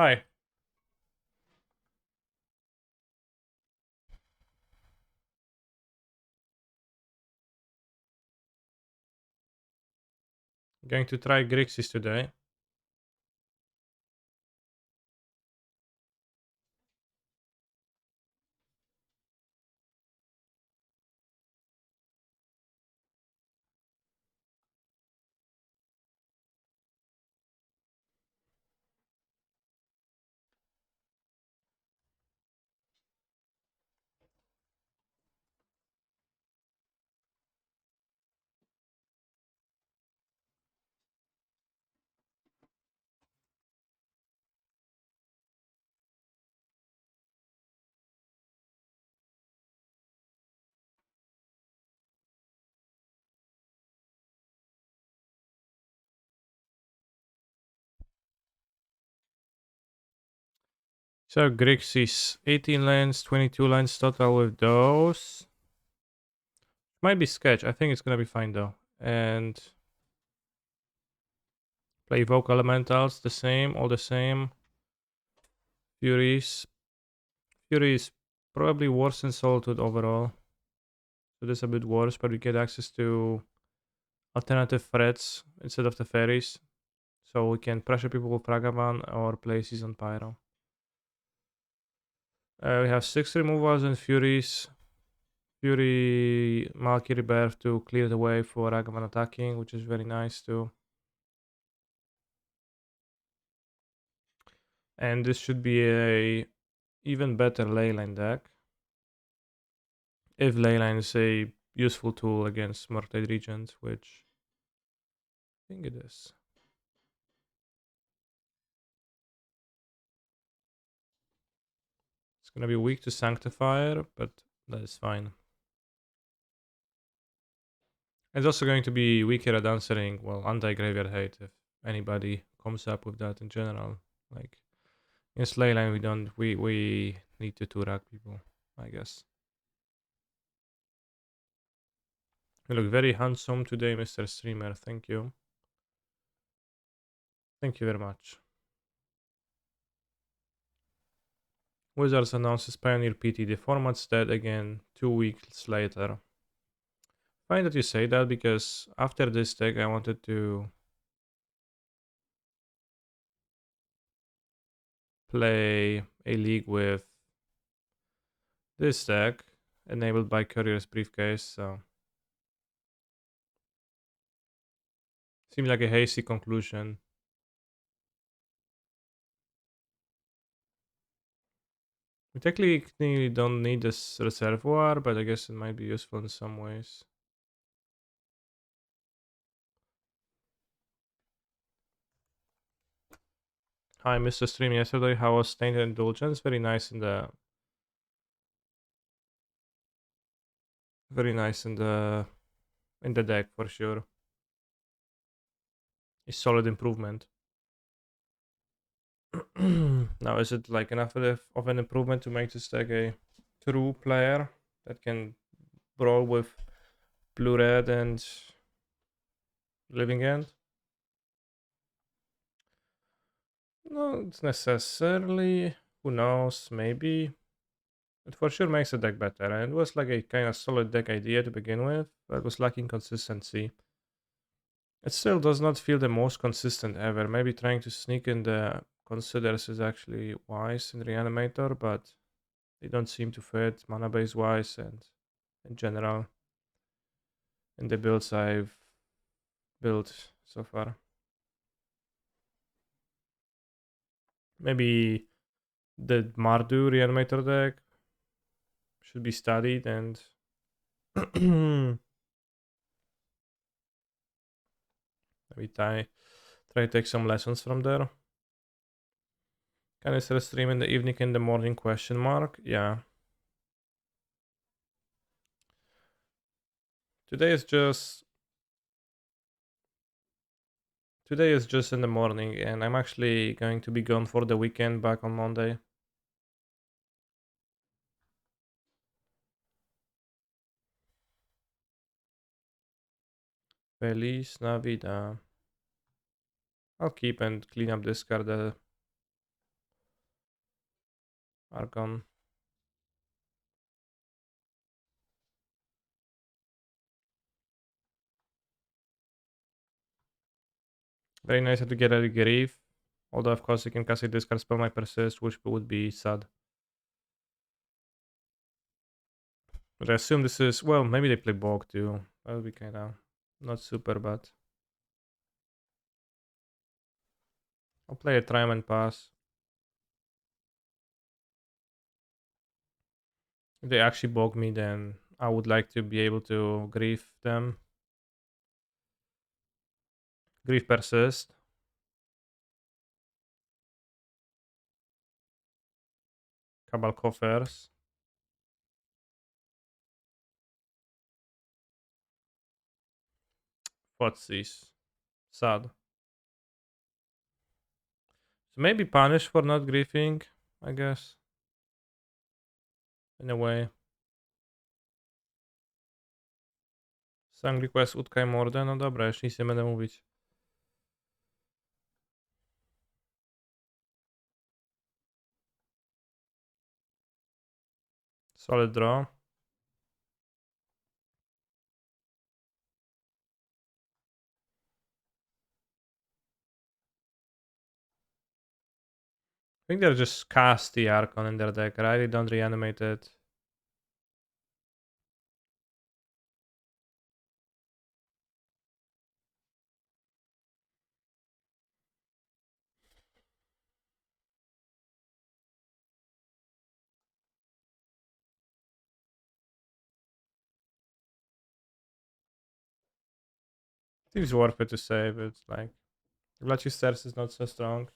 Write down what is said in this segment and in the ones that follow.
Hi. Going to try Grixis today. So Grixis, 18 lands, 22 lands total with those. Might be sketch. I think it's gonna be fine though. And play Evoke Elementals, the same, all the same. Furies. Fury is probably worse than Solitude overall. So this is a bit worse, but we get access to alternative threats instead of the fairies. So we can pressure people with Ragavan or play Season Pyro. We have 6 removals and Furies. Fury Malky Rebirth to clear the way for Ragavan attacking, which is very nice too. And this should be a even better Leyline deck. If Leyline is a useful tool against Murktide Regent, which I think it is. It's gonna be weak to Sanctifier, but that is fine. It's also going to be weaker at answering, well, anti-graveyard hate if anybody comes up with that in general. Like against Leyline we need to Turak people, I guess. You look very handsome today, Mr. Streamer. Thank you. Thank you very much. Wizards announces Pioneer PT. The format's dead again 2 weeks later. Fine that you say that because after this deck I wanted to play a league with this deck enabled by Courier's Briefcase, so seems like a hasty conclusion. We technically don't need this reservoir, but I guess it might be useful in some ways. Hi, Mr. Stream. Yesterday, how was Tainted Indulgence? Very nice in the deck for sure. A solid improvement. Now, is it like enough of an improvement to make this deck a true player that can brawl with blue red and living end? Not necessarily. Who knows? Maybe. It for sure makes the deck better. And it was like a kind of solid deck idea to begin with, but was lacking consistency. It still does not feel the most consistent ever. Maybe trying to sneak in the considers is actually wise in Reanimator, but they don't seem to fit mana base wise and in general in the builds I've built so far. Maybe the Mardu Reanimator deck should be studied and maybe try to take some lessons from there. Can I still stream in the evening, in the morning? Question mark. Yeah. Today is just Today is just in the morning, and I'm actually going to be gone for the weekend, back on Monday. Feliz Navidad. I'll keep and clean up this card Archon. Very nice to get a Grief. Although, of course, you can cast a discard spell my persist, which would be sad. But I assume this is, well, maybe they play Bog too. That would be kind of not super bad. I'll play a Triumph and pass. If they actually Bog me, then I would like to be able to Grief them. Grief persist. Cabal coffers. Footsies. Sad. So maybe punish for not griefing, I guess. In a way. Sang request utkaj mordę? No dobra, już nic nie będę mówić. Solid draw. I think they're just cast the Archon in their deck, right? They don't reanimate it. Seems worth it to save it. Like, Vlacister's is not so strong.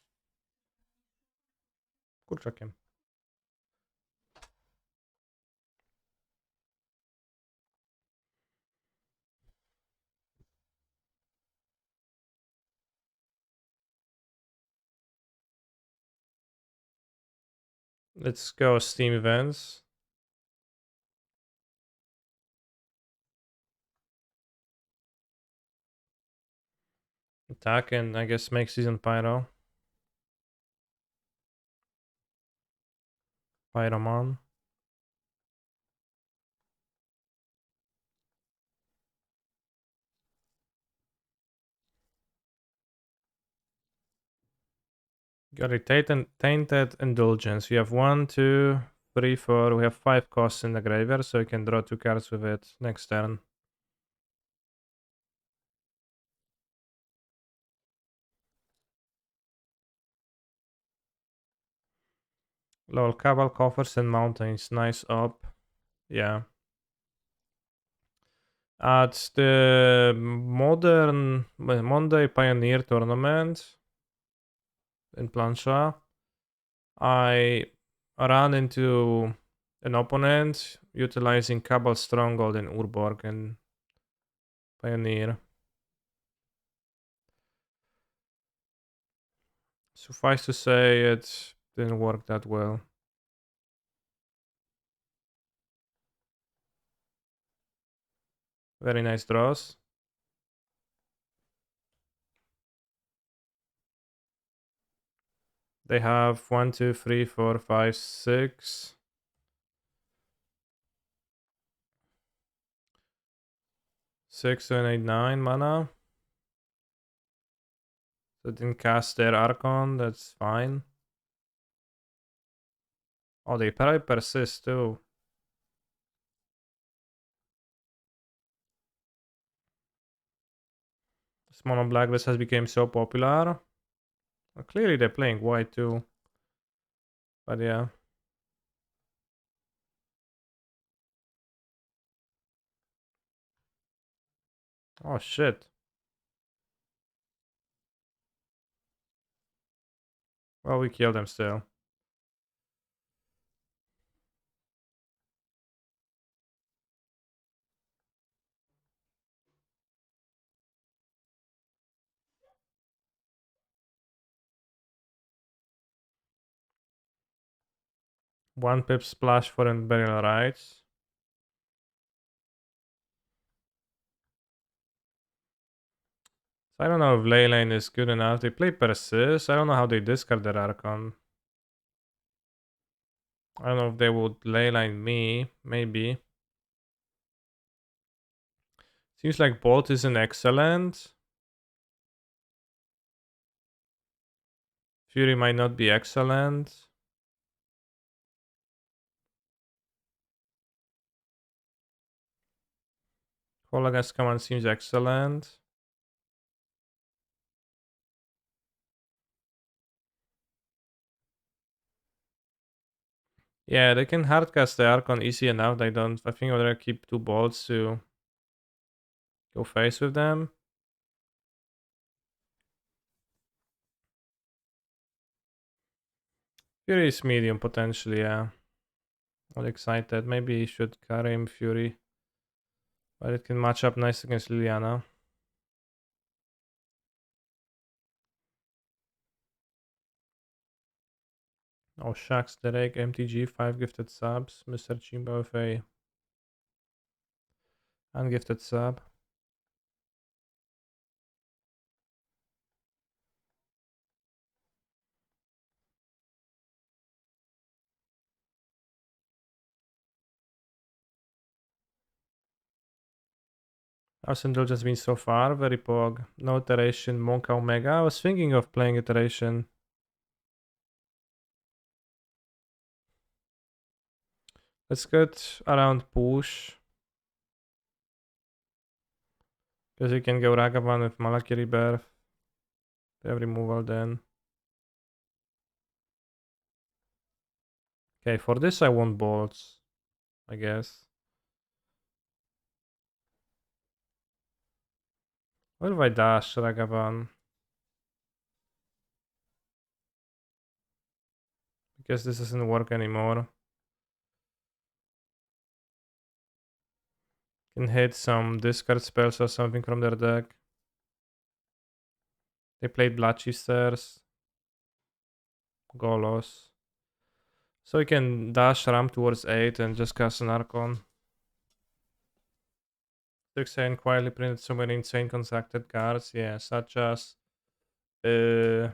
Kurczakiem. Let's go Steam events. Attack and I guess make season Pyro. Pyromon. Got a tainted indulgence. We have 1, 2, 3, 4. We have 5 costs in the graveyard, so you can draw 2 cards with it next turn. Lol, Cabal Coffers and Mountains. Nice up. Yeah. At the modern Monday Pioneer tournament in Plancha, I ran into an opponent utilizing Cabal Stronghold in Urborg and Pioneer. Suffice to say, it didn't work that well. Very nice draws. They have 1, 2, 3, 4, 5, 6. 6, 7, 8, 9 mana. So didn't cast their Archon, that's fine. Oh, they probably persist too. This mono black list has become so popular. Well, clearly they're playing white too. But yeah. Oh shit. Well, we killed them still. One pip splash for Burial Rites. So I don't know if Leyline is good enough. They play Persist. I don't know how they discard their Archon. I don't know if they would leyline me. Maybe. Seems like Bolt isn't excellent. Fury might not be excellent. Hologas command seems excellent. Yeah, they can hardcast the Archon easy enough. I think I'd rather keep 2 bolts to go face with them. Fury is medium potentially, yeah. All excited. Maybe he should carry him Fury. But it can match up nice against Liliana. Oh shucks, Derek, MTG, 5 gifted subs. Mr. Chimba with a ungifted sub. How's Indulgence been so far? Very pog. No iteration, Monka Omega. I was thinking of playing iteration. Let's get around push. Because you can go Ragavan with Malaki Rebirth. They have removal then. Okay, for this I want bolts, I guess. What if I dash Ragavan? Because this doesn't work anymore. Can hit some discard spells or something from their deck. They played Bloodchisters. Golos. So we can dash ramp towards 8 and just cast an Archon. 6 quietly printed so many insane constructed cards, yeah, such as uh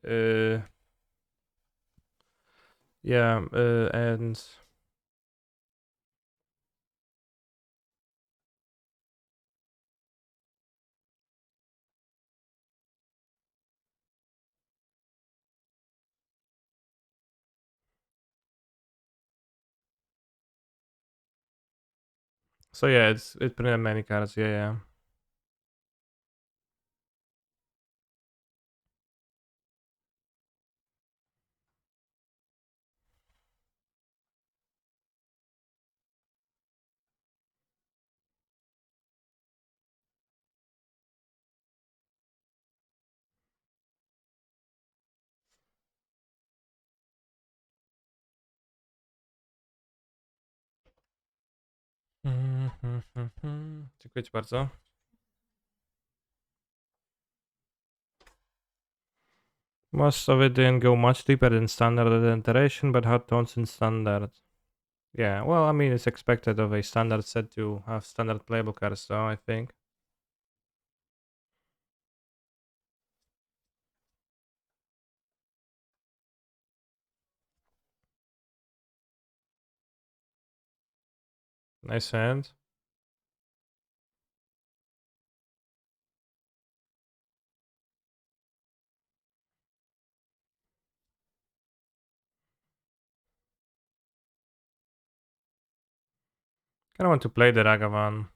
uh yeah, and so yeah, it printed many cards, yeah. Dziękuję ci bardzo. Most of it didn't go much deeper than standard iteration, but had tones in standard. Yeah, well, I mean, it's expected of a standard set to have standard playable cards, so I think. Nice hand. Kinda want to play the Ragavan.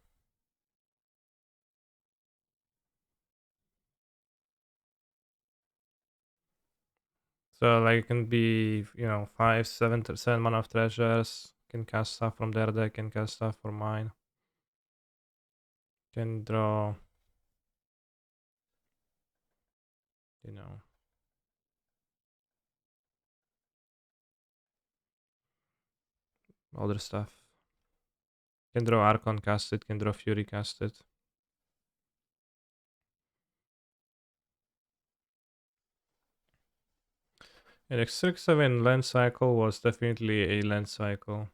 So like it can be, 5, 7 mana of treasures. Can cast stuff from their deck, can cast stuff for mine. Can draw, you know, other stuff. Can draw Archon, cast it. Can draw Fury, cast it. And X67 land cycle was definitely a land cycle.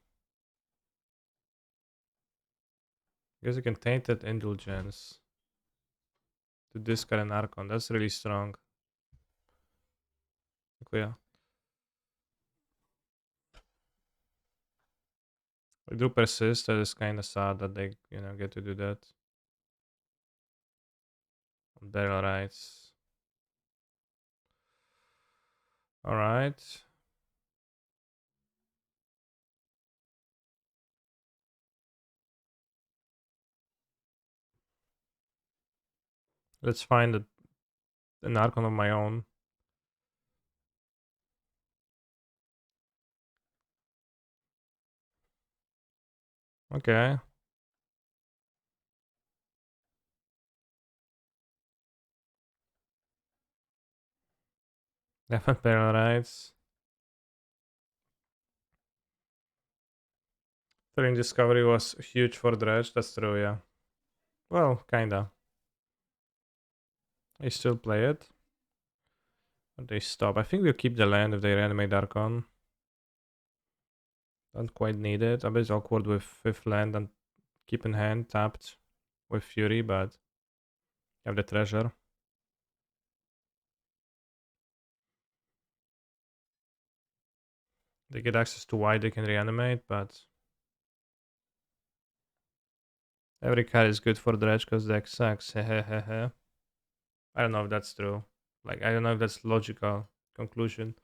Guess you can Tainted Indulgence to discard an Archon. That's really strong. Dziękuję. I do persist. That is kind of sad that they, get to do that. Barrel rights. All right. Let's find an Archon of my own. Okay. Definitely barrel rights. Terrain discovery was huge for Dredge. That's true, yeah. Well, kinda. I still play it. But they stop. I think we'll keep the land if they reanimate Archon. Don't quite need it. A bit awkward with 5th land and keep in hand tapped with Fury, but have the treasure. They get access to why they can reanimate, but every card is good for Dredge because deck sucks. Hehehehe. I don't know if that's true. Like, I don't know if that's logical conclusion.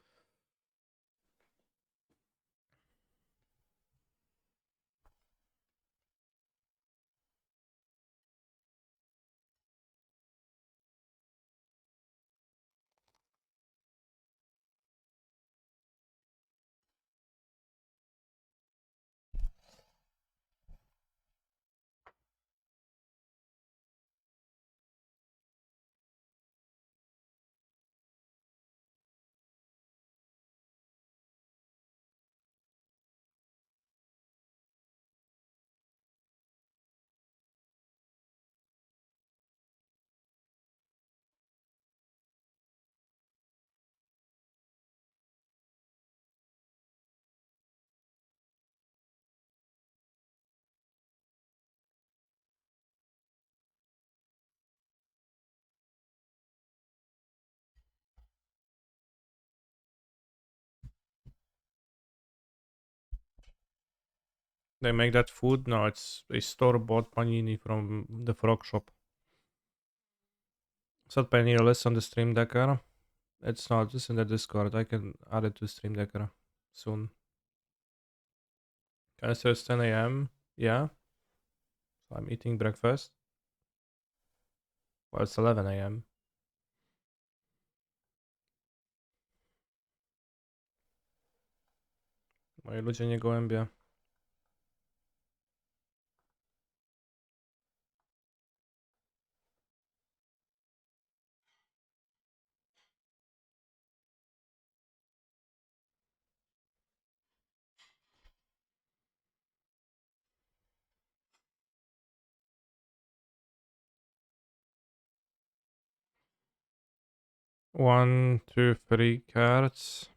They make that food? No, it's a store-bought panini from the frog shop. Said panini list on the Stream Decker. It's not, just in the Discord. I can add it to Stream Decker soon. Can I say it's 10 a.m.? Yeah. So I'm eating breakfast. Well, it's 11 a.m. Moi ludzie nie gołębie. One, two, three cards.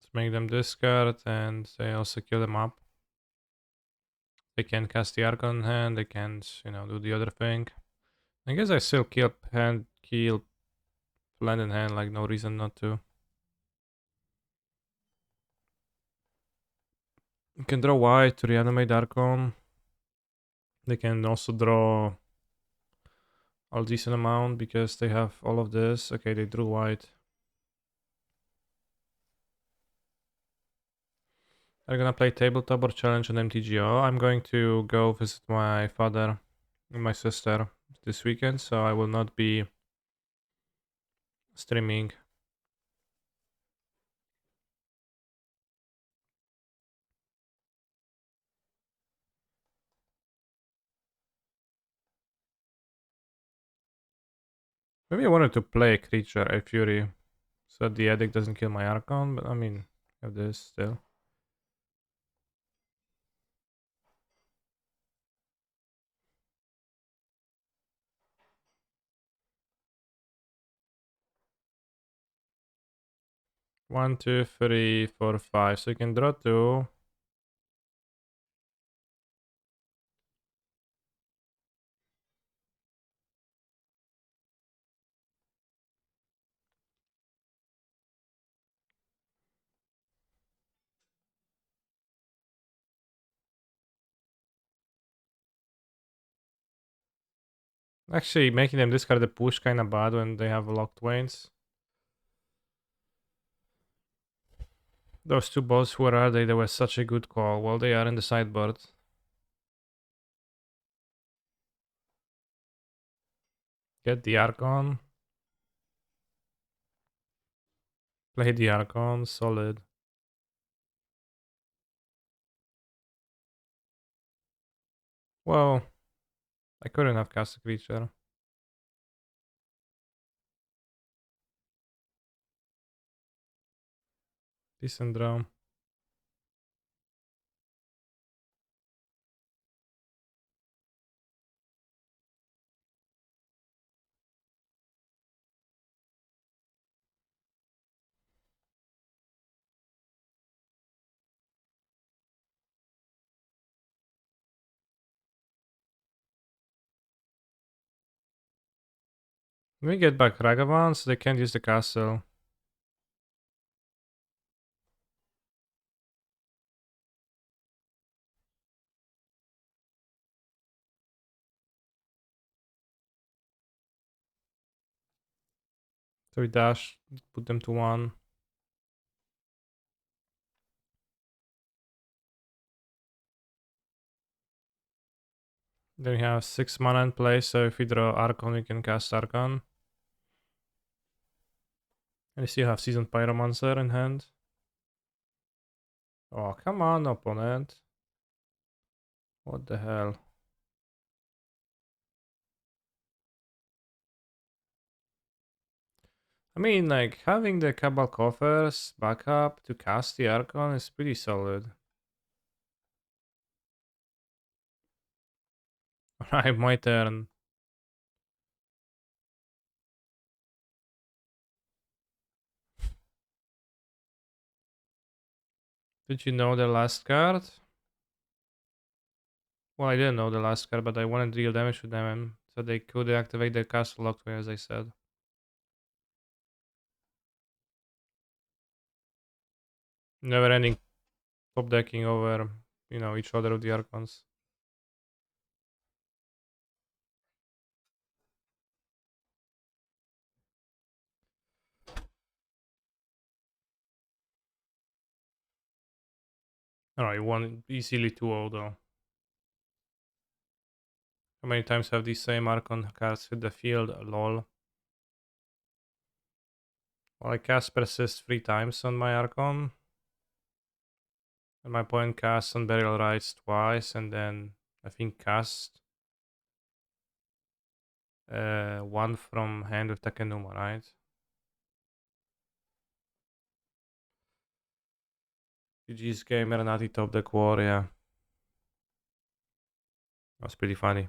Let's make them discard and they also kill them up. They can cast the Archon hand, they can't, do the other thing. I guess I still kill land in hand, like no reason not to. You can draw white to reanimate Archon. They can also draw a decent amount because they have all of this. Okay, they drew white. They're gonna play tabletop or challenge on MTGO. I'm going to go visit my father and my sister this weekend, so I will not be streaming. Maybe I wanted to play a creature, a fury, so that the addict doesn't kill my Archon, but I mean, I have this still. One, two, three, four, five. So you can draw two. Actually, making them discard the push kinda bad when they have locked Wains. Those two bots, where are they? They were such a good call. Well, they are in the sideboard. Get the Archon. Play the Archon. Solid. Well, I couldn't have cast a creature. Decent draw. We get back Ragavan, so they can't use the castle. So we dash, put them to 1. Then we have 6 mana in play, so if we draw Archon, we can cast Archon. And we still have Seasoned Pyromancer in hand. Oh, come on, opponent. What the hell? I mean, like, having the Cabal Coffers backup to cast the Archon is pretty solid. Alright, my turn. Did you know the last card? Well, I didn't know the last card, but I wanted to deal damage to them, so they could activate their castle locked, as I said. Never ending top decking over, each other of the Archons. Alright, won easily 2-0 though. How many times have these same Archon cards hit the field? Lol. Well, I cast Persist 3 times on my Archon. And my opponent casts on Burial Rites twice, and then I think cast one from hand with Takenuma, right? GG's Gamer, Natty Top Deck War, yeah. That was pretty funny.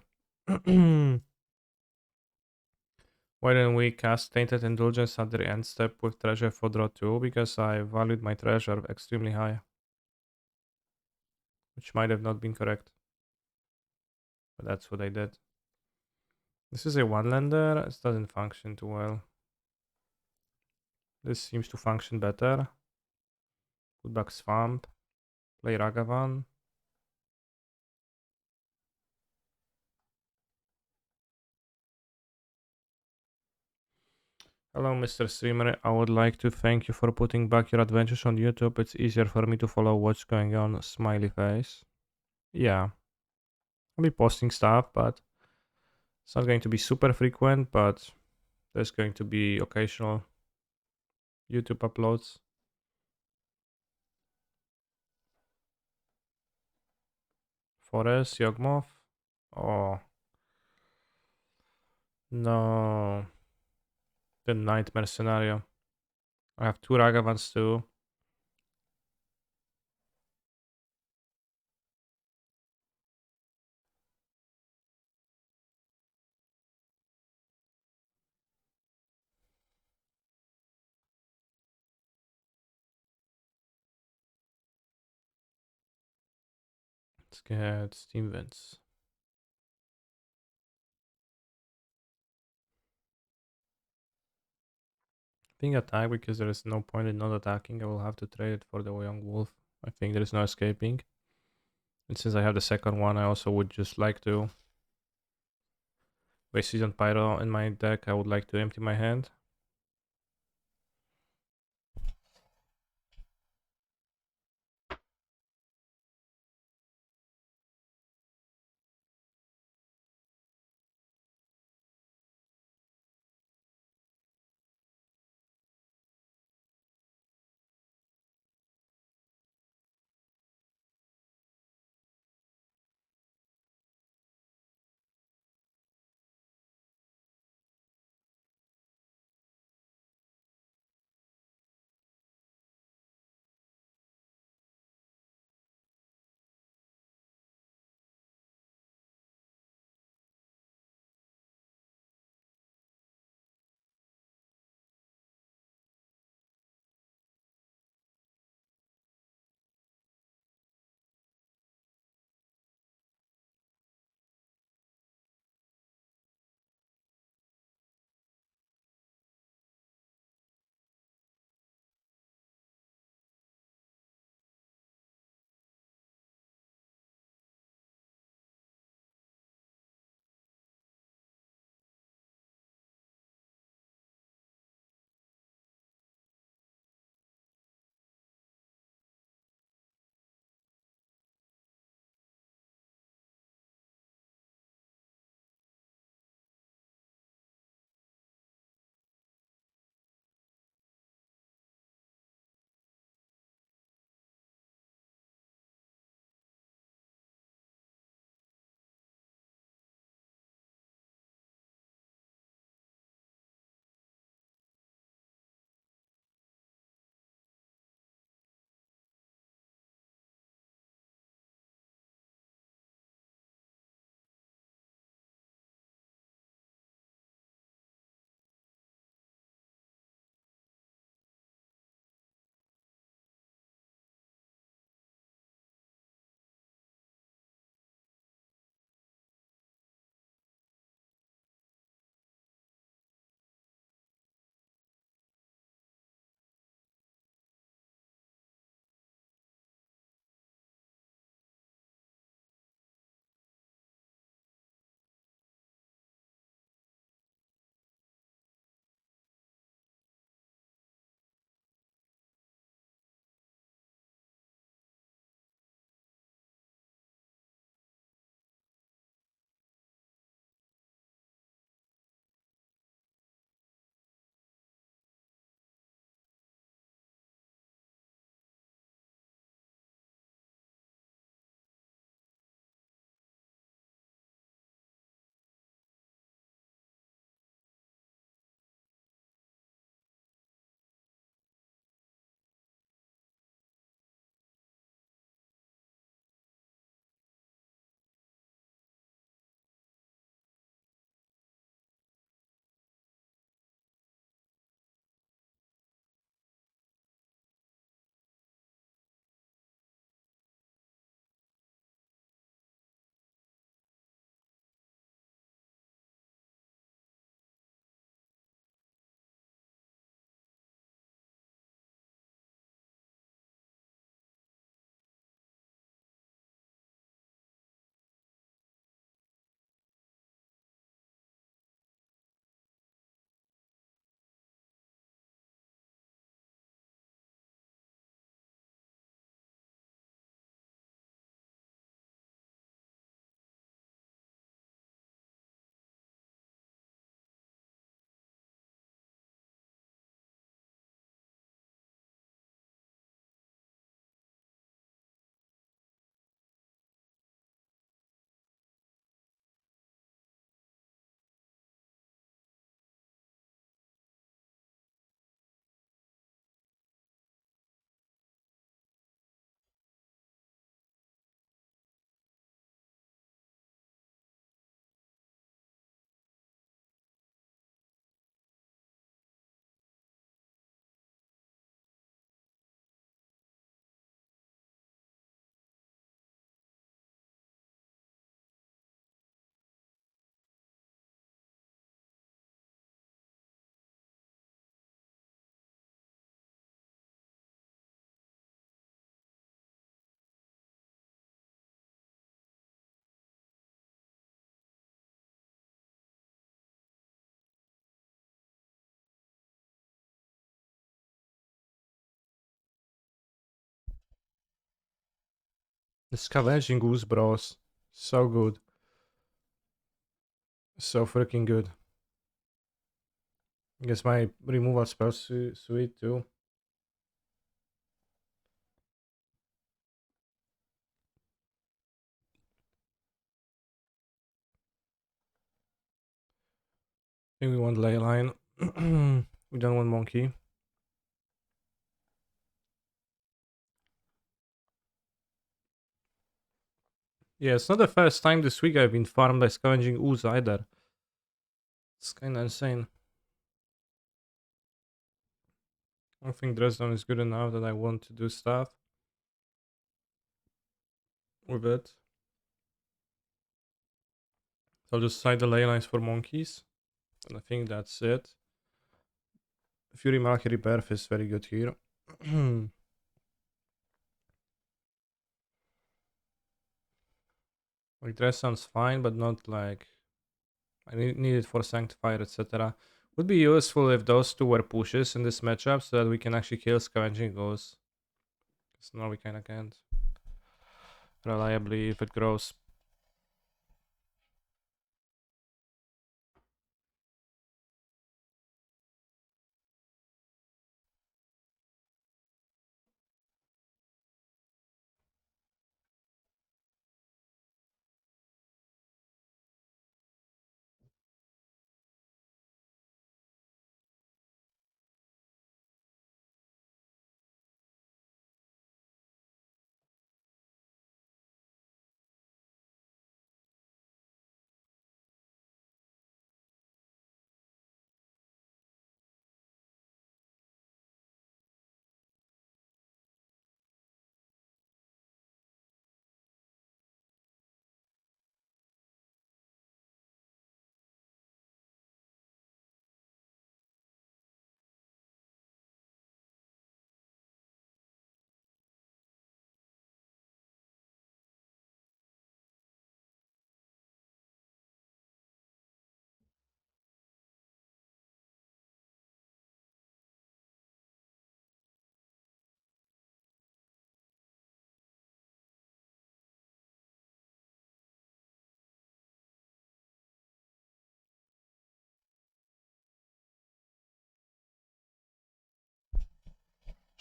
Why didn't we cast Tainted Indulgence at the end step with Treasure for draw 2? Because I valued my treasure extremely high. Which might have not been correct. But that's what I did. This is a one-lander. It doesn't function too well. This seems to function better. Put back Swamp. Play Ragavan. Hello, Mr. Streamer. I would like to thank you for putting back your adventures on YouTube. It's easier for me to follow what's going on. Smiley face. Yeah. I'll be posting stuff, but it's not going to be super frequent, but there's going to be occasional YouTube uploads. Forest, Yawgmoth. Oh. No. The nightmare scenario. I have 2 Ragavans too. Let's get Steam Vents. I think attack because there is no point in not attacking. I will have to trade it for the Young Wolf. I think there is no escaping. And since I have the second one, I also would just like to Waste Season Pyro in my deck, I would like to empty my hand. The Scavenging Goose Bros. So good. So freaking good. I guess my removal spell suite too. I think we want Leyline. We don't want Monkey. Yeah, it's not the first time this week I've been farmed by Scavenging Ooze either. It's kinda insane. I think Dresden is good enough that I want to do stuff with it. So I'll just side the ley lines for monkeys. And I think that's it. Fury Market Rebirth is very good here. Like dress sounds fine, but not like I need it for Sanctifier, etc. Would be useful if those two were pushes in this matchup so that we can actually kill Scavenging Ghosts. Because now we kinda can't. Reliably if it grows.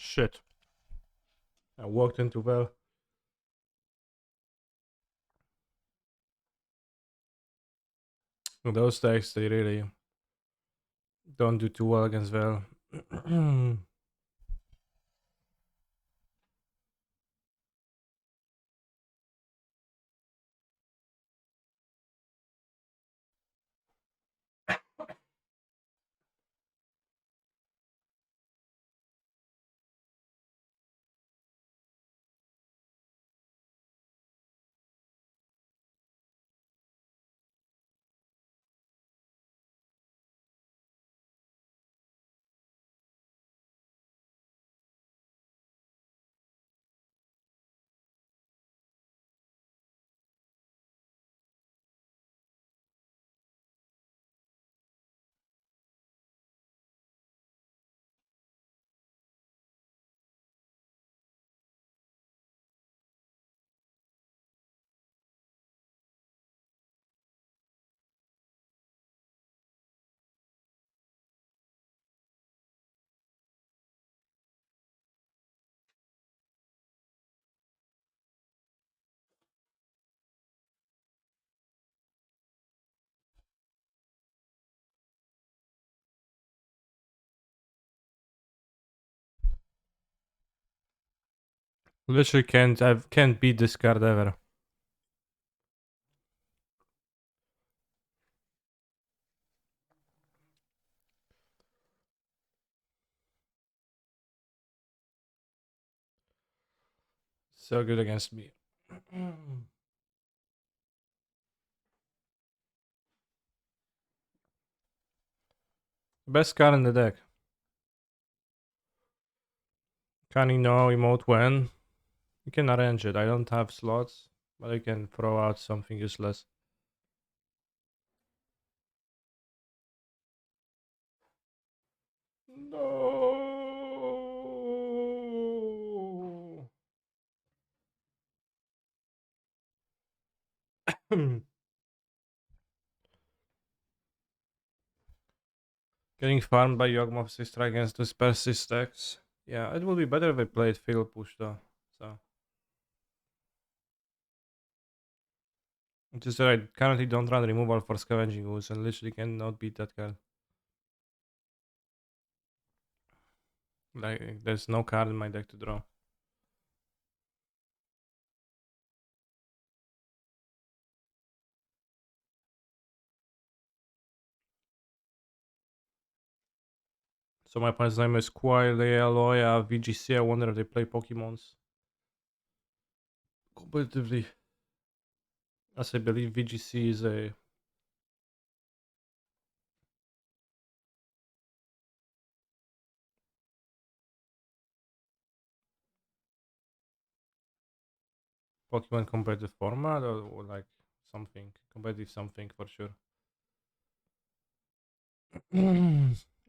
Shit. I walked into well. Those decks they really don't do too well against Vel. Literally can't beat this card ever. So good against me. Best card in the deck. Can you know emote when? You can arrange it. I don't have slots, but I can throw out something useless. No. Getting farmed by Yawgmoth's Sistra against the Persist stacks. Yeah, it would be better if I played field push though. So just that I currently don't run removal for scavenging ooze and literally cannot beat that card. Like there's no card in my deck to draw. So my opponent's name is Quailealoya VGC. I wonder if they play Pokemons competitively. As I believe VGC is a Pokemon competitive format or like something competitive something for sure.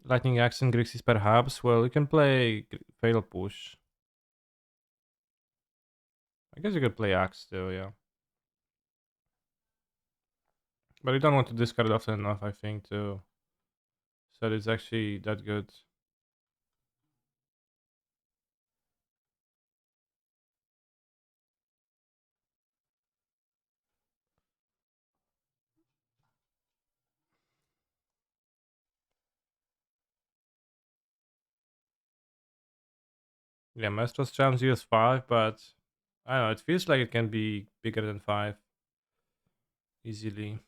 Lightning Axe and Grixis perhaps. Well, you can play Fatal Push. I guess you could play Axe still, yeah. But you don't want to discard often enough, I think, to so it's actually that good. Yeah, Master's Charms use 5, but I don't know, it feels like it can be bigger than 5 easily.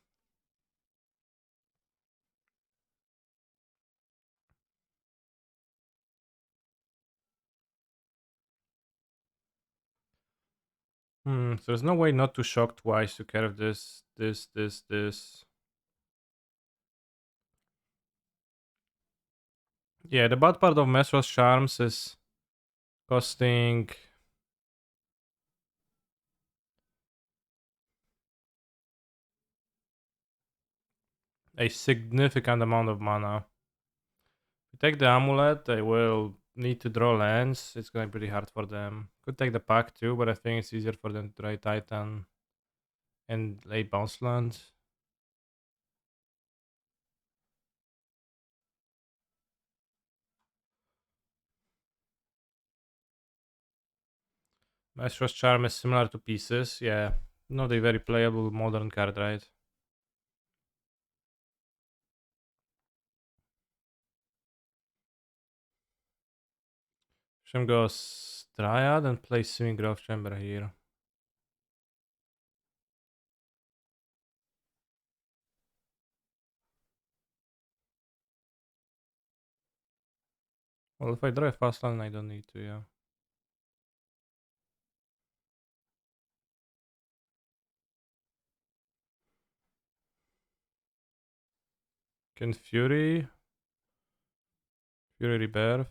So there's no way not to shock twice to care of this. Yeah, the bad part of Master's Charms is costing a significant amount of mana. If you take the amulet, they will need to draw lands. It's gonna be pretty hard for them. Could take the pack too, but I think it's easier for them to try Titan and lay bounce land. Master's Charm is similar to Pieces, yeah. Not a very playable modern card, right? Shem goes Dryad and plays Swimming Grove Chamber here. Well, if I draw a fast land, I don't need to, yeah. Can Fury Rebirth.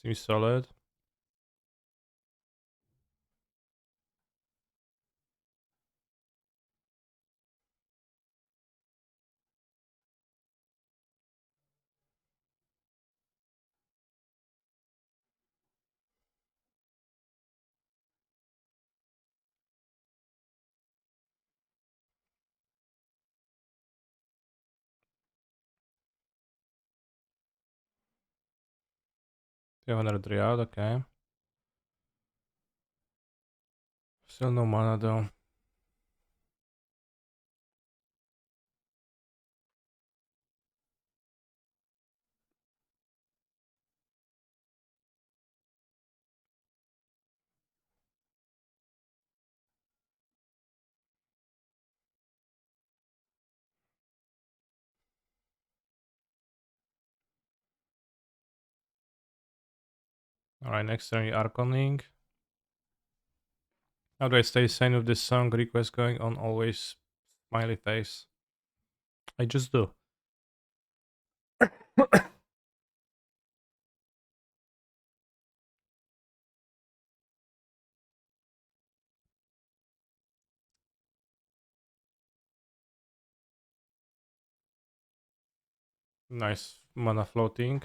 Seems solid. You have another Dryad, okay. Still no mana though. Alright, next turn, Arconing. How do I stay sane with this song request going on always? Smiley face. I just do. Nice mana floating.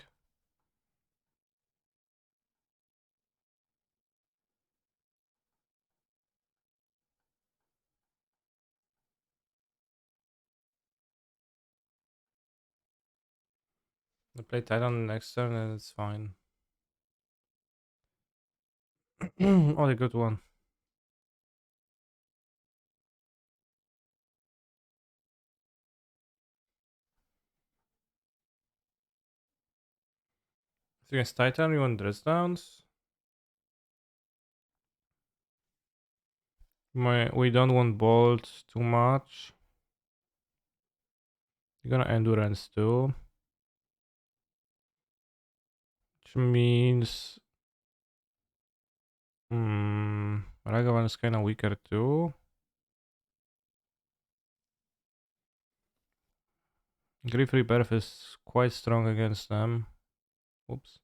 I play Titan next turn and it's fine. Oh, a good one. Against Titan, you want dress downs? We don't want bolt too much. You're gonna endurance too. Which means Ragavan is kinda weaker too. Grief Rebirth is quite strong against them. Oops.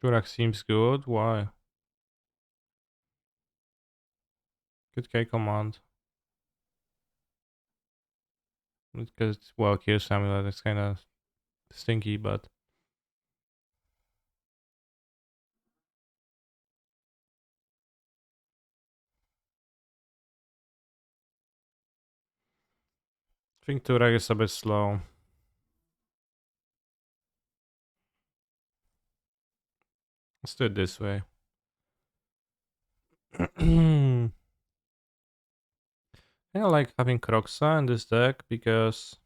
Turak seems good. Why? Good K command. Because, well, kills Amulet. It's kind of stinky, but. I think Turak is a bit slow. Let's do it this way. I like having Kroxa in this deck because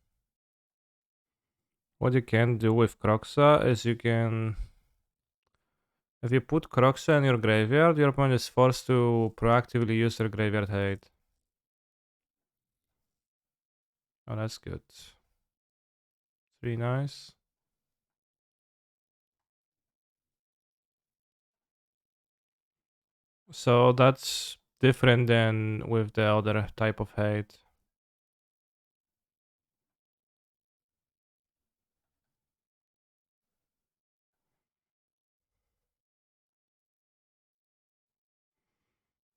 what you can do with Kroxa is you can. If you put Kroxa in your graveyard, your opponent is forced to proactively use their graveyard hate. Oh, that's good. It's really nice. So that's different than with the other type of hate.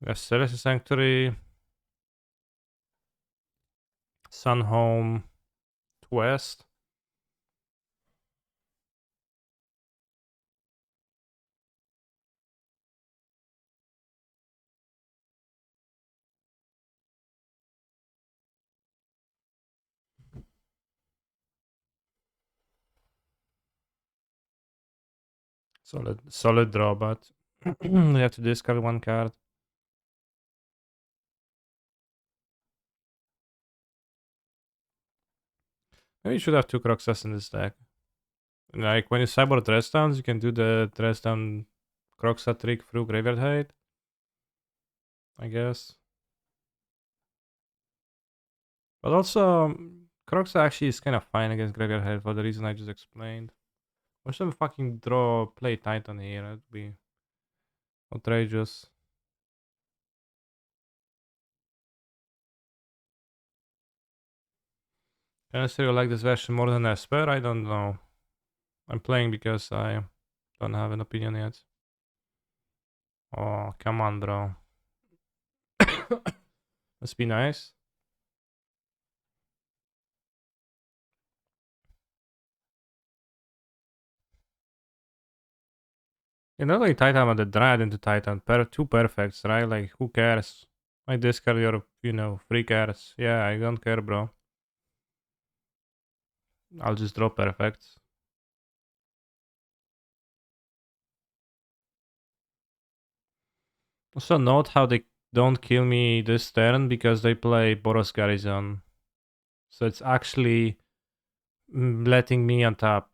We have Celestial Sanctuary, Sunhome, West. Solid draw, but we have to discard one card. Maybe you should have two Croxas in this deck. Like when you cyborg dress downs, you can do the dress down Croxa trick through graveyard hate. I guess. But also, Croxa actually is kind of fine against graveyard hate for the reason I just explained. Watch them fucking draw play Titan here. That'd be outrageous. Can I still like this version more than Esper? I don't know. I'm playing because I don't have an opinion yet. Oh, come on, bro. Must be nice. You know, like Titan with the Dryad into Titan. Two perfects, right? Like, who cares? I discard your, free cards. Yeah, I don't care, bro. I'll just draw perfects. Also, note how they don't kill me this turn because they play Boros Garrison. So it's actually letting me untap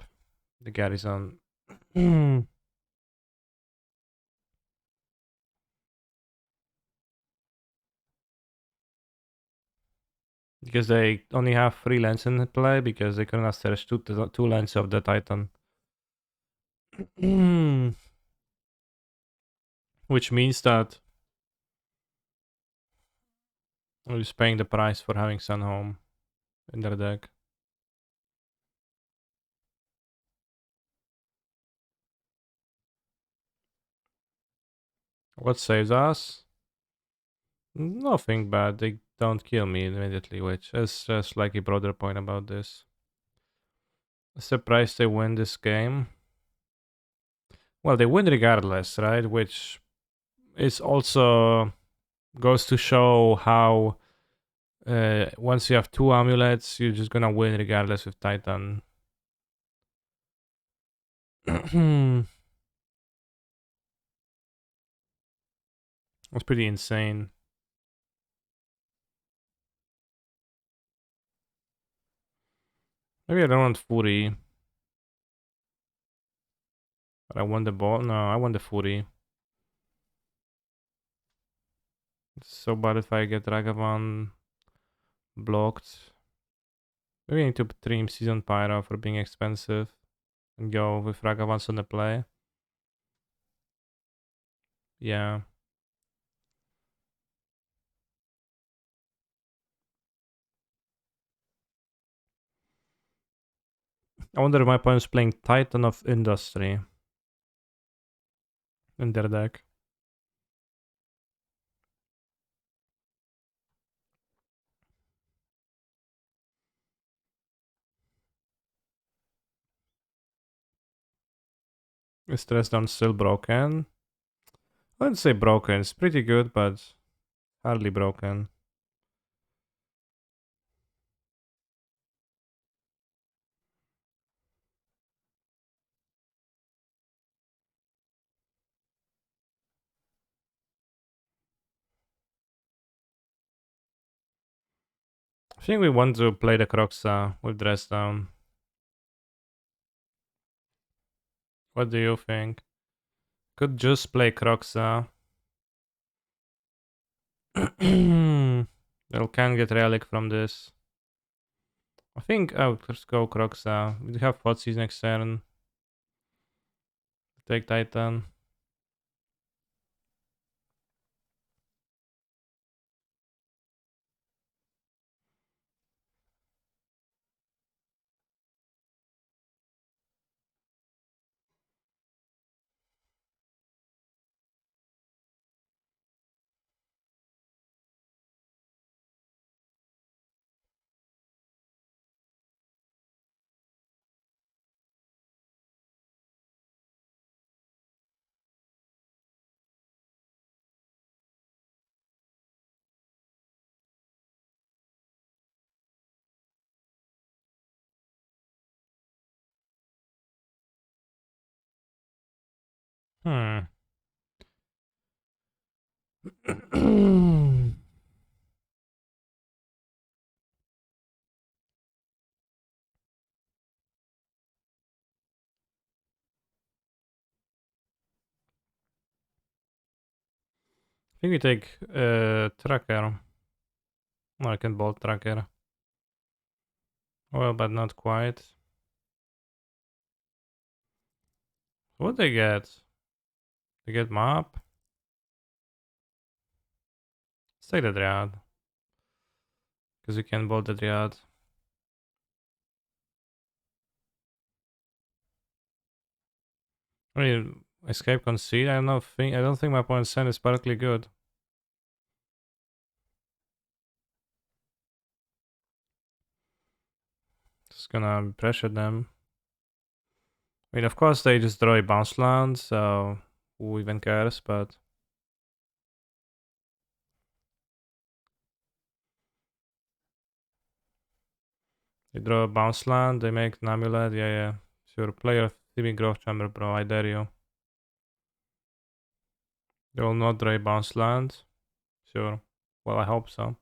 the Garrison. Because they only have 3 lands in play because they couldn't search two lands of the Titan. Which means that we're just paying the price for having Sunhome in their deck. What saves us? Nothing bad. They don't kill me immediately, which is just like a broader point about this. Surprised they win this game. Well, they win regardless, right? Which is also goes to show how Once you have 2 amulets, you're just gonna win regardless with Titan. That's pretty insane. Maybe I don't want Fury. But I want the ball. No, I want the Fury. It's so bad if I get Ragavan blocked. Maybe I need to trim Season Pyro for being expensive. And go with Ragavans on the play. Yeah. I wonder if my opponent's playing Titan of Industry in their deck. Is Dresden still broken? I wouldn't say broken. It's pretty good, but hardly broken. I think we want to play the Croxa with Dresden. What do you think? Could just play Croxa. They can get Relic from this. I think let's go Croxa. We have Fotsies next turn. Take Titan. Hmm. I think we take Tracker. Or I can Bolt Tracker. Well, but not quite. What they get? They get map? Let's take the Dryad. Because we can Bolt the Dryad. I mean, Escape Concede? I don't think my opponent's send is particularly good. Just gonna pressure them. I mean, of course, they just draw a bounce land, so who even cares, but. They draw a bounce land, they make an amulet, yeah. Sure, player Thieving Growth Chamber, bro, I dare you. They will not draw a bounce land. Sure. Well, I hope so.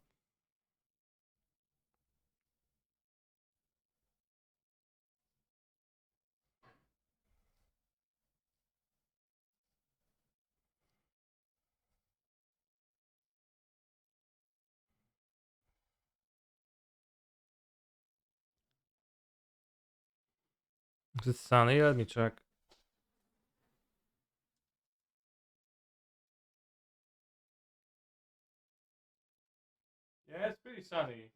Is it sunny? Let me check. Yeah, it's pretty sunny.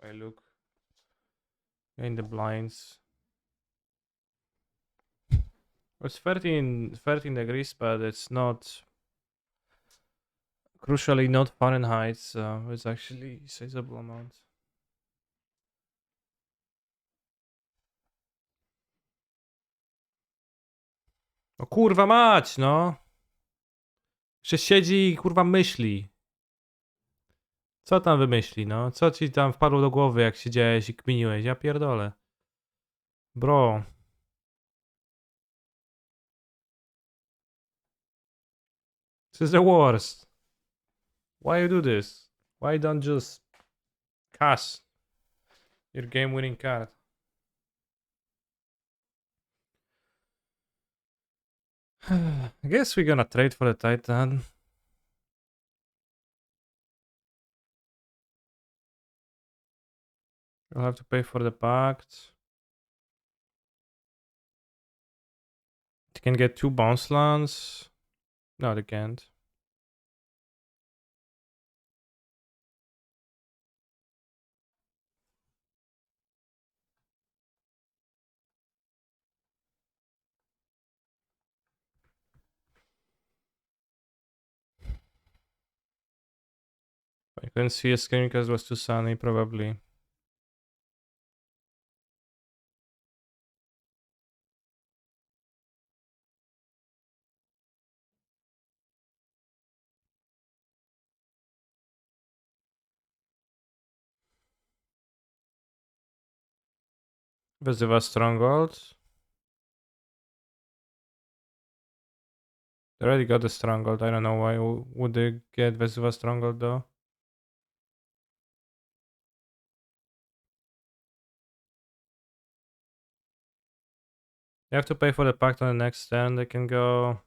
I look in the blinds. It's 13 degrees, but it's not, crucially not Fahrenheit, so it's actually a sizable amount. O kurwa mać, no. Jeszcze siedzi i kurwa myśli. Co tam wymyśli, no? Co ci tam wpadło do głowy, jak siedziałeś i kminiłeś? Ja pierdolę. Bro. This is the worst. Why you do this? Why don't just cast your game-winning card? I guess we're gonna trade for the Titan. I'll have to pay for the pact. They can get 2 bounce lands. No, they can't. I couldn't see a screen because it was too sunny, probably. Wzywa Stronghold. They already got the Stronghold. I don't know why would they get Wzywa Stronghold though. They have to pay for the pact on the next turn. They can go.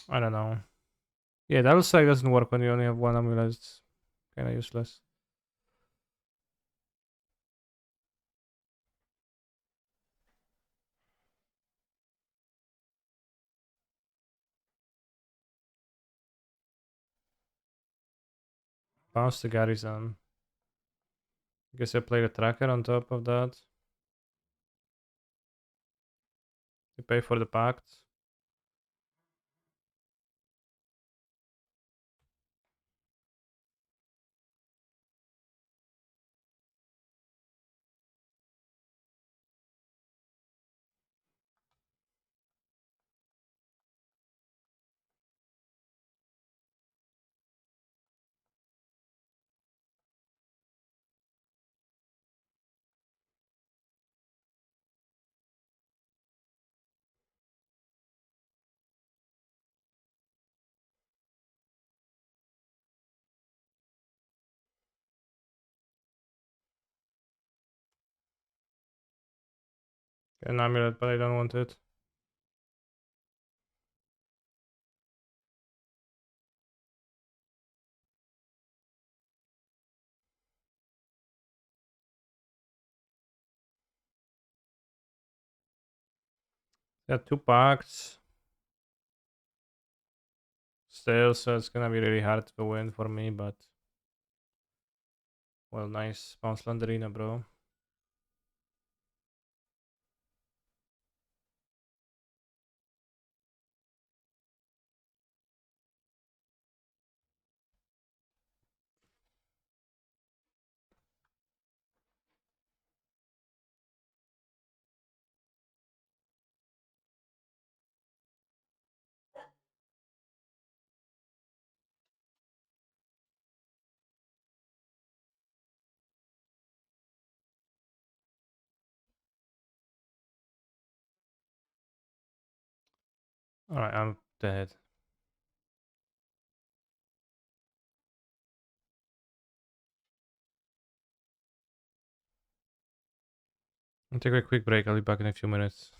I don't know. Yeah, that looks like doesn't work when you only have one amulet. It's kind of useless. Bounce the garrison. Guess I play the tracker on top of that. You pay for the pact. An amulet, but I don't want it. Got 2 pacts. Still, so it's gonna be really hard to win for me, but well, nice bounce land arena, bro. Alright, I'm dead. I'll take a quick break. I'll be back in a few minutes.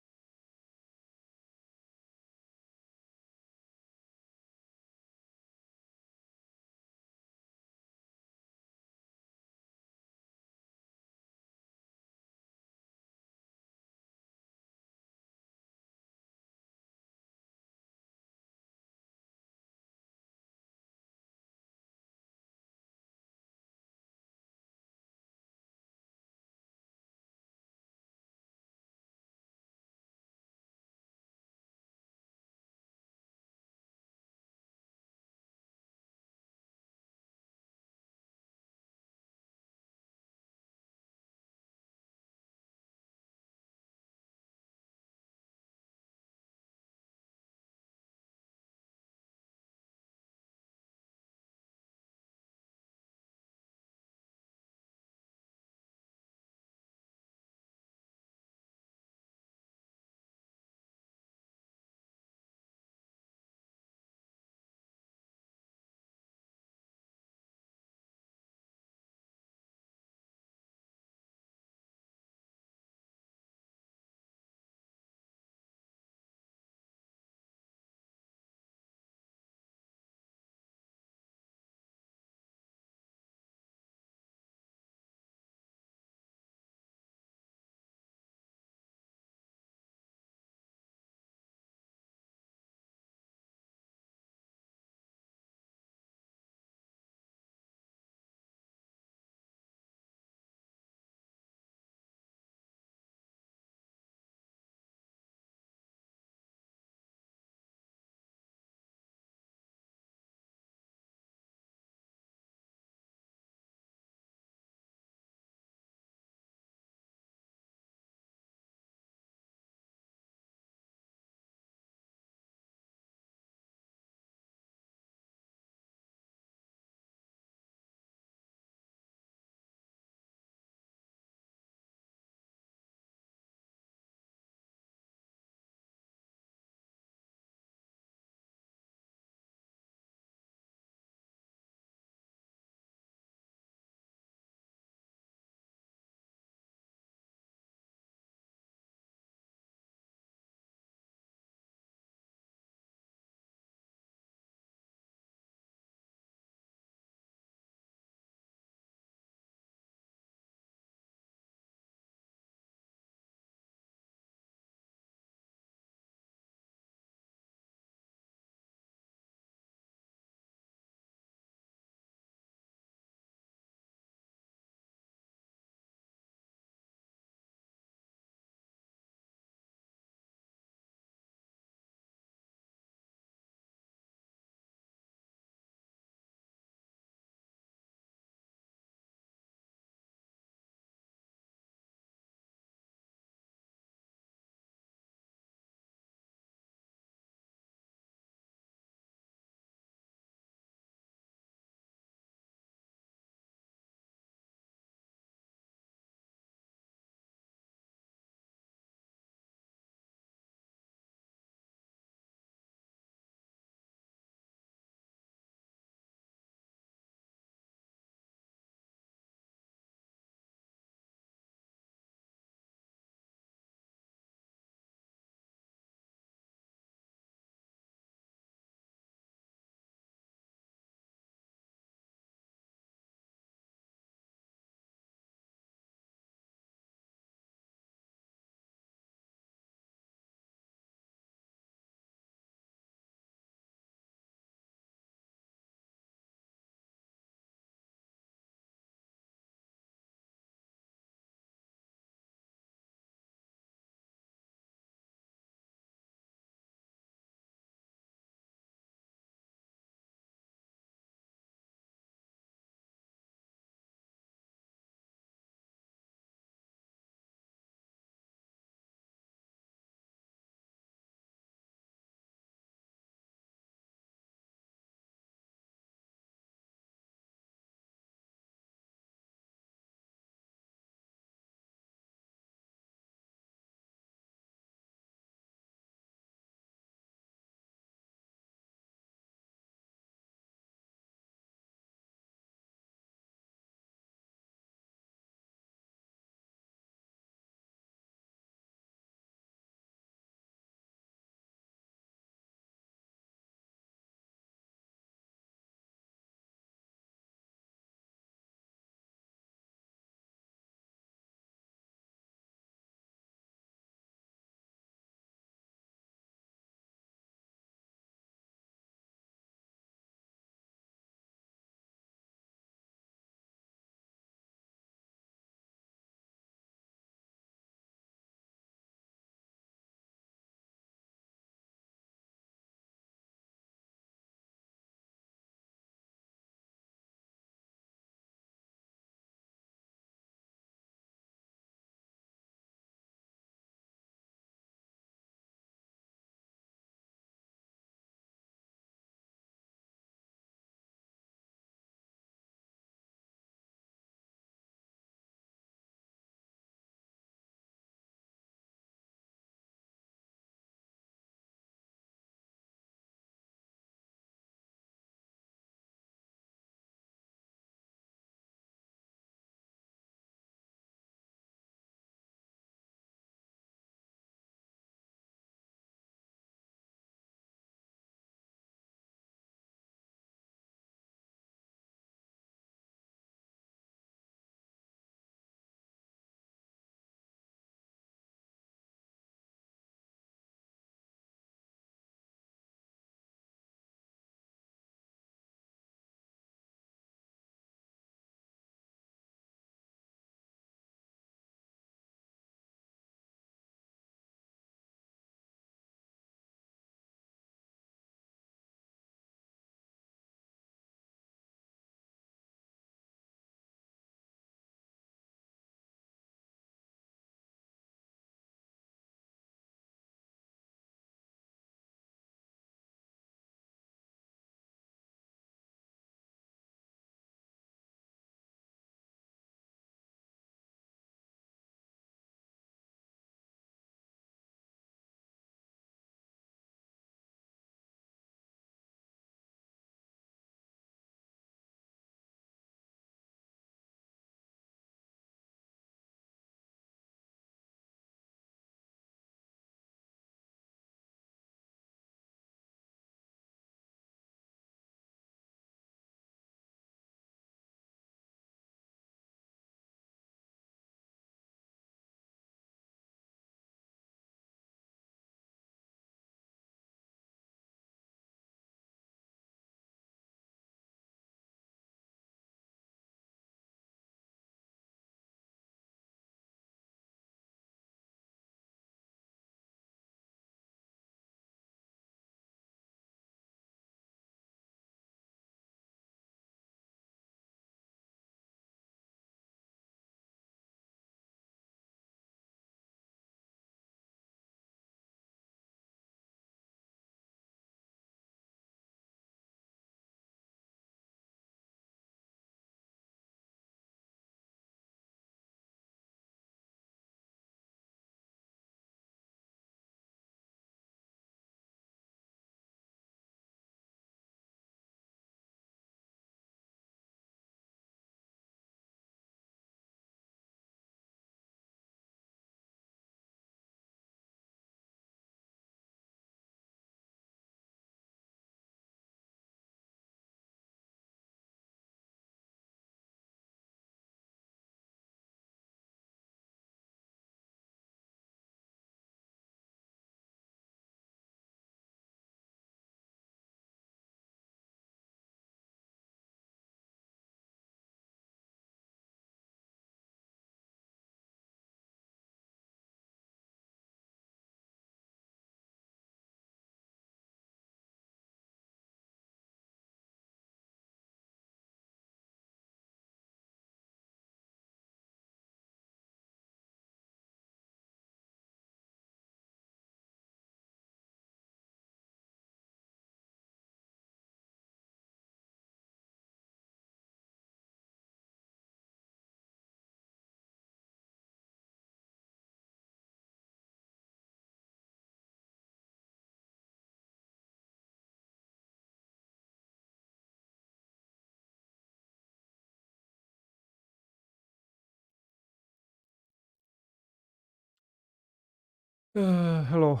Hello.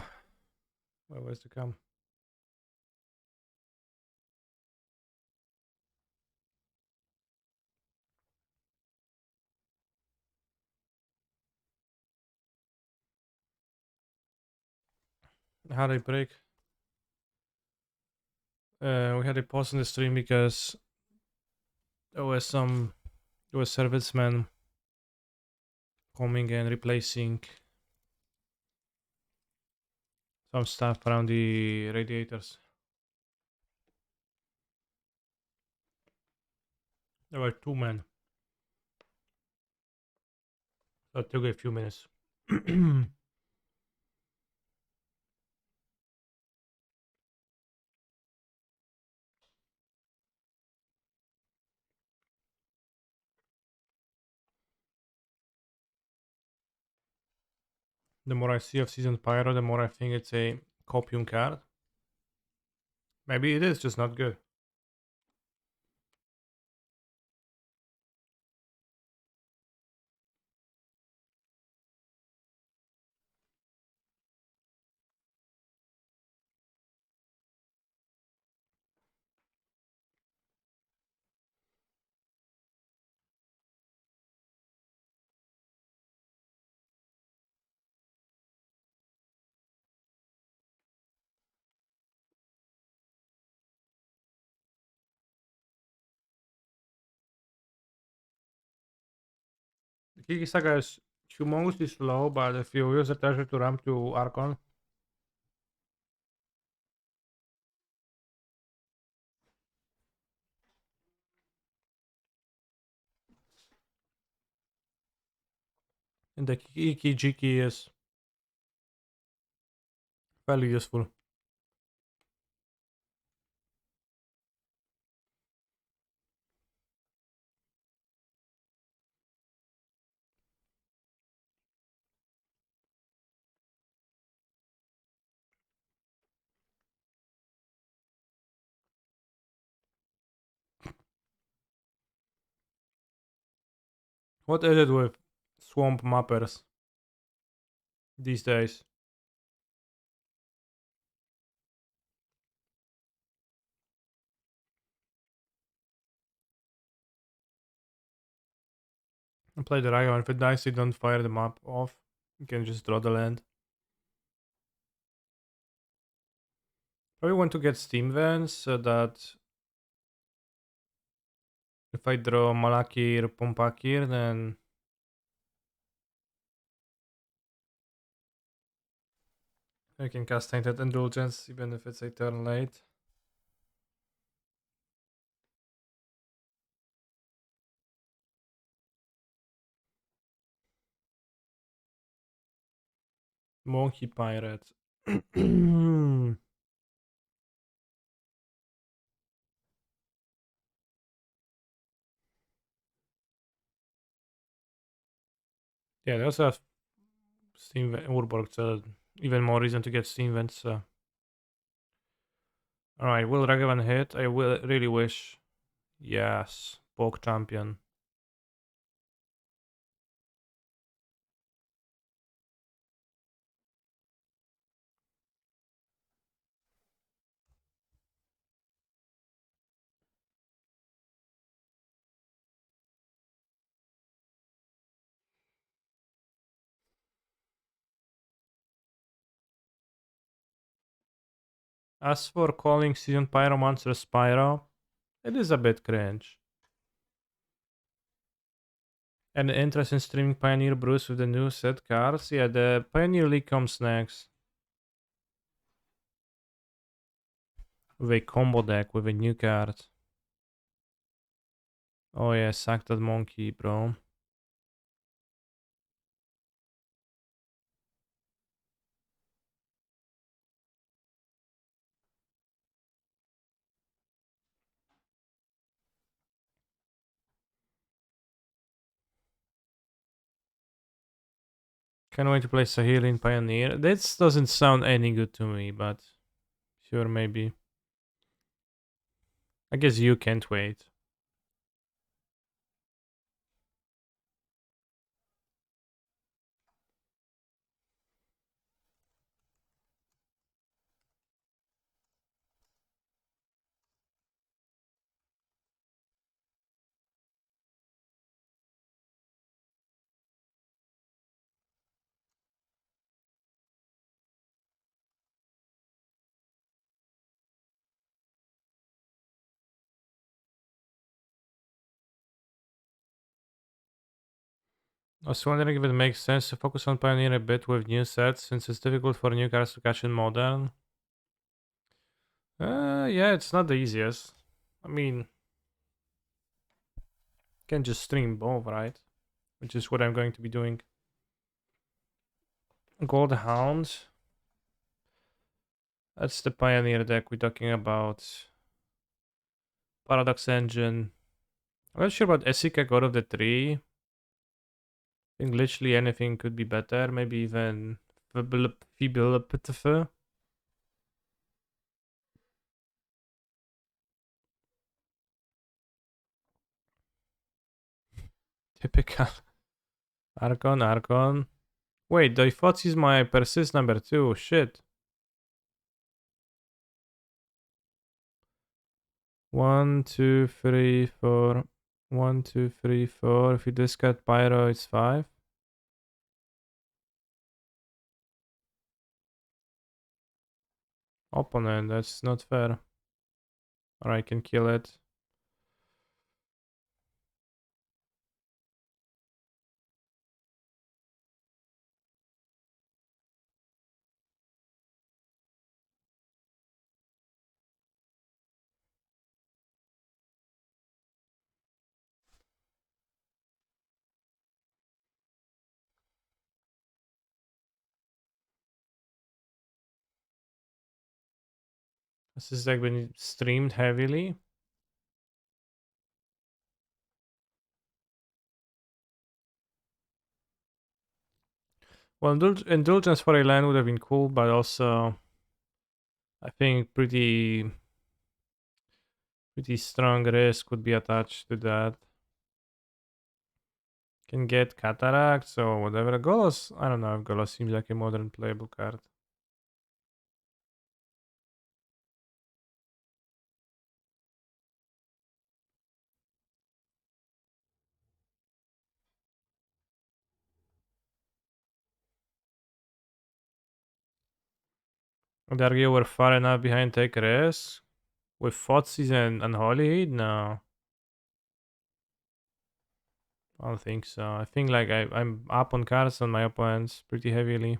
Where was to come? Had a break. We had a pause in the stream because there was servicemen coming and replacing some stuff around the radiators. There were 2 men. So it took a few minutes. The more I see of Seasoned Pyro, the more I think it's a copium card. Maybe it is just not good. The Kiki Saga is humongously slow, but if you use the treasure to ramp to Archon, and the Kiki Jiki is fairly useful. What is it with swamp mappers these days? And play the Rayo. If it dies, you don't fire the map off. You can just draw the land. Probably want to get Steam Vents so that if I draw Malakir, Pompakir, then I can cast Tainted Indulgence even if it's a turn late. Monkey Pirate. Yeah, they also have Steam Urborg, so even more reason to get Steam Vents. Alright, will Ragavan hit? I will really wish. Yes, Poke Champion. As for calling Season Pyromancer Spyro, it is a bit cringe. And interest in streaming Pioneer Bruce with the new set cards? Yeah, the Pioneer League comes next. With a combo deck with a new card. Oh yeah, sack that monkey, bro. Can't wait to play Sahil in Pioneer. This doesn't sound any good to me, but sure, maybe. I guess you can't wait. I was wondering if it makes sense to focus on Pioneer a bit with new sets, since it's difficult for new cards to catch in Modern. Yeah, it's not the easiest. I mean, you can just stream both, right? Which is what I'm going to be doing. Gold Hound. That's the Pioneer deck we're talking about. Paradox Engine. I'm not sure about Esika God of the Tree. I think literally anything could be better. Maybe even Feeble. Typical. Archon. Wait, the Fox is my persist number 2. Shit. 1, 2, 3, 4. 1, 2, 3, 4. If you discard Pyro, it's 5. Opponent, that's not fair. Or I can kill it. This is like been streamed heavily. Well, Indulgence for a land would have been cool, but also I think pretty strong risk would be attached to that. Can get Cataract, so whatever. Golos, I don't know if Golos seems like a modern playable card. Would argue we're far enough behind take risk. With Fotsies and Unholy Heat? No. I don't think so. I think like I'm up on cards on my opponents pretty heavily.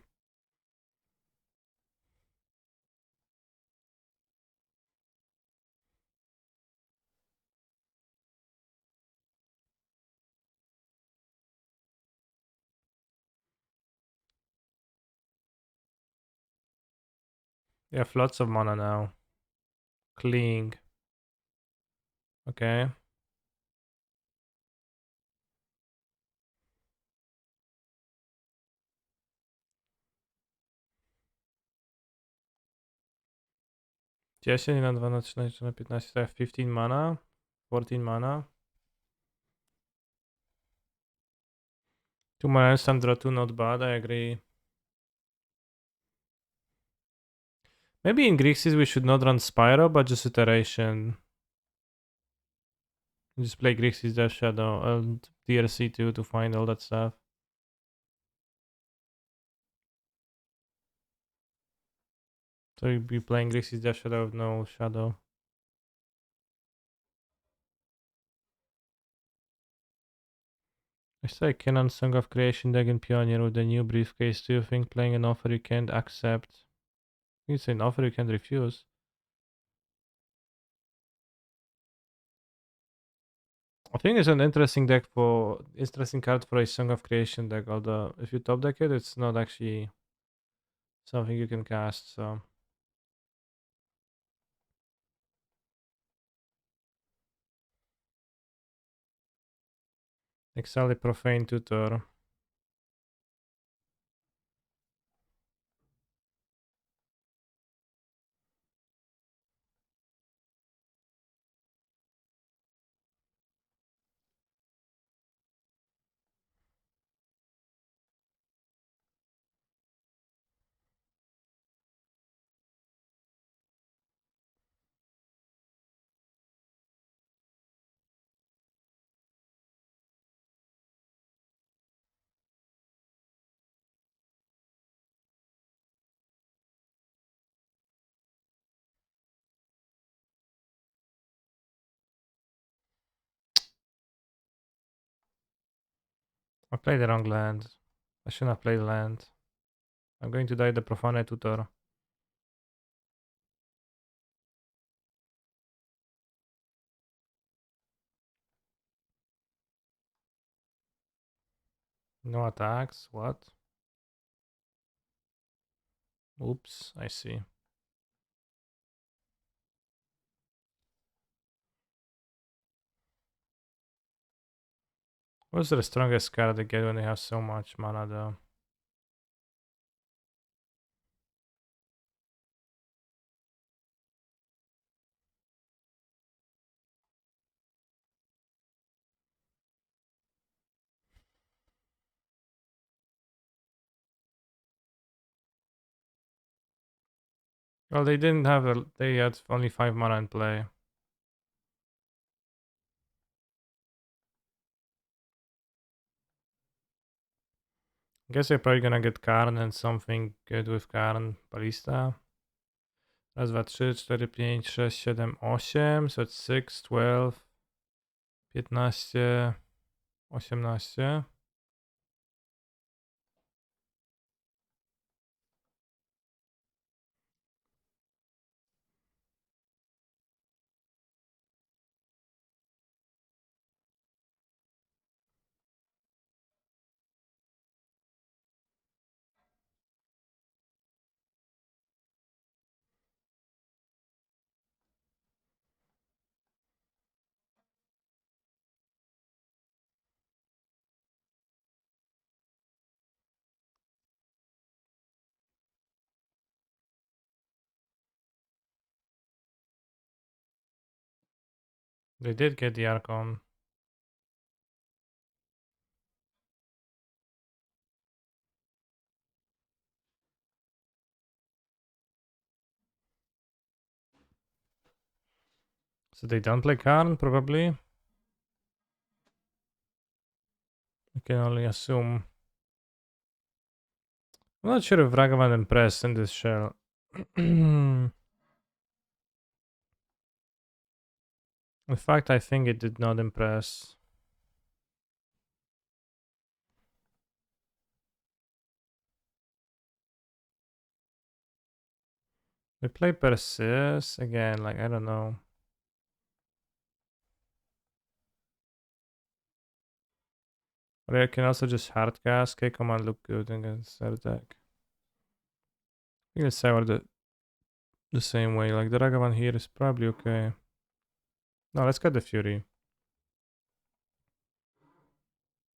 You have lots of mana now. Cling. Okay. Dziesięć na 2 na 13 na 15 to I have 15 mana. 14 mana. 2 mana instant draw 2 not bad, I agree. Maybe in Grixis we should not run Spyro, but just Iteration. Just play Grixis Death Shadow and DRC too to find all that stuff. So you'll be playing Grixis Death Shadow with no Shadow. I say Kenan Song of Creation deck in Pioneer with the new briefcase. Do you think playing an offer you can't accept? It's an offer you can't refuse. I think it's an interesting card for a Song of Creation deck, although if you top deck it, it's not actually something you can cast, so. Exile the Profane Tutor. I played the wrong land. I shouldn't have played land. I'm going to die the Profane Tutor. No attacks, what? Oops, I see. What's the strongest card they get when they have so much mana though? Well, they didn't have they had only 5 mana in play. Guess they're probably gonna get Karn and something good with Karn. Ballista. Raz, dwa, trzy, cztery, pięć, sześć, siedem, osiem. So it's 6, 12, 15, 18. They did get the Archon. So they don't play Karn, probably. I can only assume. I'm not sure if Ragavan impressed in this shell. In fact, I think it did not impress. We play Perseus again, like, I don't know. But I can also just hardcast. K command look good against their deck. I think it's the same way. Like the Ragavan here is probably okay. No, let's cut the Fury.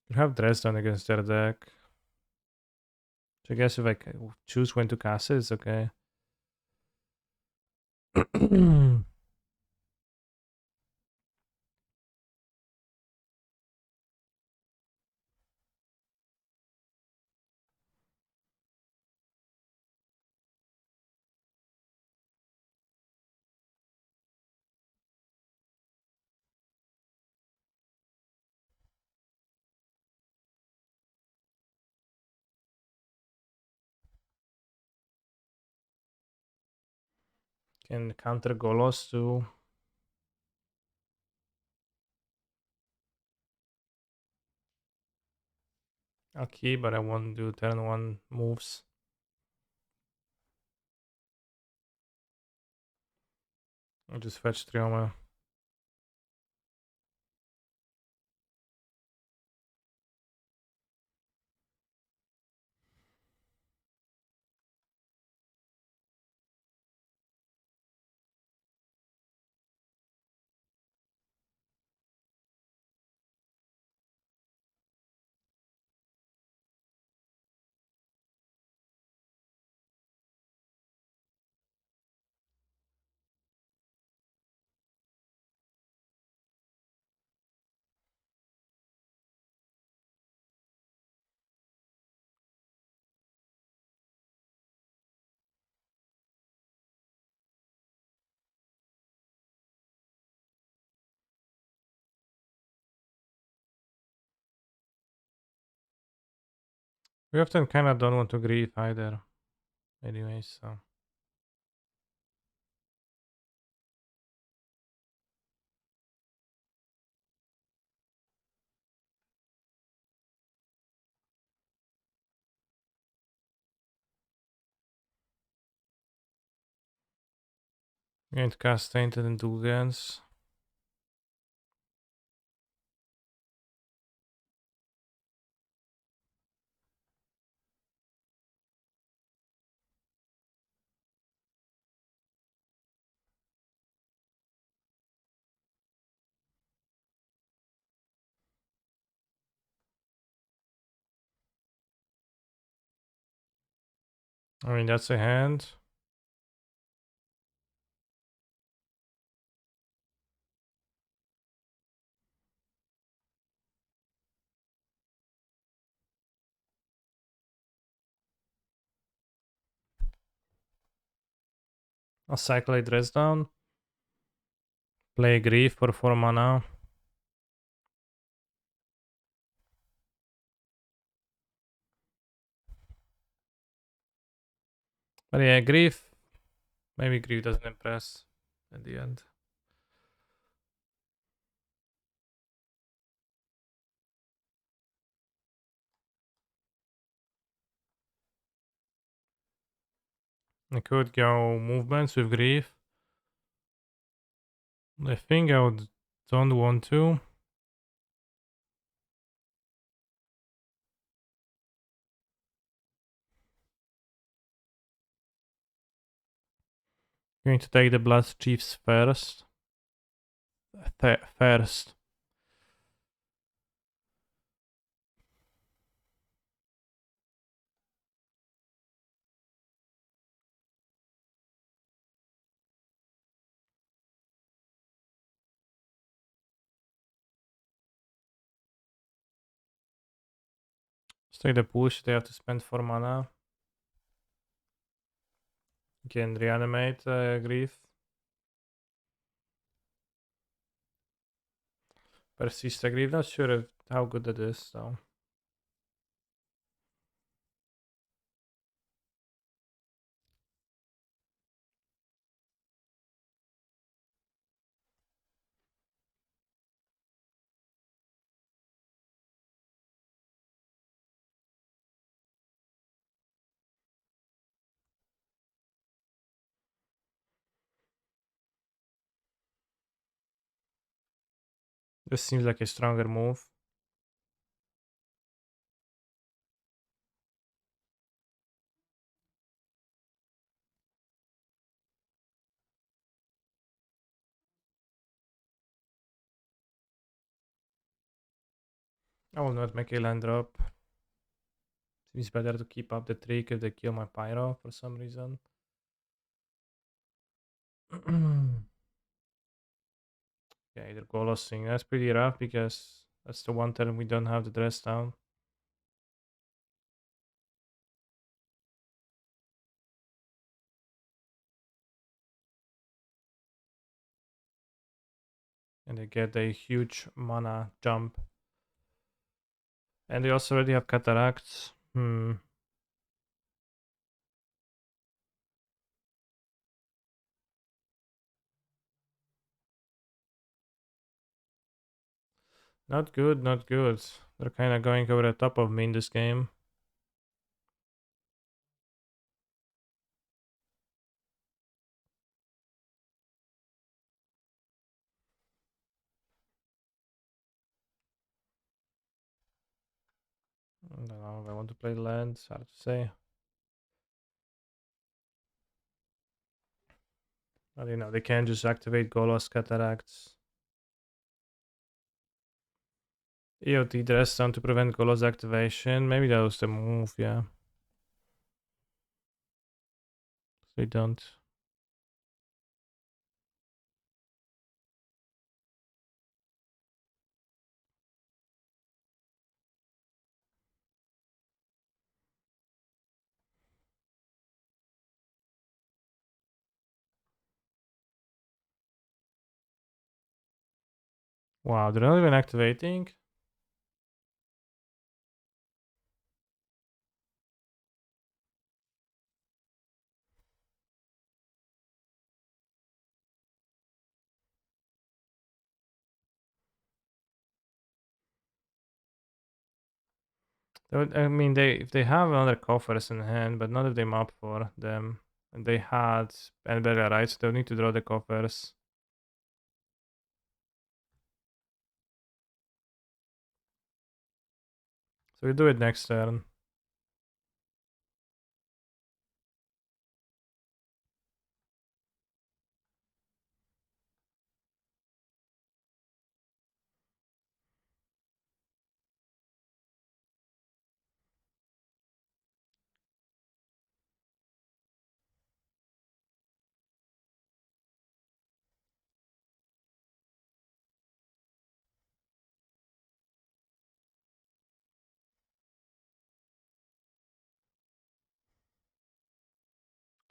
You have Dresden against their deck. So I guess if I choose when to cast it, it's okay. Can counter Golos too. I'll keep, but I won't do turn 1 moves. I'll just fetch Trioma. We often kind of don't want to grief either. Anyway, so. I'm going to cast Tainted Indulgence. I mean, that's a hand. I'll cycle a dress down. Play Grief for 4 mana. But yeah, Grief. Maybe Grief doesn't impress at the end. I could go movements with Grief. I think don't want to. Going to take the Blast Chiefs first. First. Let's take the push. They have to spend 4 mana. Can reanimate Grief. Persist Grief. Not sure how good that is though. This seems like a stronger move. I will not make a land drop. Seems better to keep up the trick if they kill my Pyro for some reason. Yeah, either Golosing. That's pretty rough because that's the one turn we don't have the dress down. And they get a huge mana jump. And they also already have Cataracts. Not good, not good. They're kind of going over the top of me in this game. I don't know if I want to play land. It's hard to say. But you know, they can't just activate Golos Cataracts. EOT dress down to prevent Golos activation. Maybe that was the move, yeah. They don't. Wow, they're not even activating? I mean, if they have another coffers in hand, but not if they map for them. And they had Enberga, right? So they'll need to draw the coffers. So we do it next turn.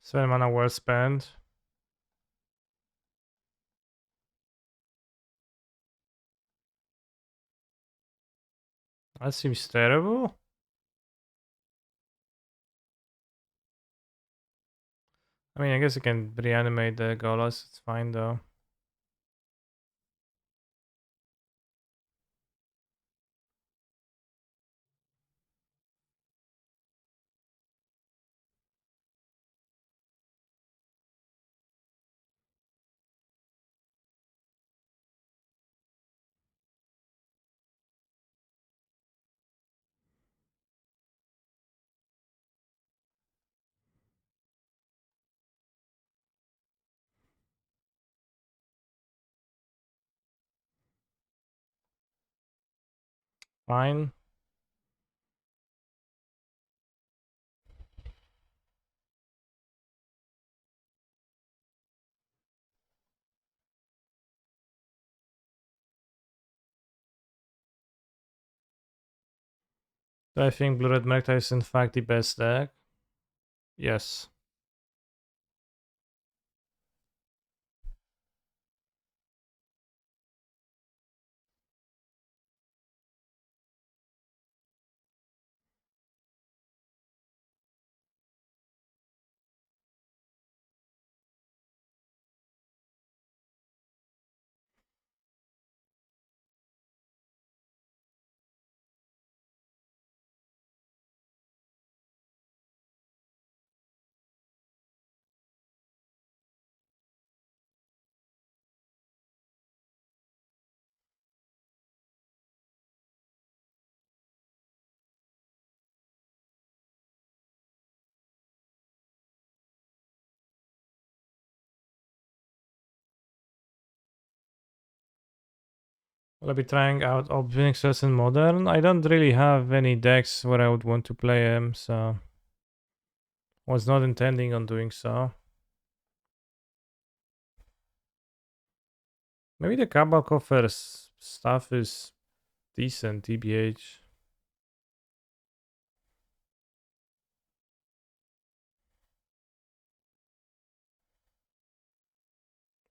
Seven mana well spent. That seems terrible. I mean, I guess you can reanimate the Golas. It's fine though. Fine. Do I think Blue Red Mecta is in fact the best deck? Yes. Will I be trying out Obvixus in Modern? I don't really have any decks where I would want to play him, so was not intending on doing so. Maybe the Cabal Coffers stuff is decent, TBH.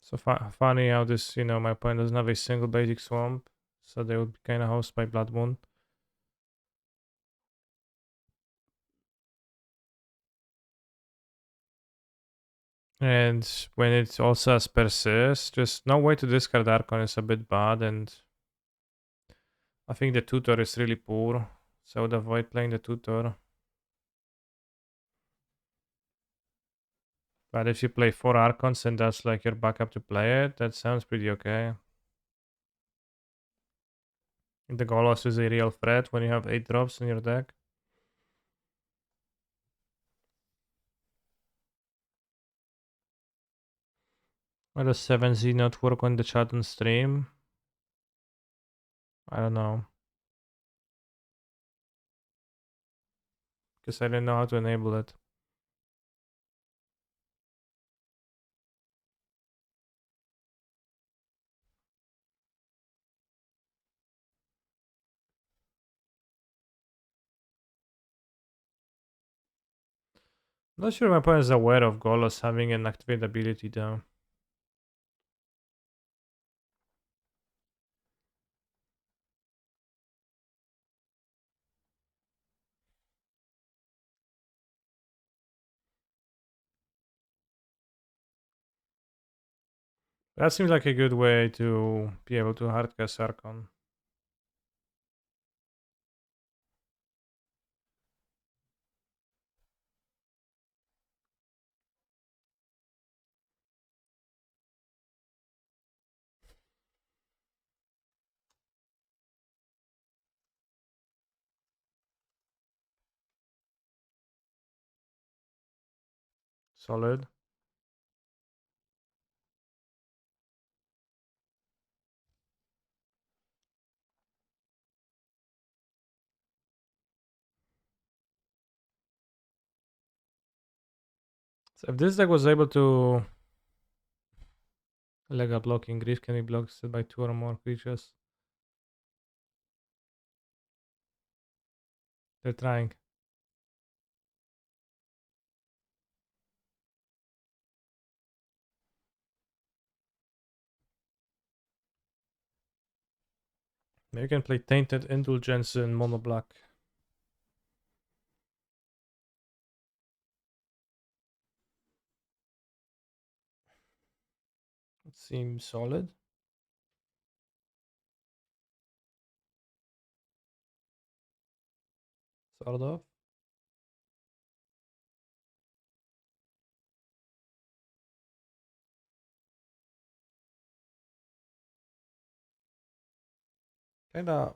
So funny how this, my opponent doesn't have a single basic swamp, so they would be kind of housed by Blood Moon. And when it also has Persist, just no way to discard Archon is a bit bad, and I think the tutor is really poor, so I would avoid playing the tutor. But if you play 4 Archons and that's like your backup to play it, that sounds pretty okay. The Golos is a real threat when you have 8 drops in your deck. Why does 7Z not work on the chat and stream? I don't know. Because I don't know how to enable it. Not sure my opponent is aware of Golos having an activate ability though. That seems like a good way to be able to hardcast Archon. Solid. So if this deck was able to leg up blocking, Grief can be blocked by 2 or more creatures. They're trying. Maybe you can play Tainted Indulgence in mono black. It seems solid. Sort of. Kinda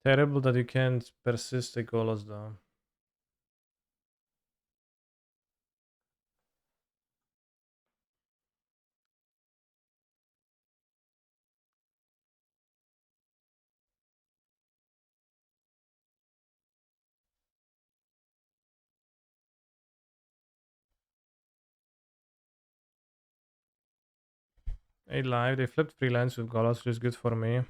terrible that you can't persist the Golos though. A live, they flipped freelance with Golos, which is good for me.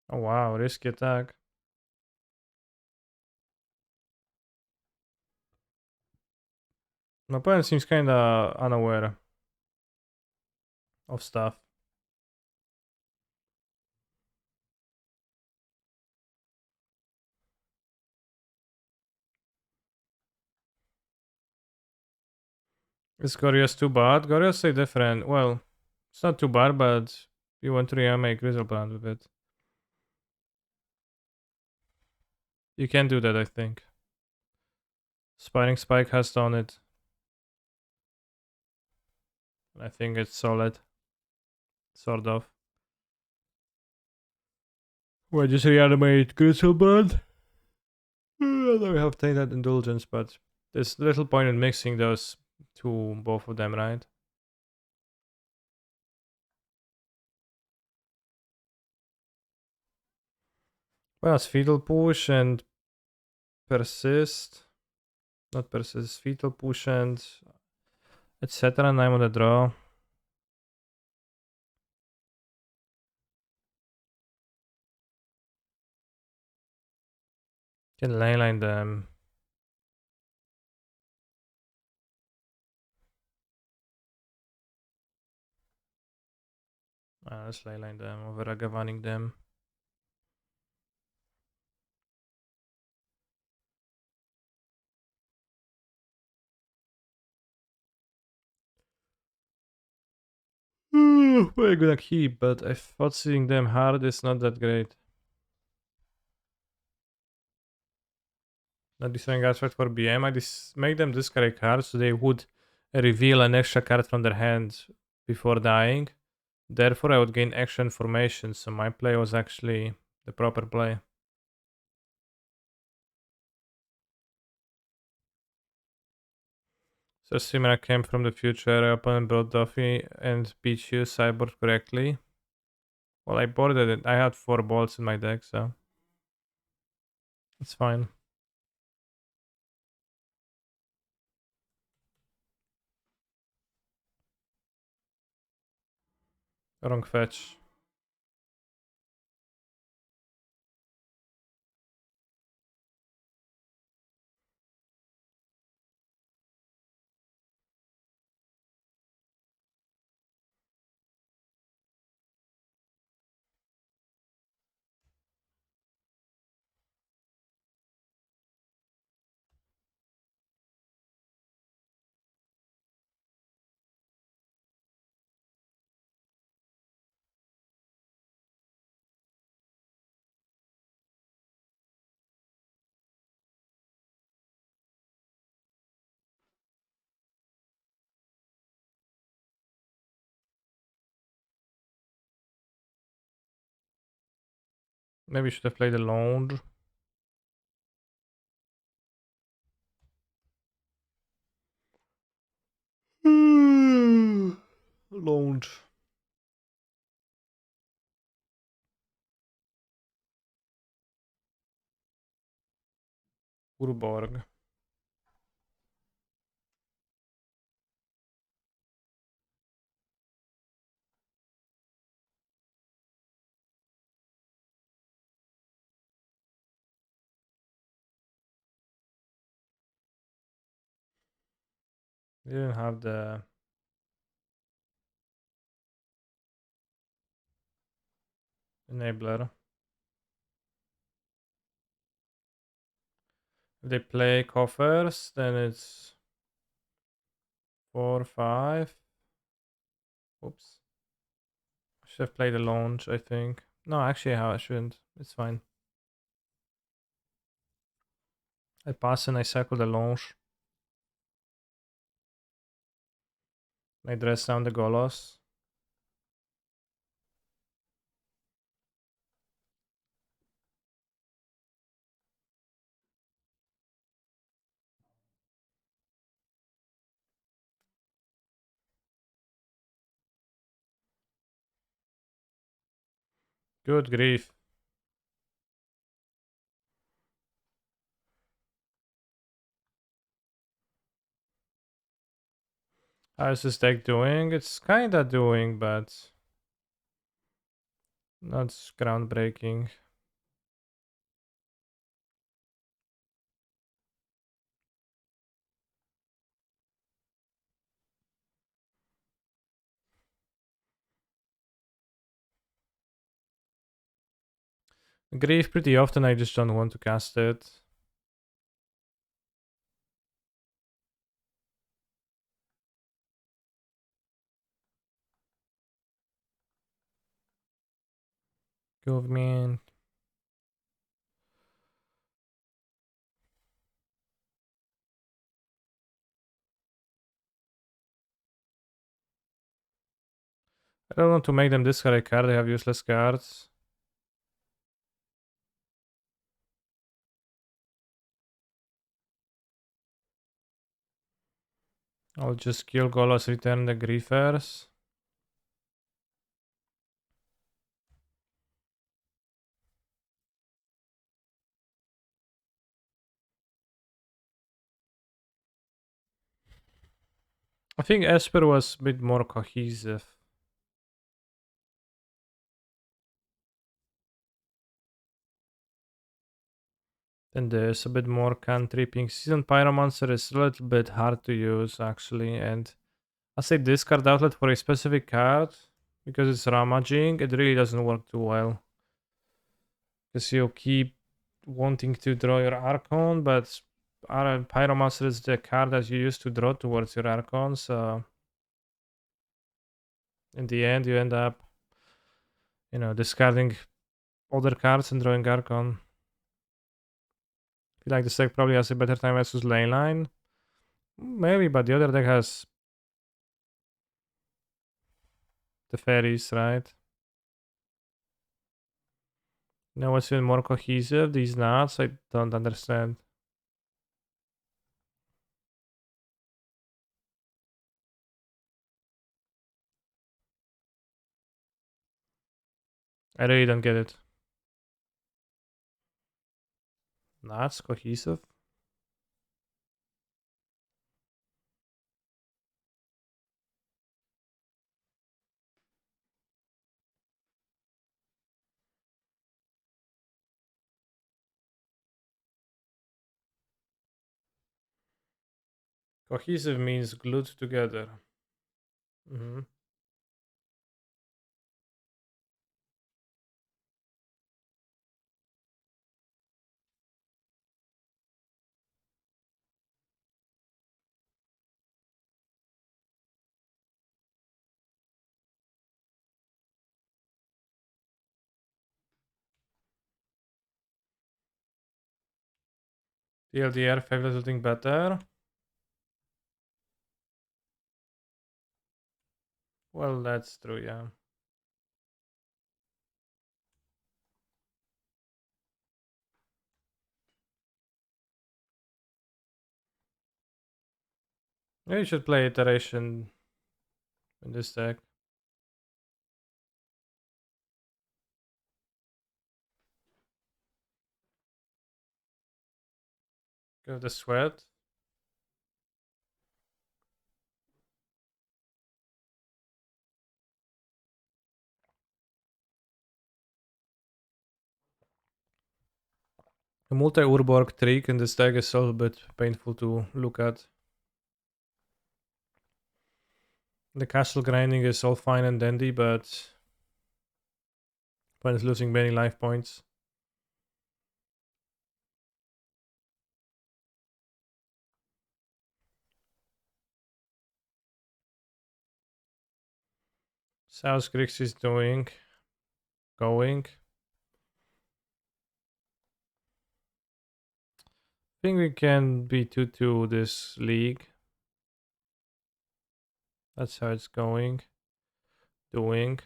Oh wow, risky attack. My opponent seems kinda unaware of stuff. Is Gorgias too bad? Gorgias say different. Well, it's not too bad, but you want to reanimate Grizzlebrand with it. You can do that, I think. Spiring Spike has done it. I think it's solid. Sort of. Well, just reanimate Grizzlebrand. Although we have Tainted Indulgence, but there's little point in mixing those two, both of them, right? Well, it's Fetal Push and Persist. Not Persist, Fetal Push and etc. And I'm on the draw. Can leyline them. Let's leyline them over Agavaning them. We're gonna keep, but I thought seeing them hard is not that great. Not destroying artifact for BM. I make them discard cards so they would reveal an extra card from their hand before dying. Therefore, I would gain action formation, so my play was actually the proper play. So Simra came from the future, opponent brought Duffy and beat you cyborg correctly. Well, I boarded it. I had 4 bolts in my deck, so it's fine. Wrong fetch. Maybe should have played the lounge. Lounge. Urborg. We didn't have the enabler. If they play coffers, then it's 4-5. Oops. I should have played the launch, I think. No, actually, how I shouldn't. It's fine. I pass and I cycle the launch. I dress down the Golos. Good grief. How is this deck doing? It's kinda doing, but not groundbreaking. Grief pretty often, I just don't want to cast it. Government. I don't want to make them discard a card, they have useless cards. I'll just kill Golos, return the Griefers. I think Esper was a bit more cohesive than this, a bit more cantripping. Seasoned Pyromancer is a little bit hard to use actually, and I say discard outlet for a specific card because it's ramaging, it really doesn't work too well. Because you keep wanting to draw your Archon, but Pyromancer is the card that you use to draw towards your Archon, so in the end you end up, discarding other cards and drawing Archon. I feel like this deck probably has a better time versus Leyline. Maybe, but the other deck has the fairies, right? What's even more cohesive? These nuts? I don't understand. I really don't get it. Nuts? Cohesive? Cohesive means glued together. Mm-hmm. TLDR 5 little thing better. Well, that's true, yeah. Maybe you should play iteration in this deck. Go the sweat. The multi-Urborg trick in this deck is a little bit painful to look at. The castle grinding is all fine and dandy, but when it's losing many life points. South Grixis is going. I think we can be 2-2 this league. That's how it's going. Doing.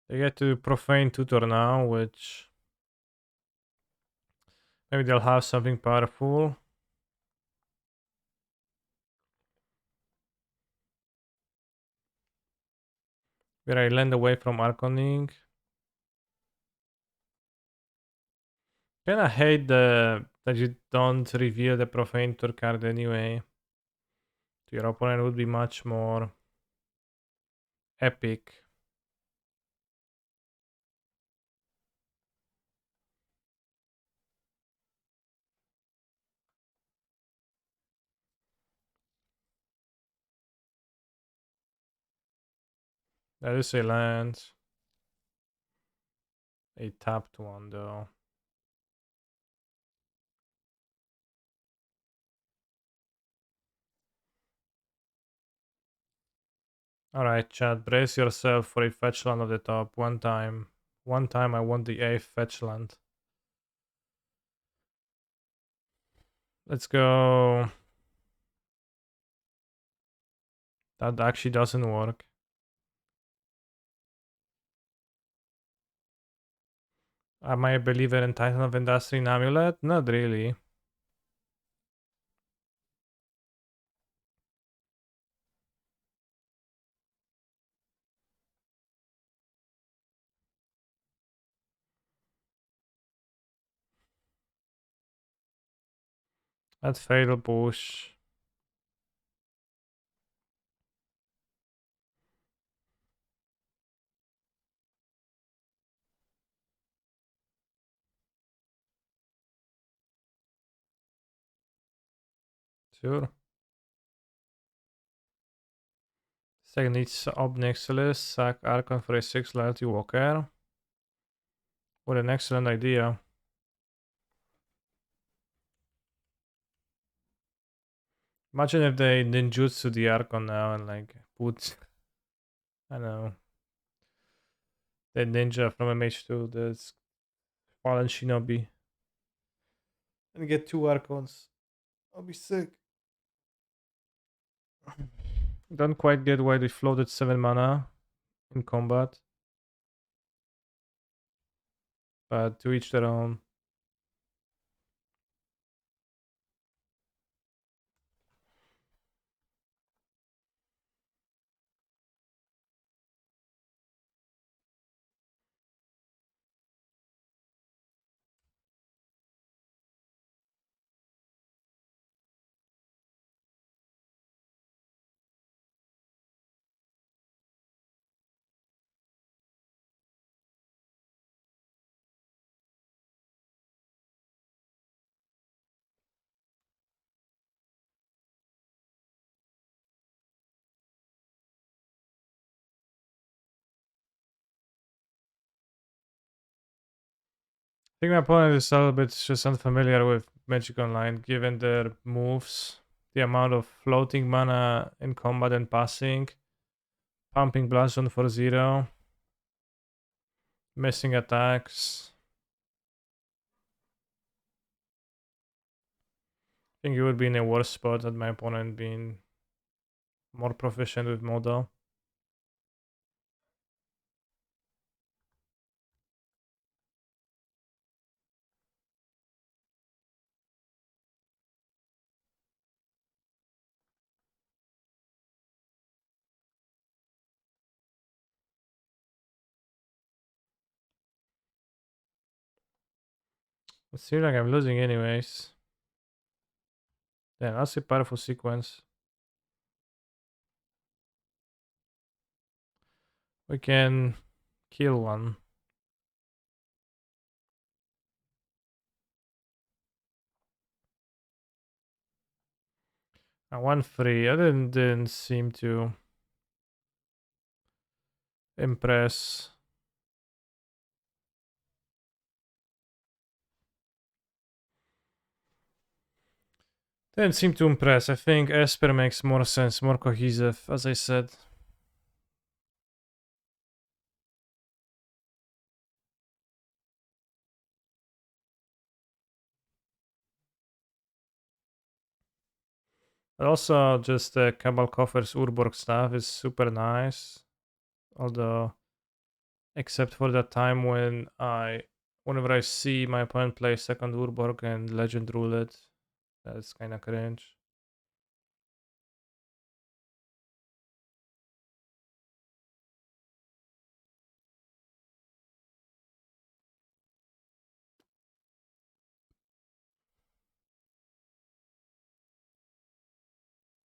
They get to profane tutor now, which maybe they'll have something powerful. Where I land away from Arconing. Kinda hate that you don't reveal the profane tutor card anyway. To your opponent would be much more epic. That is a land. A tapped one though. Alright, chat, brace yourself for a fetch land of the top. One time I want the 8th fetch land. Let's go. That actually doesn't work. Am I a believer in Titan of Industry and Amulet? Not really. That fatal push. Sure. Second needs Ob Nixilis, sack Archon for a 6 loyalty walker. What an excellent idea. Imagine if they ninjutsu the Archon now and like put, I don't know, the ninja from MH2, this Fallen Shinobi, and get 2 Archons. I'll be sick. Don't quite get why they floated 7 mana in combat. But to each their own. I think my opponent is a little bit just unfamiliar with Magic Online given their moves. the amount of floating mana in combat and passing. Pumping Blast Zone for 0. Missing attacks. I think you would be in a worse spot than my opponent being more proficient with model. It seems like I'm losing anyways. Then that's a powerful sequence. We can kill one. And one free. I didn't seem to impress. Didn't seem to impress. I think Esper makes more sense, more cohesive, as I said. But also, just Cabal Coffer's Urborg stuff is super nice. Although, except for that time when whenever I see my opponent play second Urborg and Legend rule it, that's kind of cringe.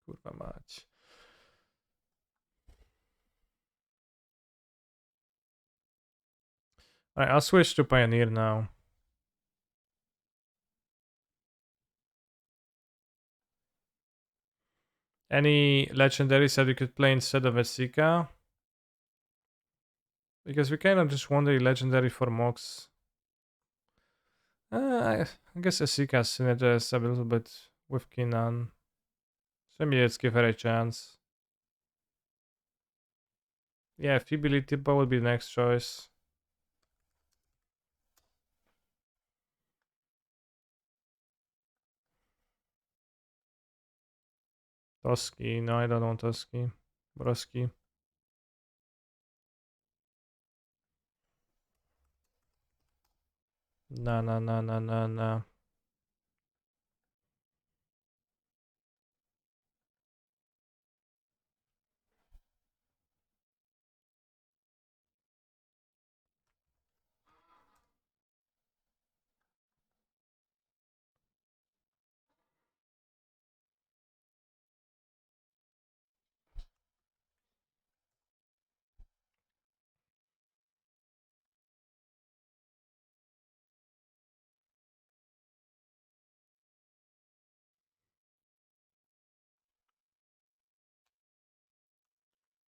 Kurwa mać. Alright, I'll switch to Pioneer now. Any legendaries that we could play instead of Esika? Because we kind of just want a legendary for Mox. I guess Esika synergizes a little bit with Kinan. So maybe let's give her a chance. Yeah, Fibilitipa would be the next choice. Toski. No, I don't want Toski. Broski. Nah.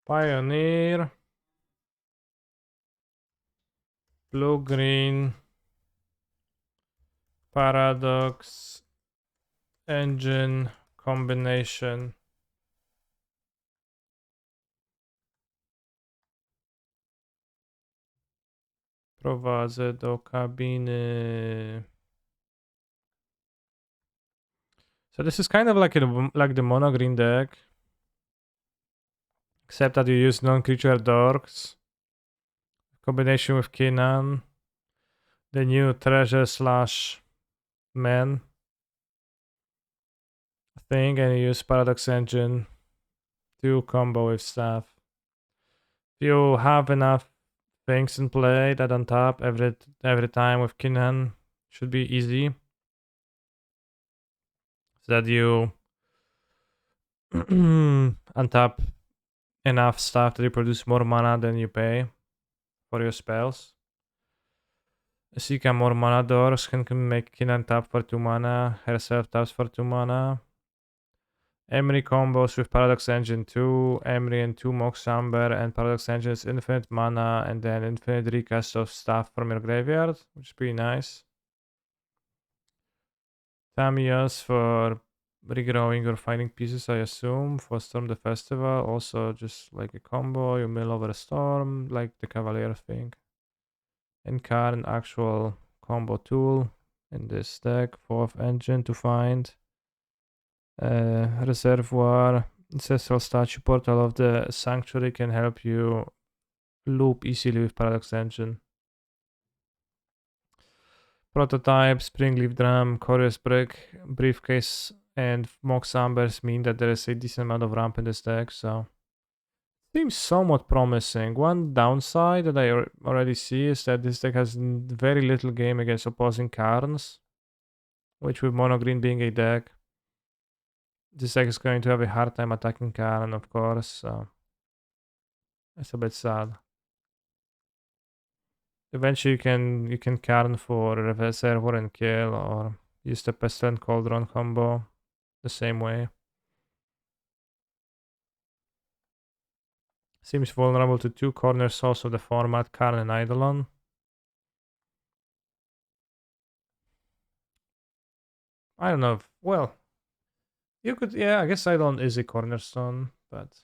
Pioneer. Blue green. Paradox. Engine. Combination. Prowadzę do kabiny. So this is kind of like the mono green deck, except that you use non-creature dorks. Combination with Kinan, the new treasure slash man thing, and you use Paradox Engine to combo with stuff. If you have enough things in play that on top every time with Kinan should be easy. So that you untap enough stuff that you produce more mana than you pay for your spells. Esika more mana doors can make Kinan tap for 2 mana, herself taps for 2 mana. Emery combos with Paradox Engine 2, Emery and 2 Mox Amber, and Paradox Engine is infinite mana and then infinite recast of stuff from your graveyard, which is pretty nice. Tamios for regrowing or finding pieces, I assume, for Storm the Festival. Also, just like a combo, you mill over a storm, like the Cavalier thing. And an actual combo tool in this deck. Fourth engine to find. Reservoir. Ancestral statue portal of the Sanctuary can help you loop easily with Paradox Engine. Prototype, Springleaf Drum, Curious Brick, Briefcase, and Mox Ambers mean that there is a decent amount of ramp in this deck, so seems somewhat promising. One downside that I already see is that this deck has very little game against opposing Karns, which with mono green being a deck, this deck is going to have a hard time attacking Karn, of course, so it's a bit sad. Eventually you can Karn for Reservoir and kill, or use the Pestilent Cauldron combo the same way. Seems vulnerable to two cornerstones of the format, Karn and Eidolon. I don't know. Well, you could, yeah, I guess Eidolon is a cornerstone, but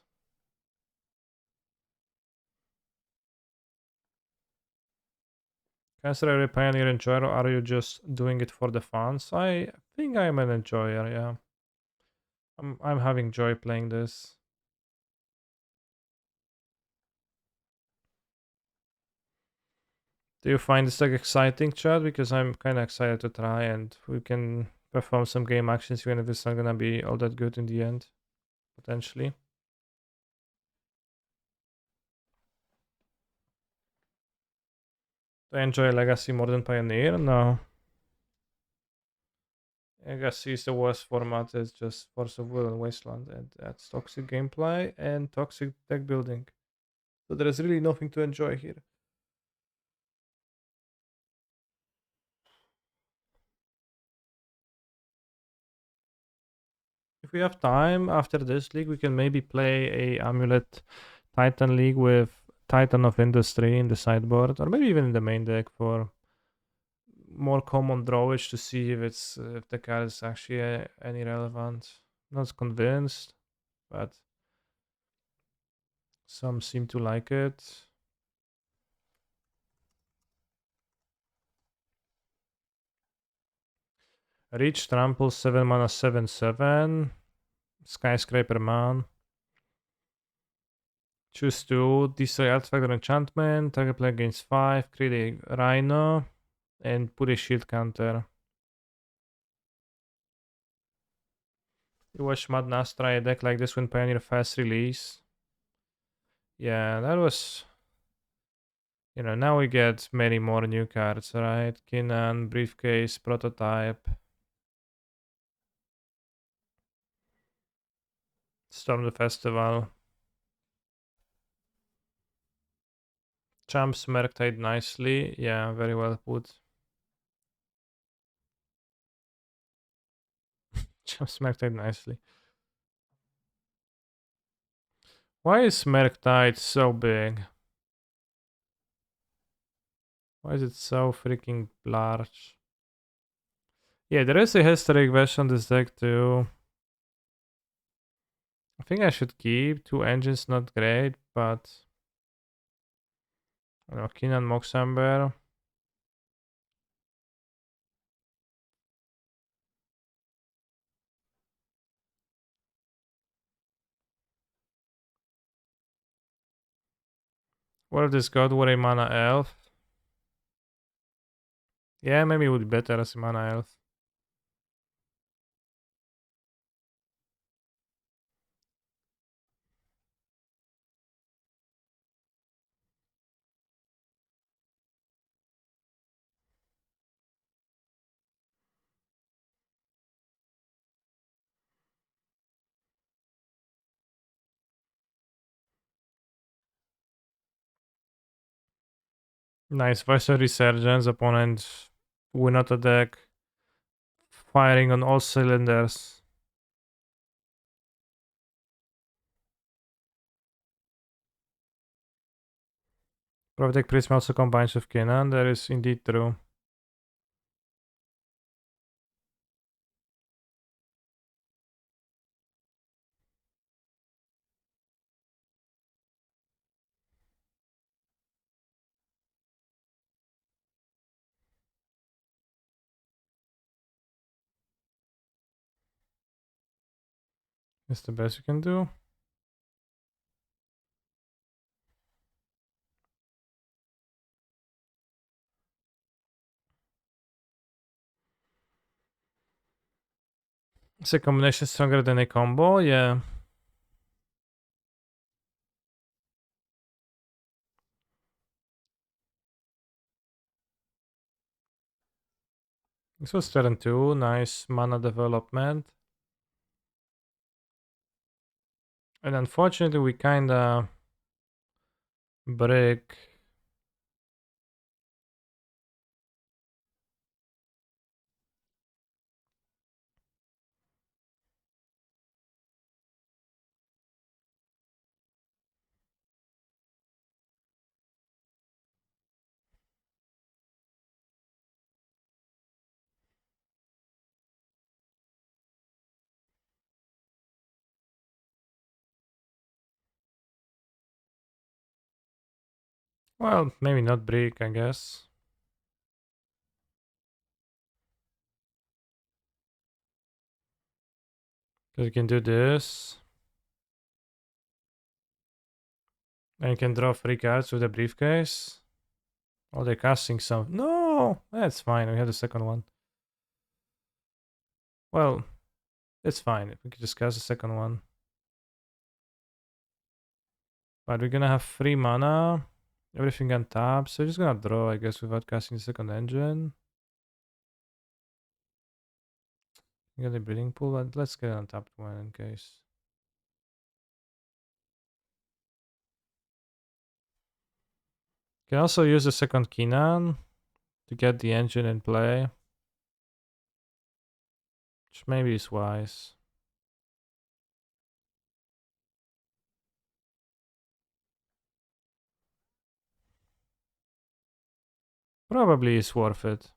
consider a pioneer enjoyer, or are you just doing it for the fans? I think I'm an enjoyer, yeah. I'm having joy playing this. Do you find this like exciting, Chad? Because I'm kind of excited to try, and we can perform some game actions even if it's not gonna be all that good in the end, potentially. Do I enjoy Legacy more than Pioneer? No. Legacy is the worst format. It's just Force of Will and Wasteland, and that's toxic gameplay and toxic deck building. So there is really nothing to enjoy here. If we have time after this league, we can maybe play a Amulet Titan league with Titan of Industry in the sideboard, or maybe even in the main deck for more common drawage to see if the card is actually any relevant. Not convinced, but some seem to like it. Reach, trample, 7 mana, 7/7. Skyscraper man. Choose 2, destroy artifact or enchantment. Target player gains 5. Create a Rhino. And put a shield counter. You watch Madness try a deck like this when Pioneer fast release. Yeah, that was. You know, now we get many more new cards, right? Kinnan, Briefcase, Prototype. Storm the Festival. Champs Merktide nicely. Yeah, very well put. Champs Merktide nicely. Why is Merktide so big? Why is it so freaking large? Yeah, there is a historic version of this deck too. I think I should keep 2 engines, not great, but I don't know, Kinnan Moxamber. What if this god were a mana elf? Yeah, maybe it would be better as a mana elf. Nice, Visor Resurgence, opponent win out deck, firing on all cylinders. Protect Prism also combines with Kinnan, that is indeed true. It's the best you can do. Is a combination stronger than a combo? Yeah. This was turn 2. Nice mana development. And unfortunately, we kinda break. Well, maybe not break, I guess. Because you can do this. And you can draw 3 cards with a briefcase. Oh, they're casting some. No! That's fine. We have the second one. Well, it's fine. We could just cast the second one. But we're gonna have 3 mana. Everything on top. So we're just gonna draw, I guess, without casting the second engine. You got the breeding pool, but let's get it on top one in case. You can also use the second Keenan to get the engine in play. Which maybe is wise. Probably is worth it.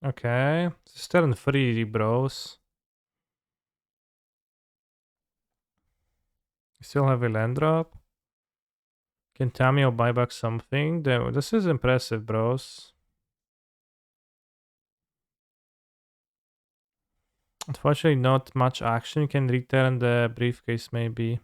Okay. It's turn 3, bros. You still have a land drop. Can Tamio buy back something? Damn, this is impressive, bros. Unfortunately, not much action. You can return the briefcase, maybe.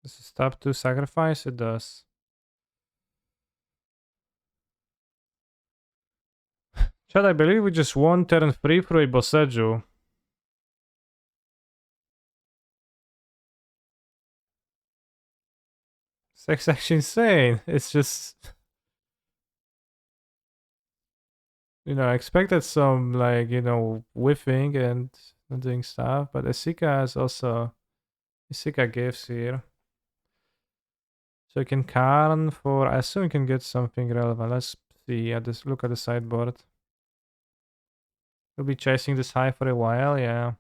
Does it stop to sacrifice? It does. Chad, I believe we just won turn 3 through a Boseju. It's actually insane. It's just, I expected some, whiffing and doing stuff, but Esika has also, Esika gives here. So you can Karn for, I assume you can get something relevant. Let's see, look at the sideboard. We'll be chasing this high for a while, yeah.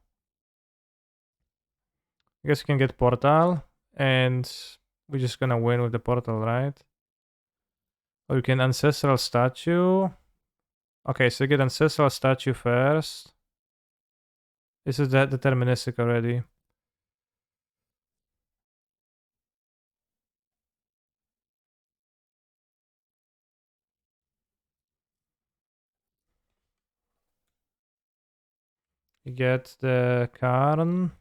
I guess you can get Portal, and we're just gonna win with the Portal, right? Or you can Ancestral Statue. Okay, so you get Ancestral Statue first. This is that deterministic already. You get the Karn.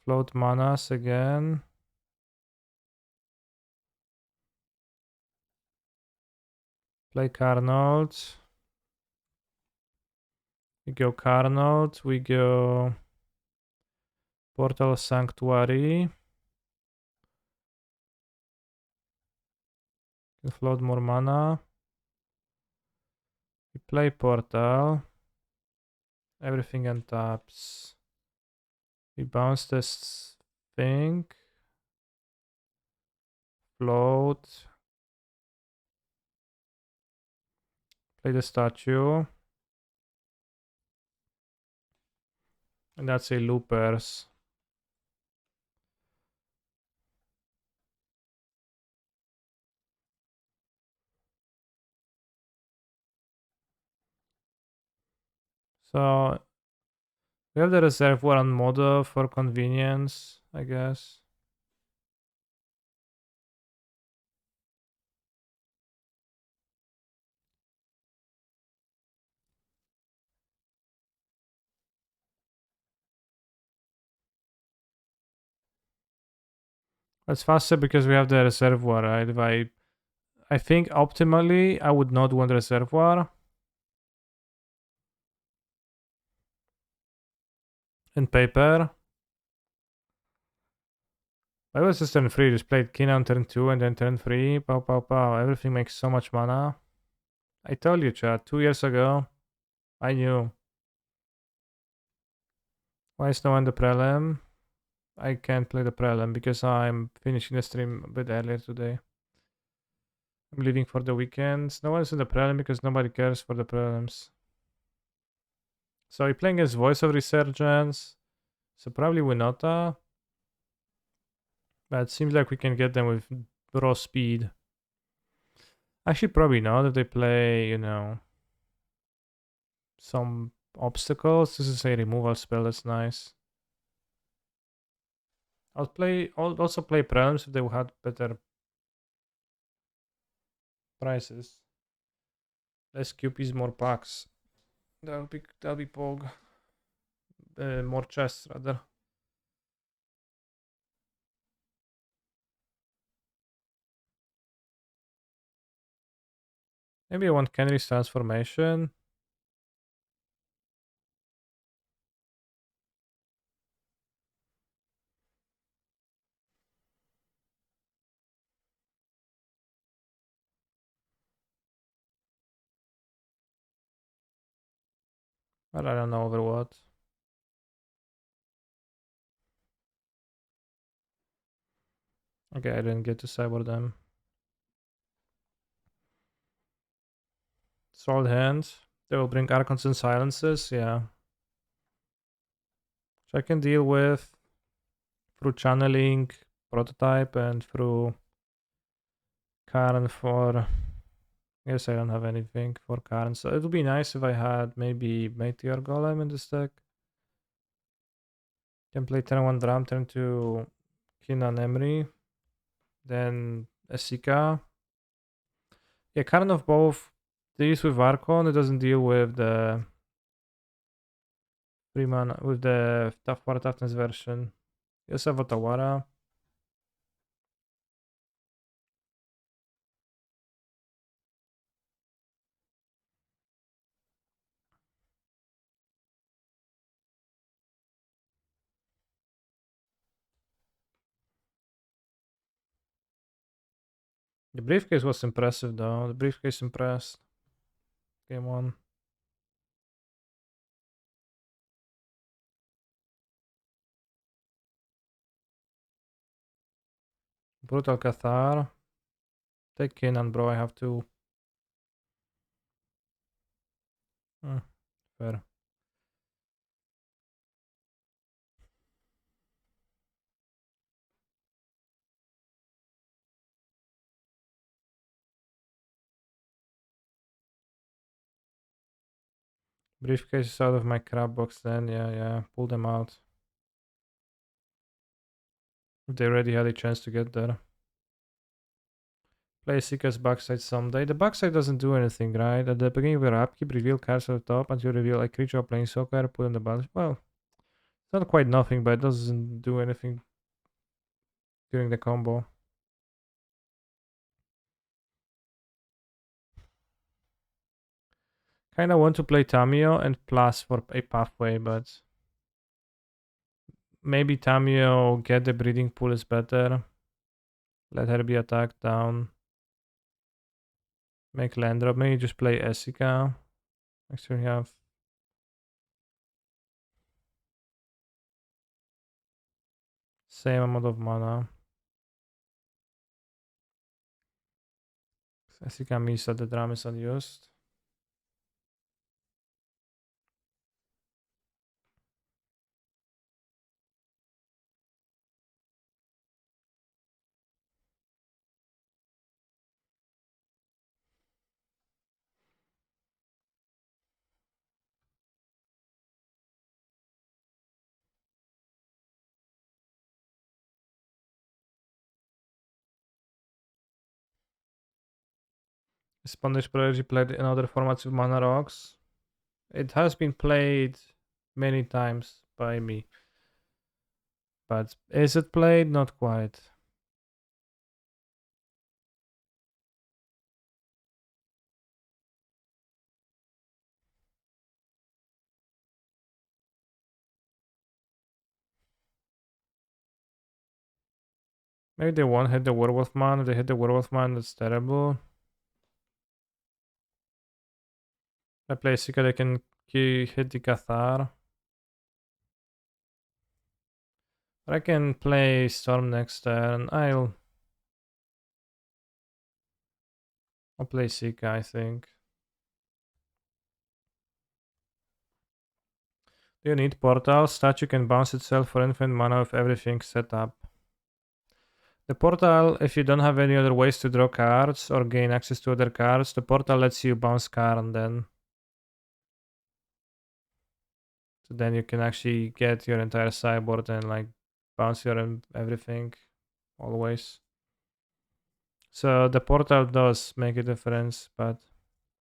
Float manas again. Play Carnold. We go Carnot, we go Portal Sanctuary. Can float more mana. We play Portal. Everything untaps. We bounce this thing. Float. Play the statue. And that's a loopers. So we have the reservoir on Modo for convenience, I guess. It's faster because we have the reservoir, right? If I think optimally I would not want reservoir. In paper. I was just turn 3, just played king on turn 2 and then turn 3. Pow pow pow. Everything makes so much mana. I told you, chat, 2 years ago. I knew. Why is no one the prelim? I can't play the prelim because I'm finishing the stream a bit earlier today. I'm leaving for the weekends. No one's in the prelim because nobody cares for the prelims. So we're playing as Voice of Resurgence. So probably Winota. But it seems like we can get them with raw speed. Actually, probably not if they play, you know, some obstacles. This is a removal spell, that's nice. I'll also play prelims if they had better prices. Less QPs, more packs. That'll be Pog. More chests rather. Maybe I want Kenry's transformation. But I don't know over what. Okay, I didn't get to cyber them. Soiled hands. They will bring Archons and Silences, yeah. Which I can deal with through channeling, prototype, and through Karen for... Yes, I don't have anything for Karen, so it would be nice if I had maybe Meteor Golem in this deck. Can play turn 1 Drum, turn 2 Kinan Emery, then Esika. Yeah, Karen of both. These with Archon, it doesn't deal with the 3 mana, with the tough war toughness version. Yes, I have Otawara. The briefcase was impressive though. The briefcase impressed. Game 1. Brutal Cathar. Take Kinan, bro. I have to. Fair. Briefcase is out of my crab box then. Yeah. Pull them out. They already had a chance to get there. Play Seeker's backside someday. The backside doesn't do anything, right? At the beginning of your upkeep, reveal cards at the top until you reveal a creature or playing soccer, put on the balance. Well, it's not quite nothing, but it doesn't do anything during the combo. Kinda want to play Tamio and plus for a pathway, but maybe Tamio get the breeding pool is better. Let her be attacked down. Make land drop. Maybe just play Esika. Next turn we have same amount of mana. Esika Misa, the drum is unused. Spanish Prodigy played in other formats with Mana Rocks. It has been played many times by me. But is it played? Not quite. Maybe they won't hit the Werewolf Man. If they hit the Werewolf Man, that's terrible. I play Sika, they can hit the Cathar. But I can play Storm next turn. I'll play Sika, I think. Do you need Portal? Statue can bounce itself for infinite mana with everything set up. The portal, if you don't have any other ways to draw cards or gain access to other cards, the portal lets you bounce card and then. So then you can actually get your entire sideboard and like bounce your everything always. So the portal does make a difference, but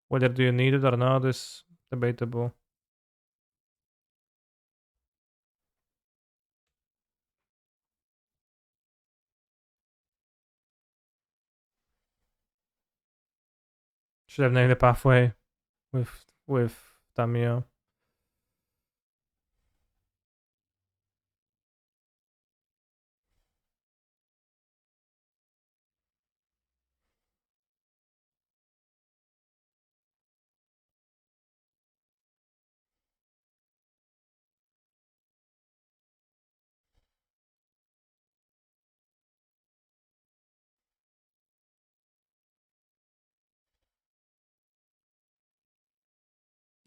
whether do you need it or not is debatable. Should have named the pathway with Tamio.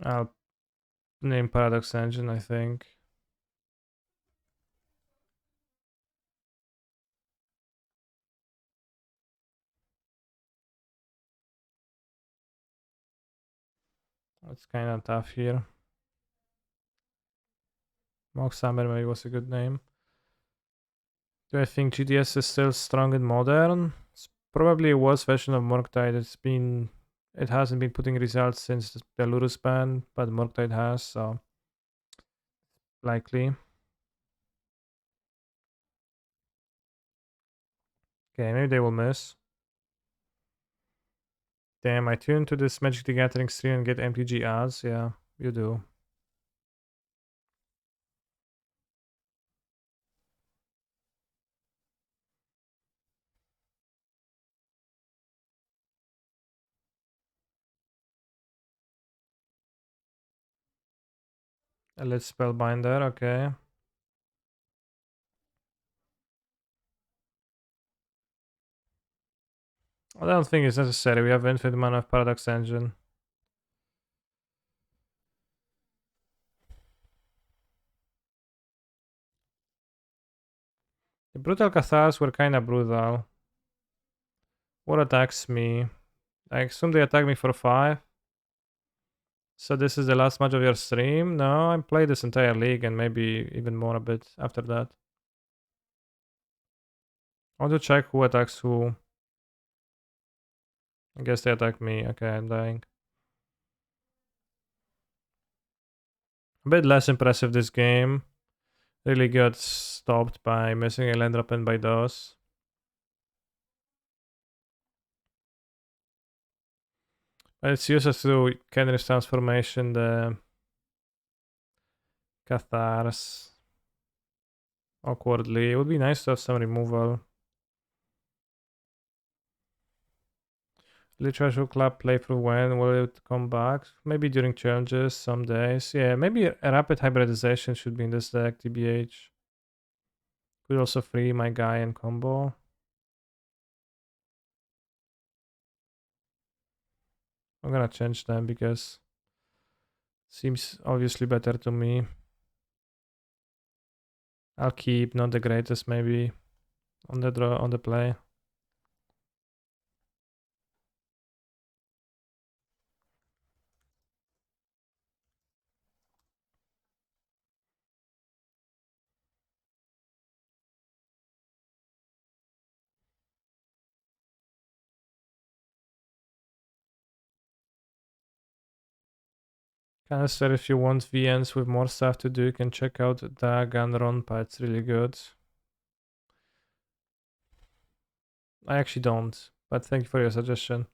I'll name Paradox Engine, I think. It's kind of tough here. Mock Summer maybe was a good name. Do I think GDS is still strong in Modern? It's probably a worse version of Murktide. It hasn't been putting results since the Lurus ban, but Murktide has, so likely. Okay, maybe they will miss. Damn, I tune to this Magic the Gathering stream and get MTG ads. Yeah, you do. Let's Spellbinder, okay. I don't think it's necessary. We have infinite mana of Paradox Engine. The Brutal Cathars were kinda brutal. What attacks me? I assume they attack me for 5. So this is the last match of your stream? No, I played this entire league and maybe even more a bit after that. I want to check who attacks who. I guess they attack me. Okay, I'm dying. A bit less impressive this game. Really got stopped by missing a land drop and by those. It's useless to Kenris transformation, the Cathars awkwardly. It would be nice to have some removal. Literature Club playthrough, when will it come back? Maybe during challenges some days. Yeah, maybe a rapid hybridization should be in this deck, TBH. Could also free my guy and combo. I'm gonna change them because seems obviously better to me. I'll keep, not the greatest maybe on the draw, on the play. Canister, if you want VNs with more stuff to do, you can check out Danganronpa, it's really good. I actually don't, but thank you for your suggestion.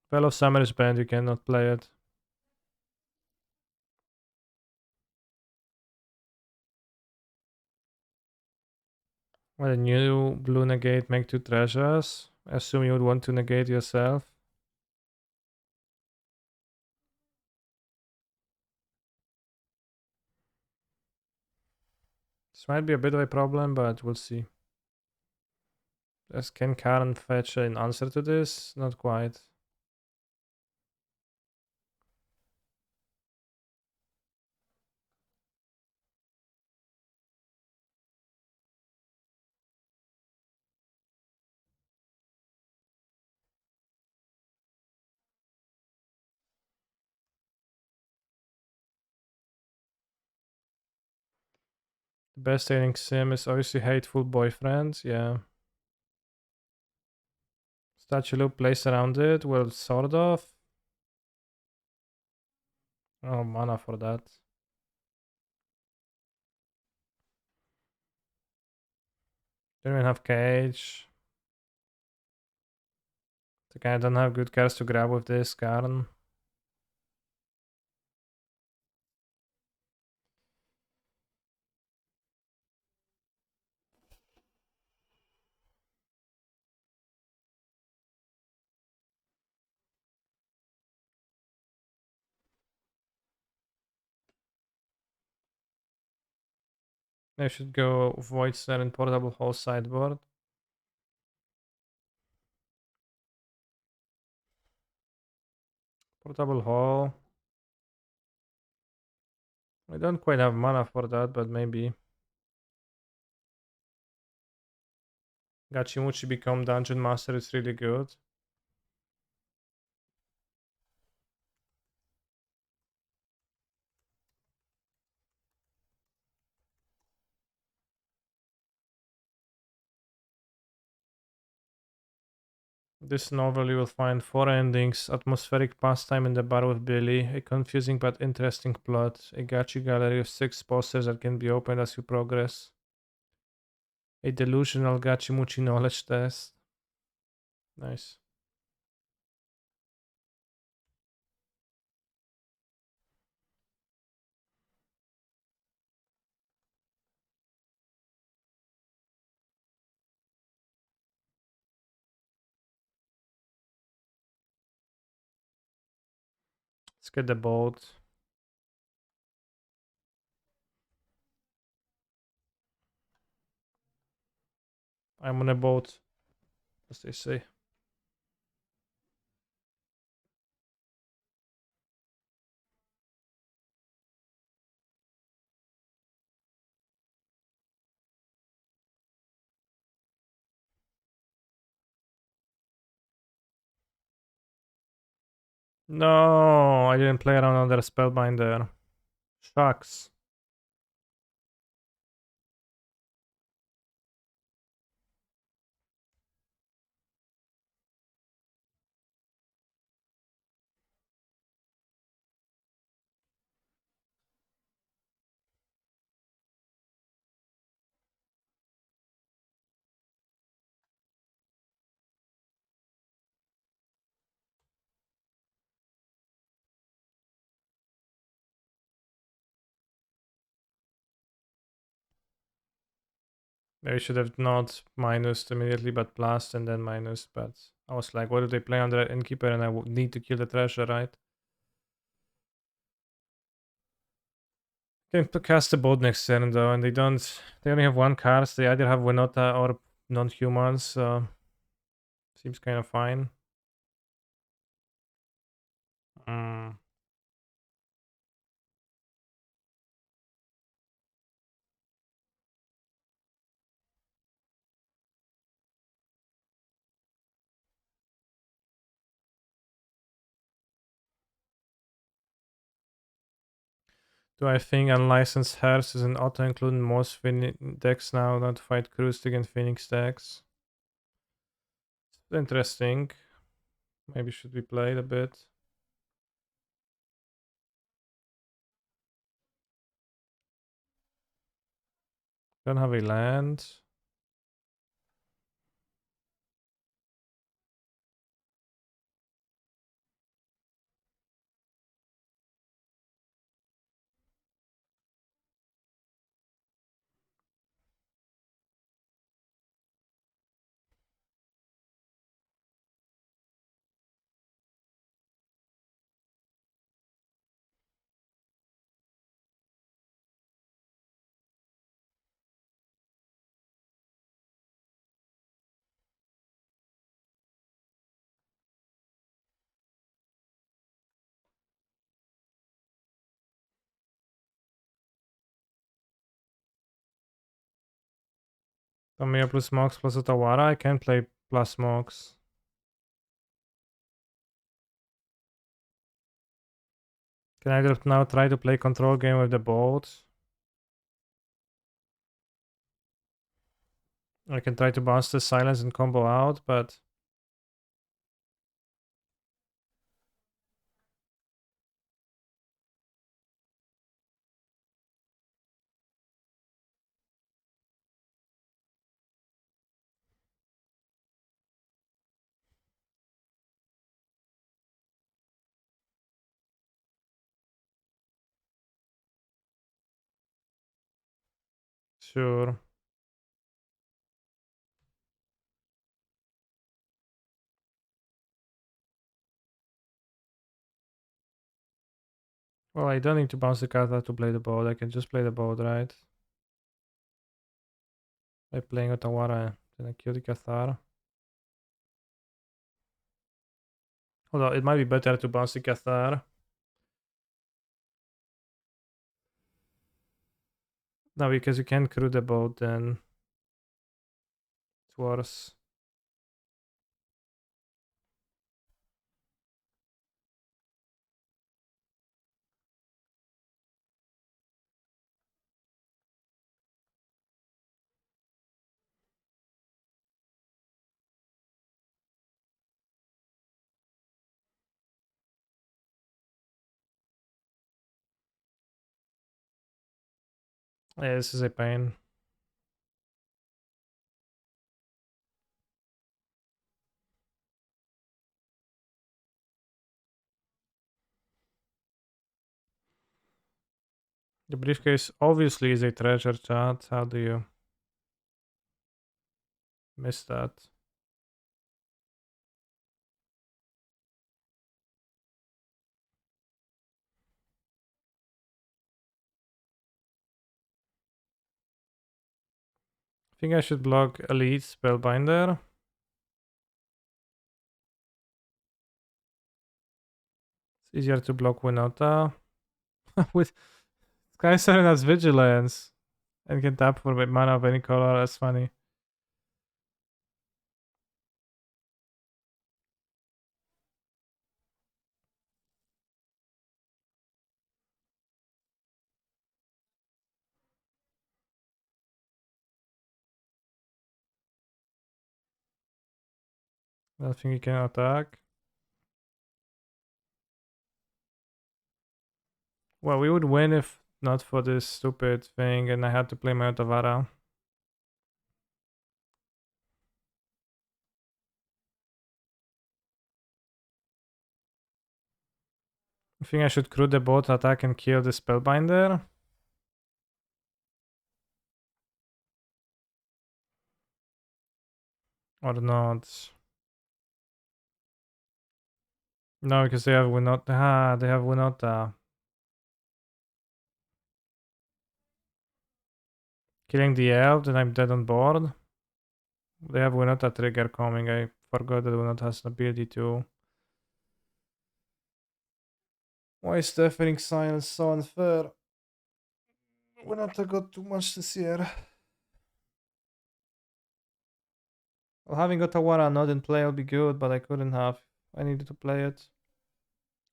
Fellow Summer is banned, you cannot play it. Well, a new blue negate make 2 treasures. Assume you would want to negate yourself. This might be a bit of a problem, but we'll see. Can Karen fetch an answer to this? Not quite. The best dating sim is obviously Hateful Boyfriend, yeah. Statue loop placed around it, well, sort of. Oh, mana for that. Don't even have cage. I don't have good cards to grab with this, Karen. I should go Void Snare and Portable Hole sideboard. Portable Hole. I don't quite have mana for that, but maybe. Gachimuchi become Dungeon Master is really good. This novel you will find 4 endings, atmospheric pastime in the bar with Billy, a confusing but interesting plot, a gachi gallery of 6 posters that can be opened as you progress, a delusional gachimuchi knowledge test. Nice. Let's get the boat. I'm on a boat, as they say. No, I didn't play around under Spellbinder. Shucks. Maybe I should have not minused immediately, but plus and then minus. But I was like, what do they play on the Innkeeper? And I would need to kill the treasure, right? Can cast a boat next turn though, and they don't. They only have one card. So they either have Winota or non-humans. So seems kind of fine. Mm. Do I think Unlicensed Hearth is an auto-include in most decks now, not to fight Krustig and Phoenix decks? Interesting. Maybe should be played a bit. Don't have a land. Tamiya plus Mox plus Otawara. I can play plus Mox. Can I either now try to play control game with the boat? I can try to bounce the silence and combo out, but sure. Well, I don't need to bounce the card out to play the boat. I can just play the boat, right? By playing Otawara, then I kill the Cathar. Although it might be better to bounce the Cathar. No, because you can't crew the boat, then it's worse. Yeah, this is a pain. The briefcase obviously is a treasure, chat. How do you miss that? I think I should block Elite Spellbinder. It's easier to block Winota. With Sky Siren has Vigilance and can tap for mana of any color. That's funny. I think he can attack. Well, we would win if not for this stupid thing, and I had to play my Otavara. I think I should crew the boat, attack, and kill the Spellbinder. Or not. No, because they have Winota. Ah, they have Winota. Killing the elf, then I'm dead on board. They have Winota trigger coming. I forgot that Winota has an ability to. Why is deafening silence so unfair? Winota got too much this year. Well, having Otawara not in play would be good, but I couldn't have. I needed to play it.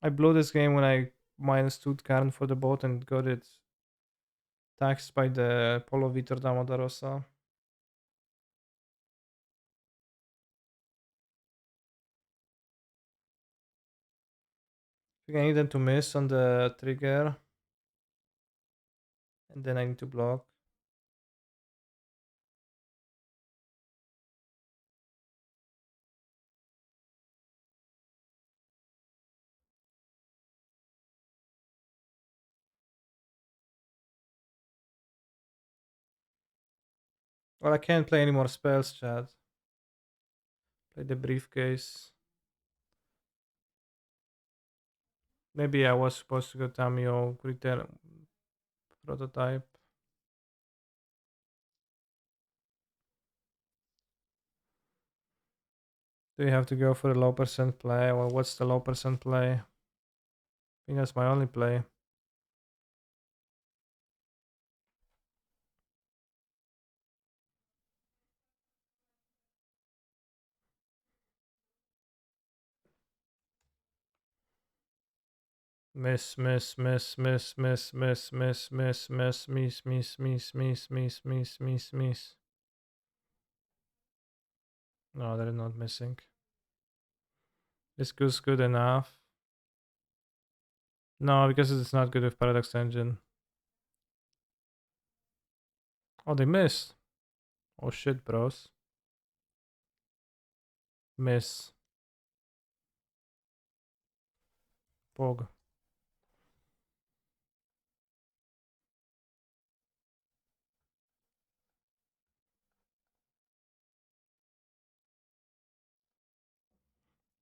I blew this game when I minus 2 Karen for the bot and got it taxed by the Polo Vitor Damodarosa. I need them to miss on the trigger. And then I need to block. Well, I can't play any more spells, chat. Play the briefcase. Maybe I was supposed to go Tamio return prototype. Do you have to go for a low percent play? Well, what's the low percent play? I think that's my only play. Miss, miss, miss, miss, miss, miss, miss, miss, miss, miss, miss, miss, miss, miss, miss, miss, miss. No, they're not missing. Is Goose good enough? No, because it's not good with Paradox Engine. Oh, they missed. Oh shit, bros. Miss. Pog.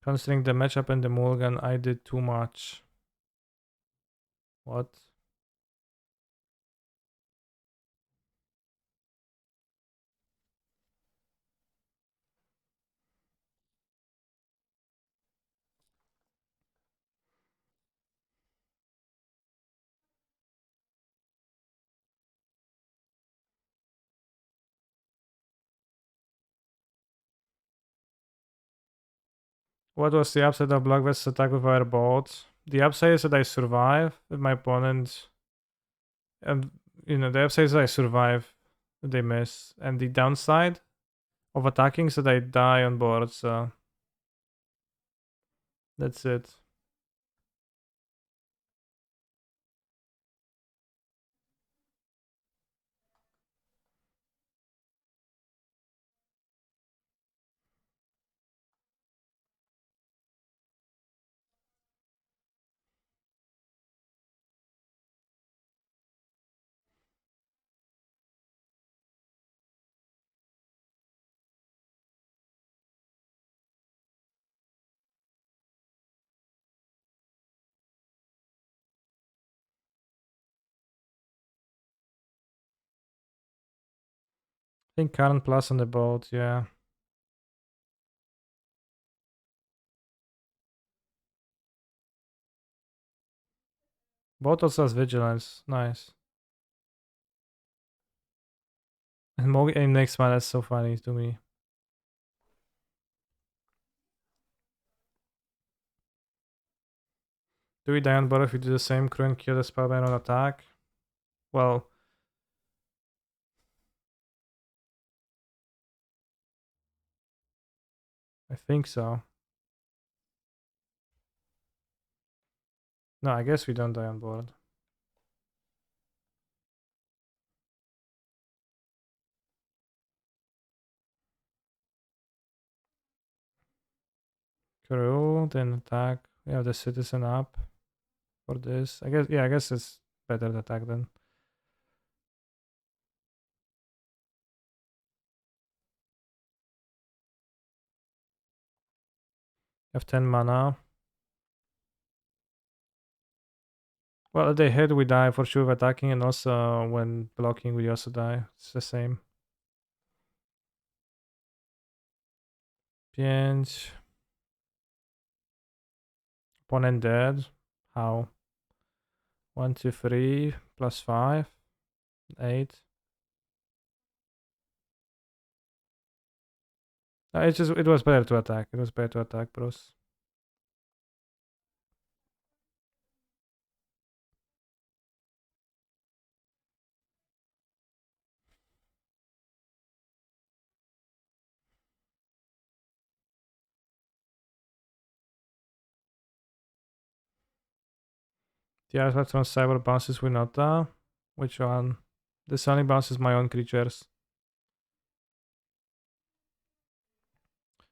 Considering the matchup and the mulligan, I did too much. What? What was the upside of Blockbuster's attack with our bolt? The upside is that I survive if my opponent, and the upside is that I survive if they miss, and the downside of attacking is that I die on board. So that's it. I think current plus on the boat, yeah. Boat also has vigilance, nice. And next one, that's so funny to me. Do we die on board if we do the same crew and kill the spellbind on attack? Well, I think so. No, I guess we don't die on board. Crew, then attack. We have the citizen up for this. I guess it's better to attack then. have 10 mana. Well, if they hit, we die for sure with attacking, and also when blocking, we also die. It's the same. 5. Opponent dead. How? 1, 2, 3, +5. 8. It was better to attack. It was better to attack, bros. The artifact from Cyber bounces Winota. Which one? The Sunny bounces my own creatures.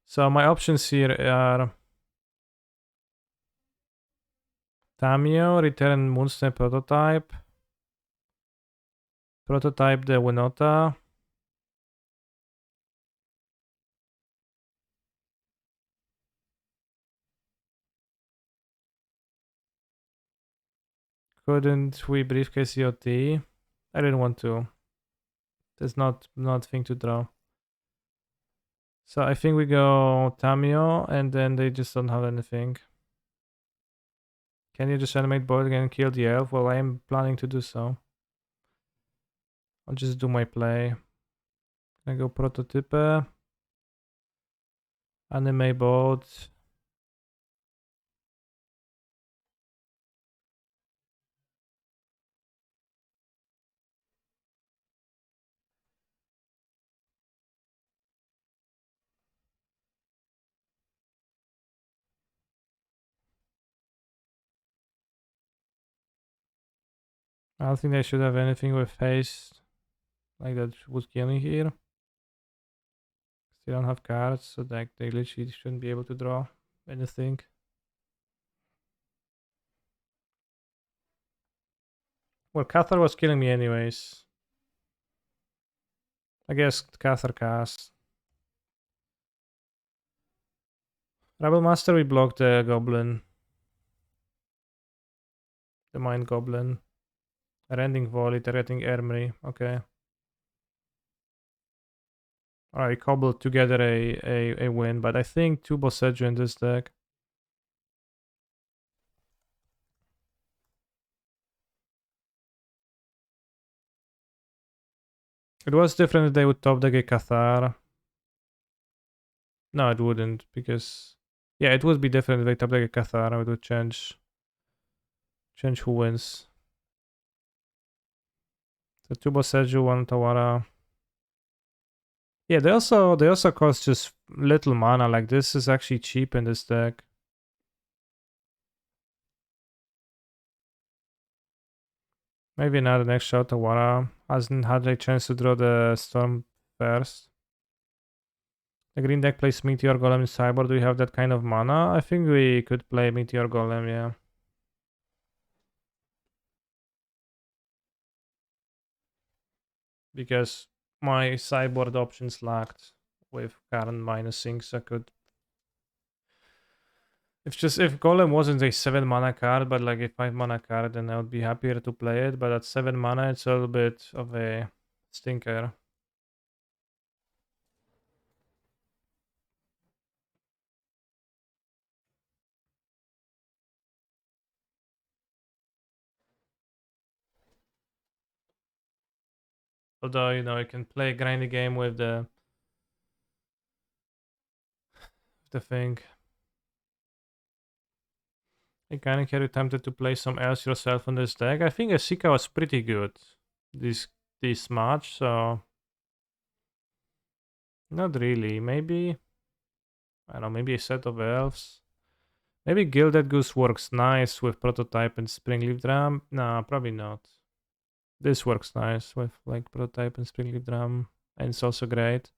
So my options here are Tamio, return Moonstone prototype. Prototype the Winota. Couldn't we briefcase EOT? I didn't want to. There's not thing to draw. So I think we go Tamio, and then they just don't have anything. Can you just animate board again and kill the elf? Well, I am planning to do so. I'll just do my play. I go prototype. Animate board. I don't think they should have anything with haste. Like that would kill me here. They don't have cards, so like they literally shouldn't be able to draw anything. Well, Cathar was killing me anyways. I guess Cathar cast. Rebel Master, we blocked the goblin. The Mind Goblin. Rending Volley, targeting Armory. Okay. Alright, cobbled together a win, but I think 2 Boseiju in this deck. It was different if they would top deck a Cathar. No, it wouldn't, because... Yeah, it would be different if they top deck a Cathar. It would change who wins. So 2 Boseiju, 1 Tawara. Yeah, they also cost just little mana. Like, this is actually cheap in this deck. Maybe not the next shot. Tawara hasn't had a chance to draw the Storm first. The green deck plays Meteor Golem in sideboard. Do we have that kind of mana? I think we could play Meteor Golem, yeah. Because my sideboard options lacked with current minusing, so I could... If Golem wasn't a 7 mana card, but like a 5 mana card, then I would be happier to play it. But at 7 mana, it's a little bit of a stinker. Although, you know, you can play a grindy game with the thing. I kinda get you tempted to play some else yourself on this deck. I think Asika was pretty good this match, so not really. Maybe I don't know, maybe a set of elves. Maybe Gilded Goose works nice with Prototype and Springleaf Drum. Nah, probably not. This works nice with like Prototype and Springleaf Drum, and it's also great.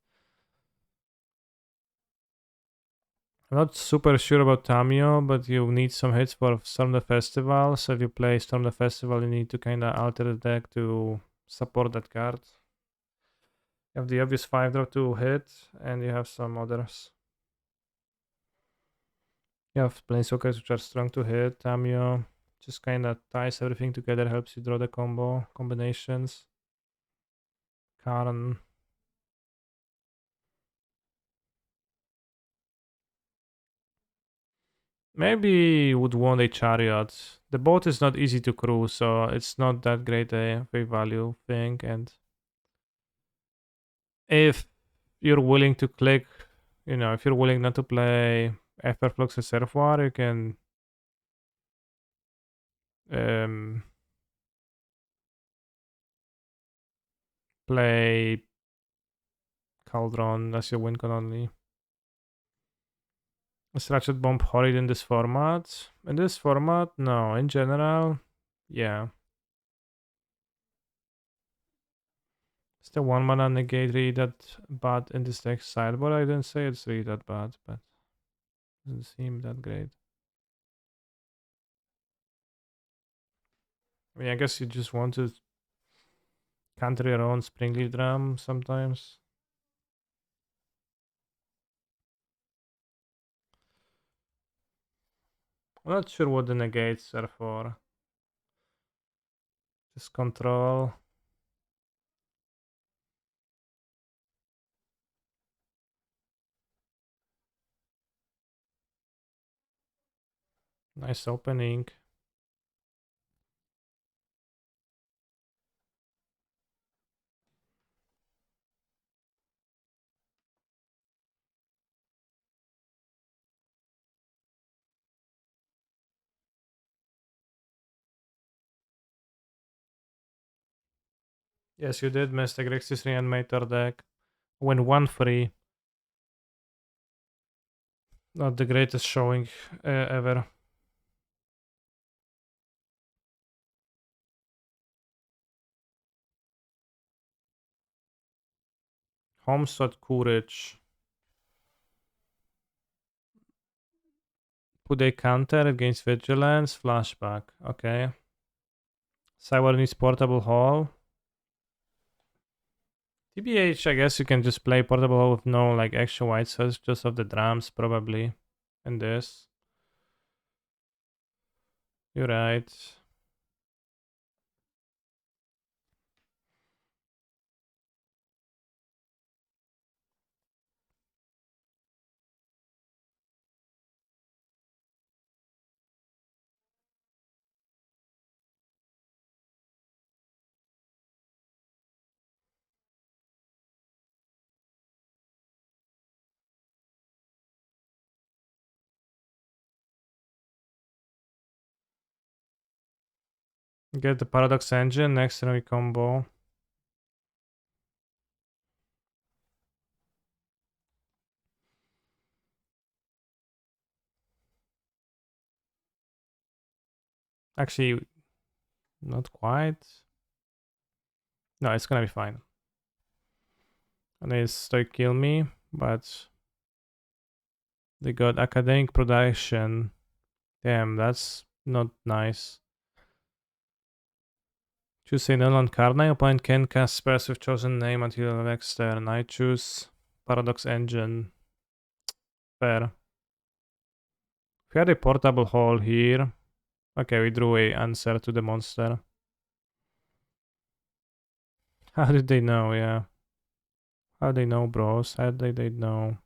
I'm not super sure about Tamio, but you need some hits for Storm the Festival. So if you play Storm the Festival, you need to kind of alter the deck to support that card. You have the obvious 5-drop to hit, and you have some others. You have planeswalkers which are strong to hit. Tamio just kind of ties everything together, helps you draw the combinations. Karn. Maybe would want a chariot. The boat is not easy to crew, so it's not that great a value thing. And if you're willing to click, if you're willing not to play Efferflux Reservoir, you can um, play Cauldron as your win con only. Is Ratchet Bomb horrid in this format? In this format, no. In general, yeah. Is the 1 mana negate really that bad in this deck sideboard? I didn't say it's really that bad, but it doesn't seem that great. I mean, I guess you just want to counter your own Springleaf Drum sometimes. I'm not sure what the negates are for. Just control. Nice opening. Yes, you did miss the Grixis Reanimator deck. Win 1 free. Not the greatest showing ever. Homestead Courage. Put a counter against Vigilance. Flashback. Okay. Cyber needs Portable Hall. TBH, I guess you can just play Portable Hall with no like extra white cells, just of the drums probably. And this. You're right. Get the Paradox Engine, next turn we combo. Actually, not quite. No, it's gonna be fine. And they still kill me, but they got Academic Production. Damn, that's not nice. Choose a non card. My opponent can cast spells with chosen name until next turn. I choose Paradox Engine. Fair. If we had a portable hole here. Okay, we drew a answer to the monster. How did they know? Yeah. How they know, bros? How did they know?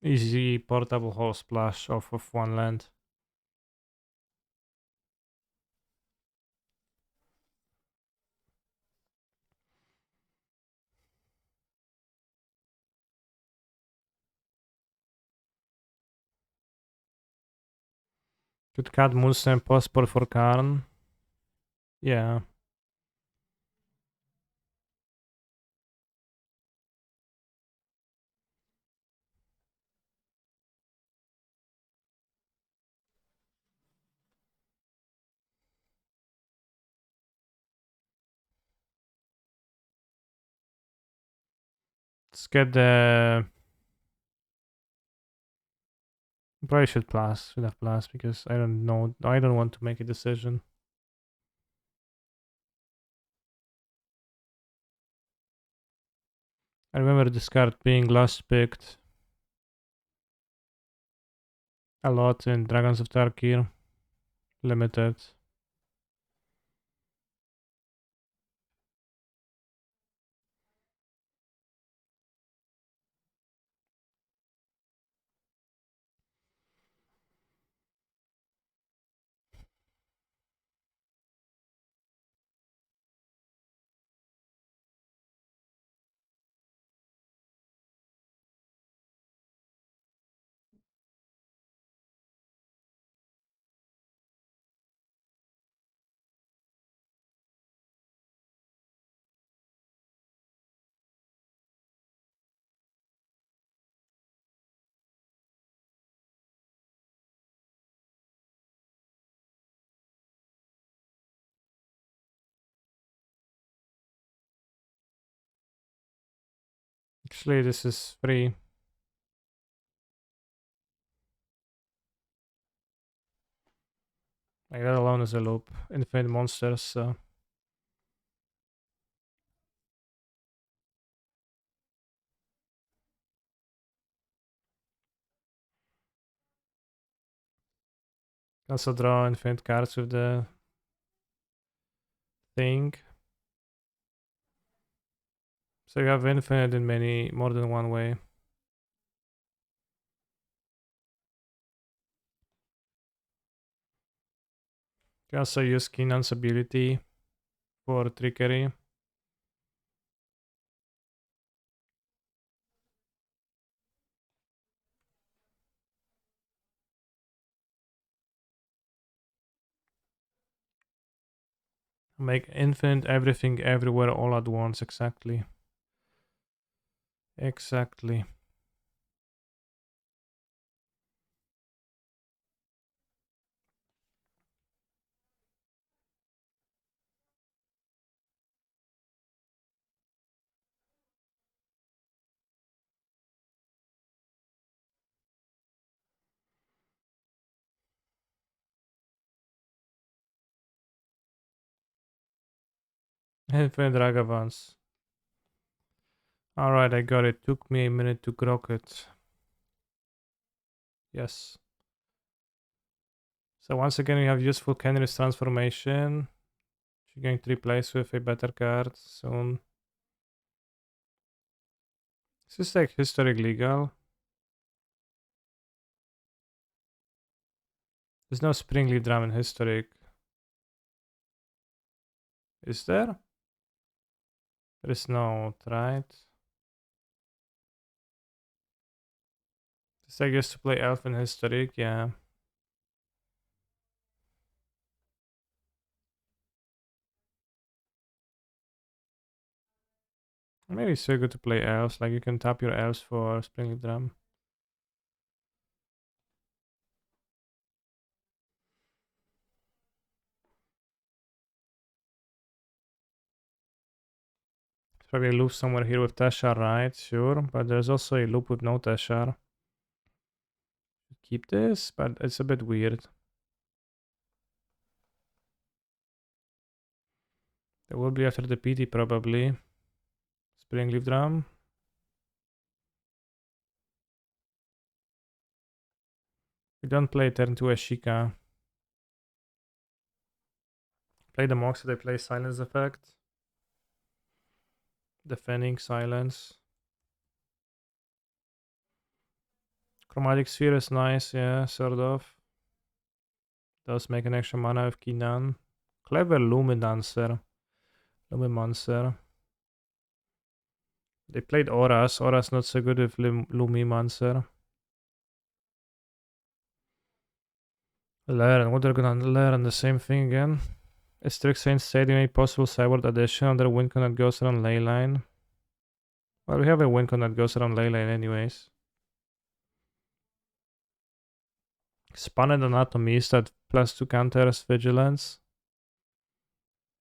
Easy portable hole splash off of one land. Could cut Moonstone possible for Karn. Yeah. Let's get the... Probably should have plus because I don't know. I don't want to make a decision. I remember this card being last picked a lot in Dragons of Tarkir Limited. Actually, this is free. Like that alone is a loop. Infinite monsters, so... Also draw infinite cards with the thing. So you have infinite in more than one way. You also use Kinan's ability for trickery. Make infinite everything everywhere all at once, exactly. Exactly. Infinite Ragavans. Alright, I got it. Took me a minute to grok it. Yes. So once again, we have useful Kenris transformation. You're going to replace with a better card soon. This is like historic legal. There's no Springleaf Drum in historic. Is there? There is not, right? This I guess to play Elf in historic, yeah. Maybe it's so good to play elves, like you can tap your elves for Springleaf Drum. Probably a loop somewhere here with Teshar, right? Sure, but there's also a loop with no Teshar. Keep this, but it's a bit weird. There will be after the PT probably. Springleaf Drum. We don't play turn 2 Ashika. Play the Mox, they play Silence Effect. Defending Silence. Chromatic Sphere is nice, yeah, sort of. Does make an extra mana with Kinan. Clever Lumidancer. Lumimancer. They played Auras. Auras not so good with Lumimancer. Learn. What they're gonna learn? The same thing again? A Strixhaven Stadium, a possible sideboard addition. Under Wincon that goes around Leyline. Well, we have a Wincon that goes around Leyline anyways. Spanned Anatomist that +2 counters Vigilance.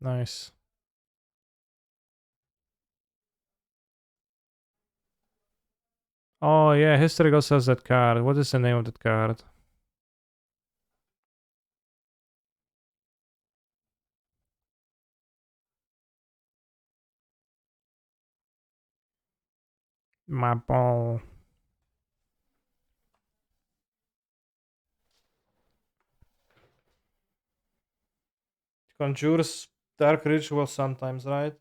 Nice. Oh yeah, history also has that card. What is the name of that card? My ball. Conjures dark ritual sometimes, right?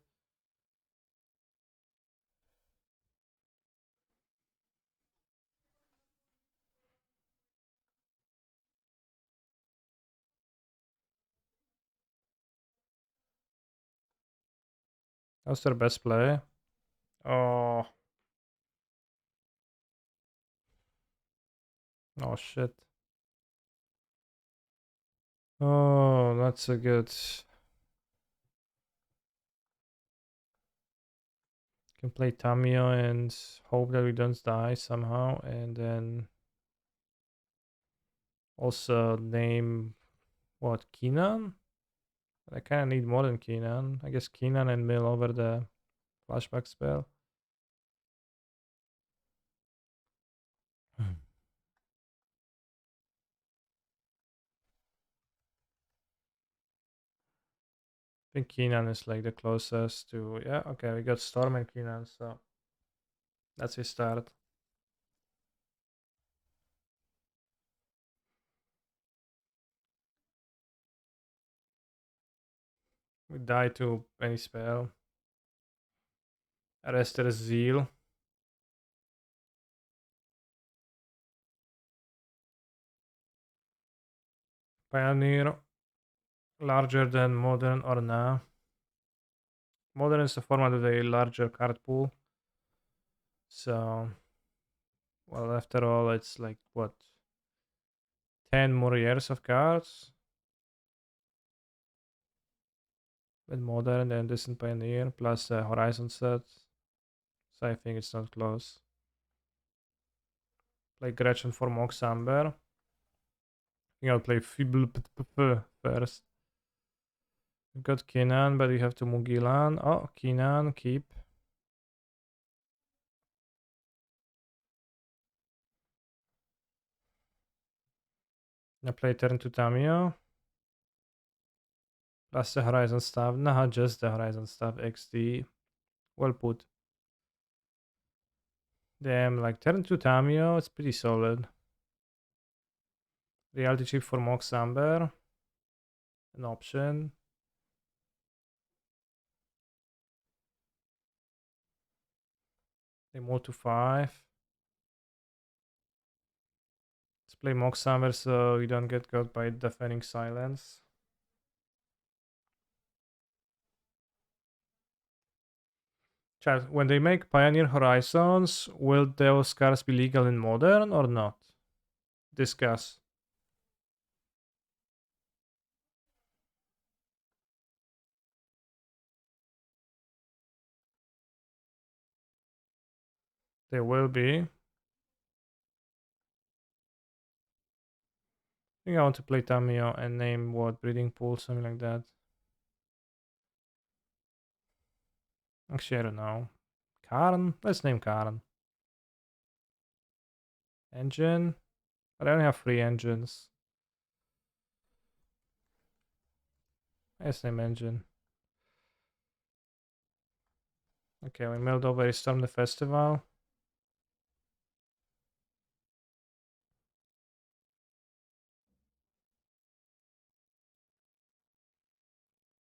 That's their best play. Oh, oh shit. Oh, that's a good. Can play Tamio and hope that we don't die somehow, and then also name what Keenan. I kind of need more than Keenan. I guess Keenan and mill over the flashback spell. I think Keenan is like the closest to. Yeah, okay, we got Storm and Keenan, so that's his start. We die to any spell. Arrested Zeal. Pioneer. Larger than Modern or now. Modern is a format with a larger card pool. So, well, after all, it's like what? 10 more years of cards with Modern and Distant Pioneer plus the Horizon set. So I think it's not close. Play Gretchen for Mox Amber. I think I'll play Fibble first. We've got Kenan, but we have to Mugilan. Oh, Kenan, keep. I play turn to Tamio. Plus the Horizon Staff. Nah, just the Horizon Staff XD. Well put. Damn, like turn to Tamio, it's pretty solid. Reality chip for Mox Amber. An option. They move to 5. Let's play Mox Amber so we don't get caught by Deafening Silence. Chat, when they make Pioneer Horizons, will those cards be legal in Modern or not? Discuss. They will be. I think I want to play Tamio and name what? Breeding Pool, something like that. Actually, I don't know. Karn? Let's name Karn. Engine? But I only have 3 engines. Let's name Engine. Okay, we milled over Storm the Festival.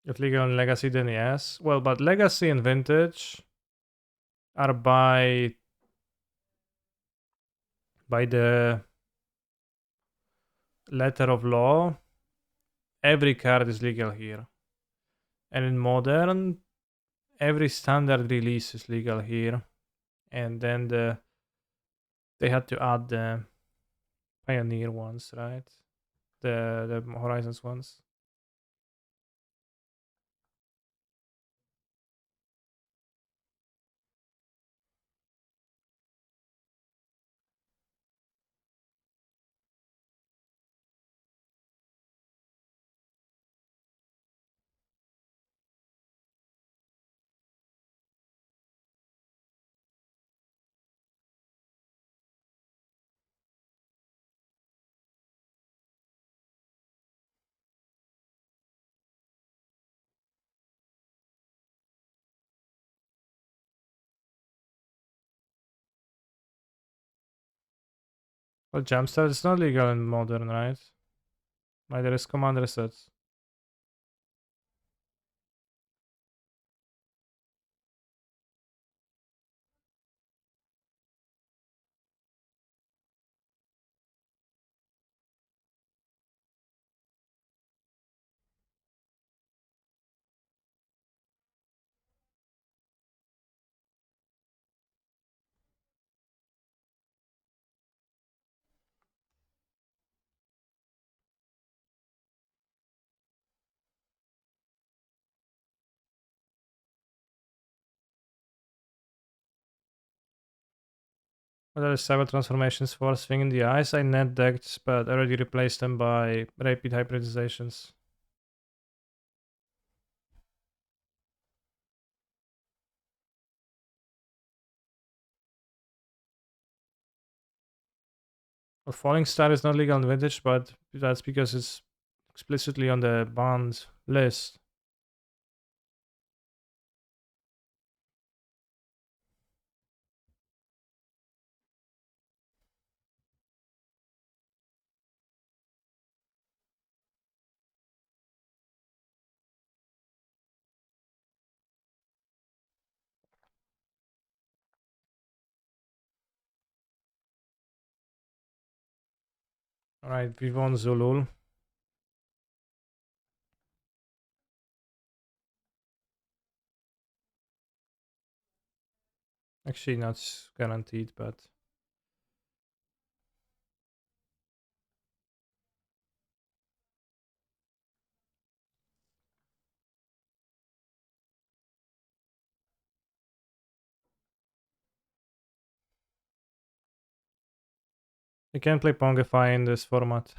If legal in Legacy, then yes. Well, but Legacy and Vintage are by the letter of law. Every card is legal here. And in Modern, every standard release is legal here. And then they had to add the Pioneer ones, right? The Horizons ones. Well, jumpstart is not legal in modern, right? Like there is command resets. Well, there is several transformations for Swing in the Eyes. I net decked, but already replaced them by rapid hybridizations. Well, Falling Star is not legal in Vintage, but that's because it's explicitly on the banned list. Alright, we won Zulul. Actually, not guaranteed, but you can play Pongify in this format.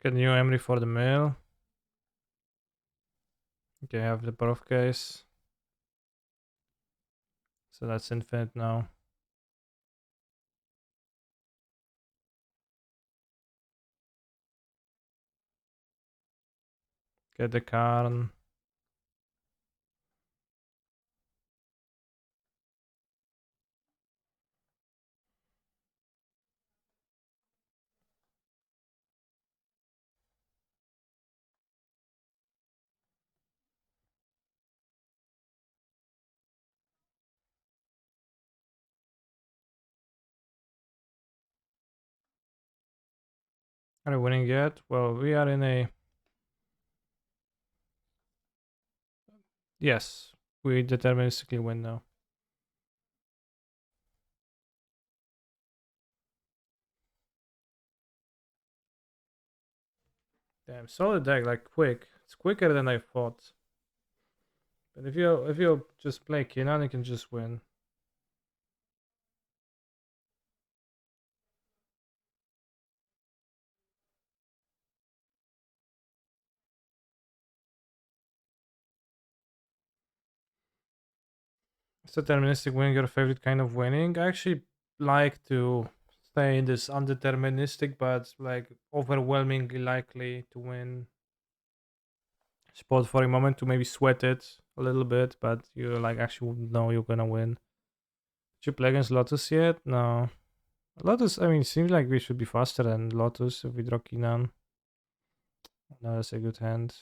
Let's get new Emery for the mill. Okay, I have the birth case. So that's infinite now. Get the Karn. Are we winning yet? Well, we are in a... Yes, we deterministically win now. Damn, solid deck, like quick. It's quicker than I thought. But if you just play Kinan, you can just win. It's deterministic winning your favorite kind of winning. I actually like to stay in this undeterministic but like overwhelmingly likely to win spot for a moment to maybe sweat it a little bit, but you like actually know you're gonna win. Did you play against Lotus yet? No. Lotus, I mean, it seems like we should be faster than Lotus if we draw Kinan. No, that's a good hand.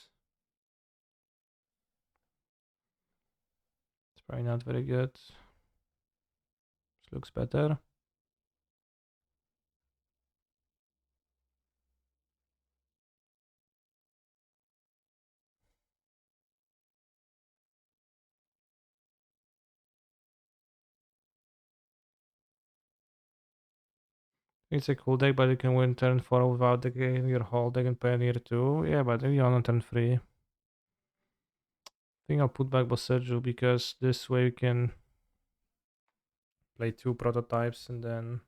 It's probably not very good. This looks better. It's a cool deck, but you can win turn 4 without the game your whole deck in Pioneer 2. Yeah, but maybe on turn 3. think I'll put back Boseju because this way we can play 2 prototypes and then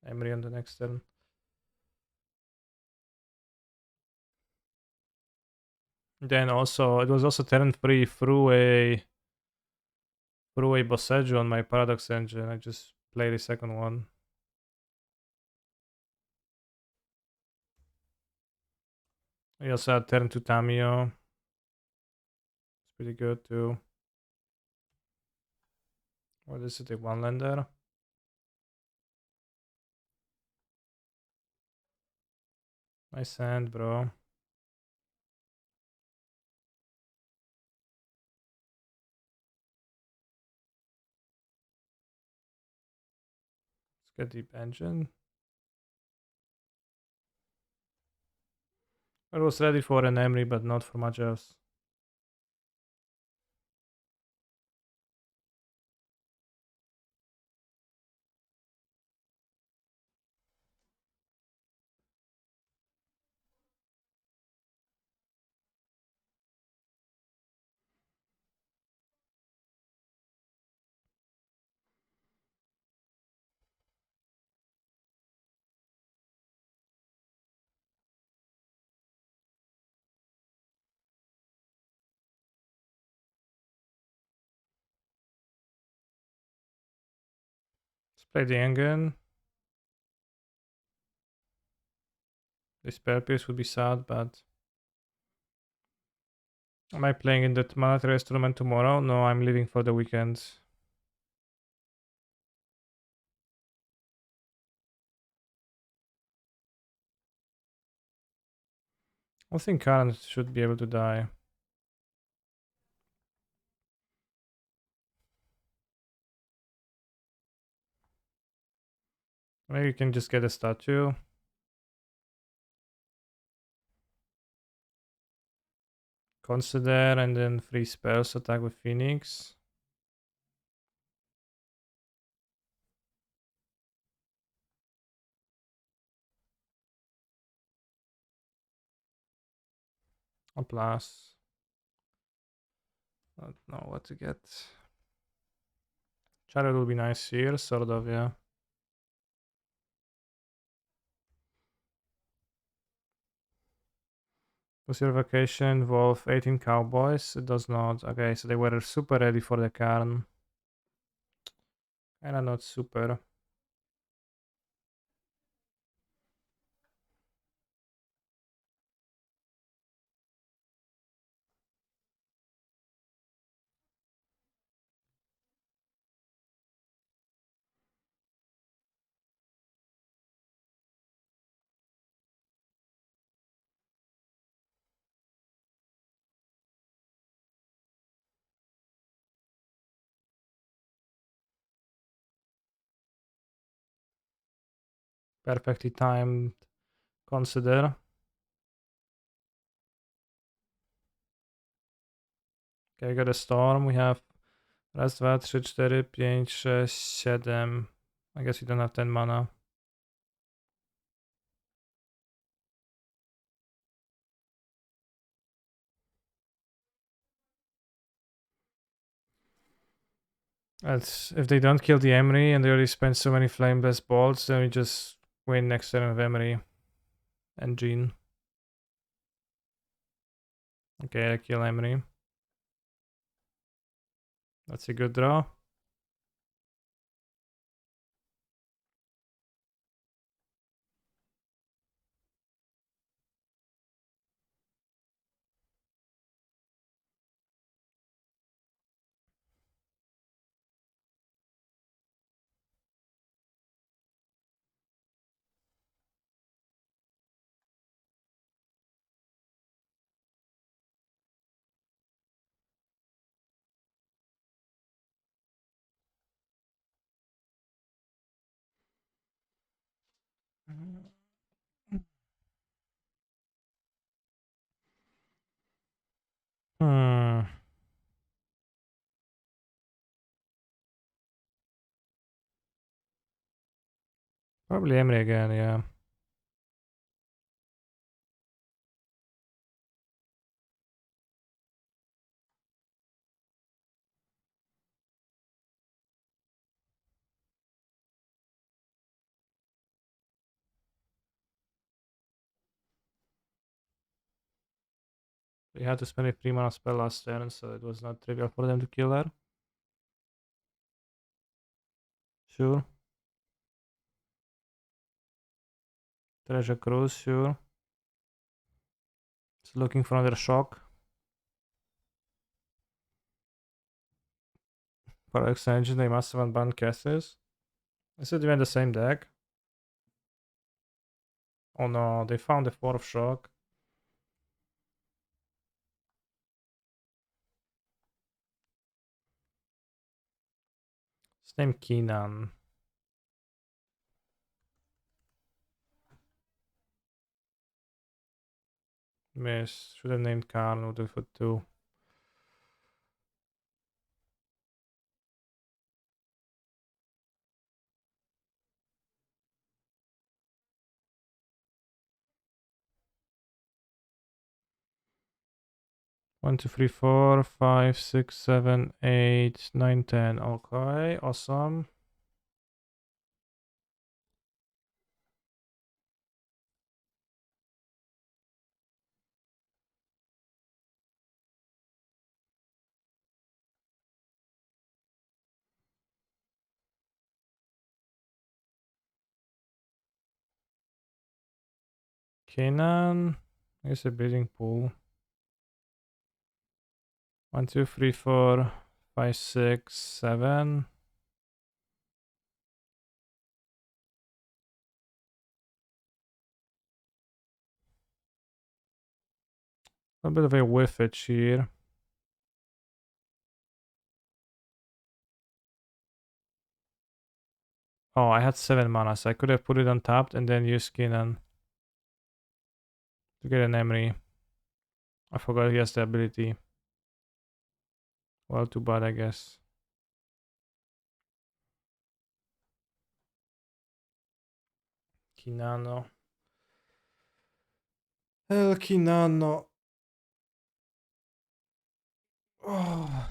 Emery on the next turn. Then also it was also turn 3 threw a Boseju on my Paradox engine. I just played the second one. I also had turn 2 Tamio. It's pretty good too. What is it, a 1-lander? Nice hand, bro. Let's get Deep Engine. I was ready for an Emery, but not for much else. Let's play the Engen. The spare piece would be sad, but am I playing in the Monetary Tournament tomorrow? No, I'm leaving for the weekend. I think Karen should be able to die. Maybe you can just get a statue. Consider and then 3 spells attack with Phoenix. A plus. I don't know what to get. Chariot will be nice here, sort of, yeah. Does your vacation involve 18 cowboys? It does not. Okay, so they were super ready for the Karn. Kinda not super. Perfectly timed. Consider. Okay, got a storm. We have raz, dwa, trzy, cztery, pięć, sześć, 7. I guess we don't have 10 mana. That's, if they don't kill the Emery and they already spent so many flame-based bolts, then we just win next turn with Emery and Jean. Okay, I kill Emery. That's a good draw. Hmm. Probably Emery again, yeah. They had to spend a 3 mana spell last turn, so it was not trivial for them to kill her. Sure. Treasure Cruise, sure. It's looking for another shock. For extension, they must have unbanned casters. Is it even the same deck? Oh no, they found the fourth shock. His name Keenan. Miss. Should have named Karn, would have for 2. One, two, three, four, 5, 6, 7, 8, 9, 10. Okay, awesome. Kenan is a bidding pool. 1, 2, 3, 4, 5, 6, 7. A bit of a whiffage here. Oh, I had 7 mana, so I could have put it on tapped and then use Kenan to get an Emery. I forgot he has the ability. Well, too bad, I guess. Kinano. El Kinano. Oh.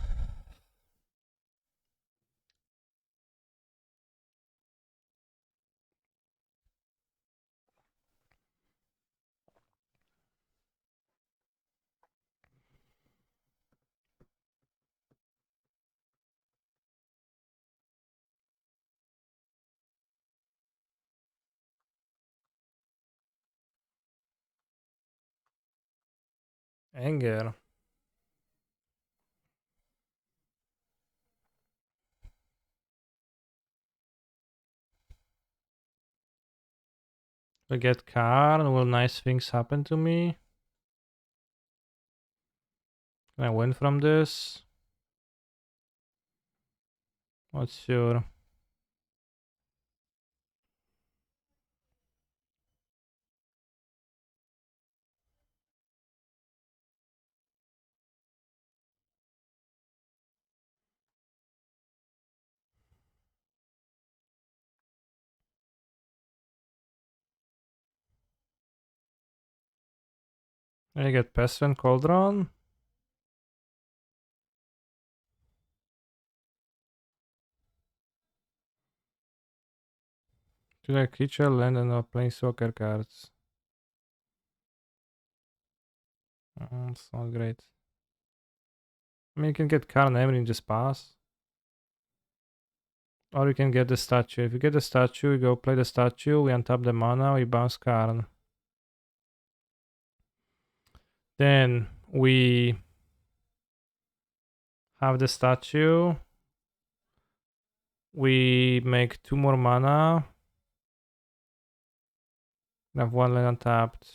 Anger. I get Karn. Will nice things happen to me? Can I win from this? Not sure. I get Pesven Cauldron. Should I creature, land, and no planeswalker cards? It's not great. I mean, you can get Karn Emery and just pass. Or you can get the statue. If you get the statue, you go play the statue, we untap the mana, we bounce Karn. Then we have the statue. We make 2 more mana. We have 1 land untapped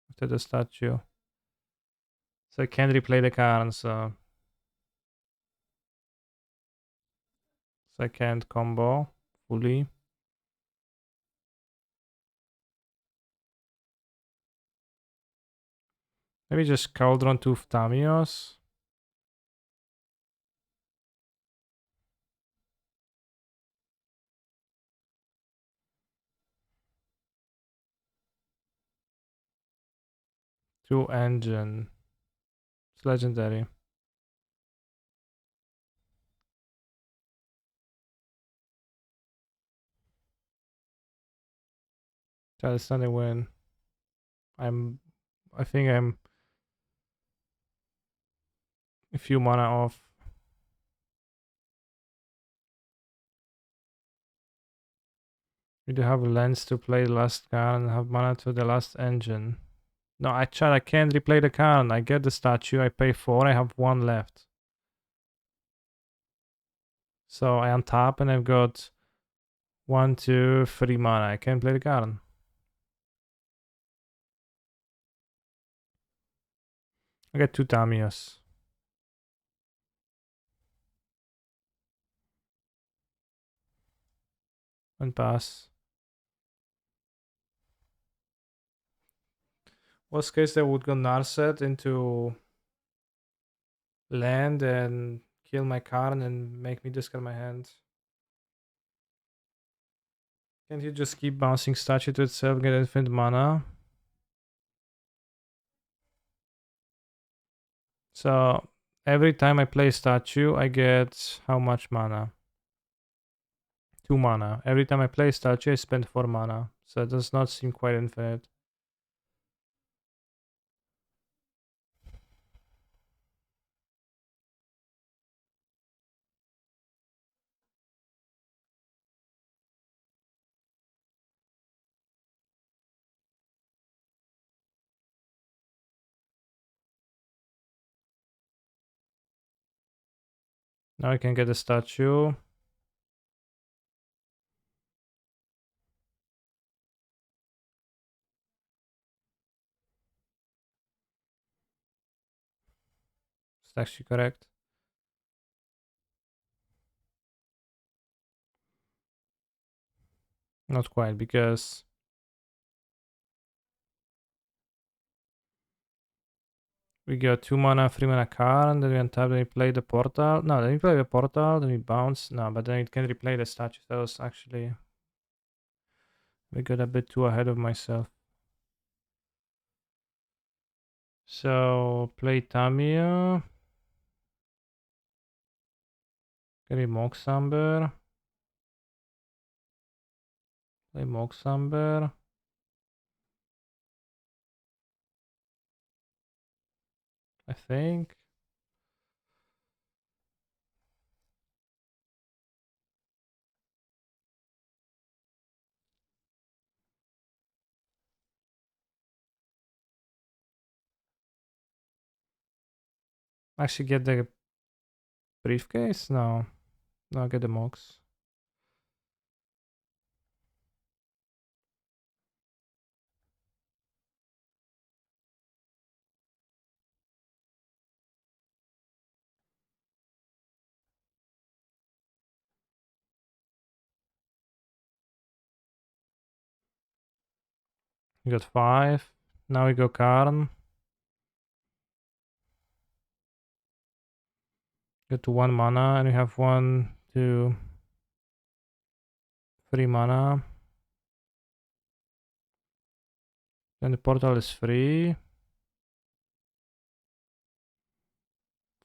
after the statue. So I can't replay the Karn, so I can't combo fully. Maybe just Cauldron to Tamios. To Engine. It's legendary. That's not a win. I think I'm a few mana off. We do have a lens to play the last card and have mana to the last engine. No, I can't replay the card. I get the statue, I pay 4, I have 1 left. So I untap and I've got 1, 2, 3 mana. I can't play the card. I get 2 Tamias. And pass. Worst case, they would go Narset into land and kill my Karn and make me discard my hand. Can't you just keep bouncing statue to itself, get infinite mana? So every time I play statue, I get how much mana? 2 mana. Every time I play statue, I spend 4 mana. So it does not seem quite infinite. Now I can get a statue. It's actually correct. Not quite, because we got 2 mana, 3 mana card, and then we untap, then we play the portal. No, then we play the portal, then we bounce. No, but then it can replay the statue. That was actually... We got a bit too ahead of myself. So, play Tamiya. Get Moxamber. Play Moxamber. I think. Actually get the briefcase? No. No, get the Mox. We got 5. Now we go Karn. Get to 1 mana, and we have 1, 2, 3 mana. Then the portal is free.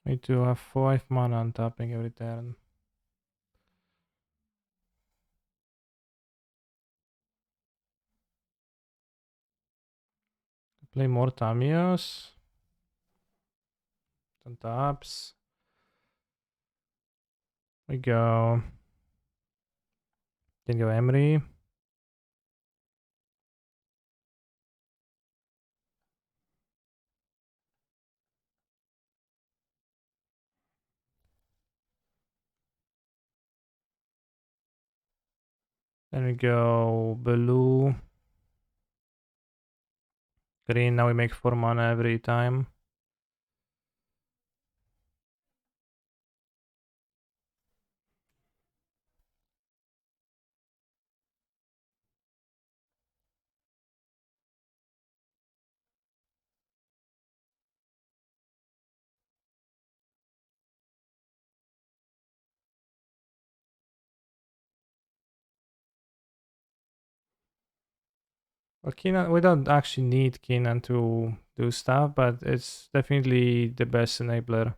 Need to have 5 mana untapping every turn. Play more Tamias. Untaps. We go. Can go Emery. Then we go blue. Green. Now we make 4 mana every time. Well, Keenan, we don't actually need Keenan to do stuff, but it's definitely the best enabler.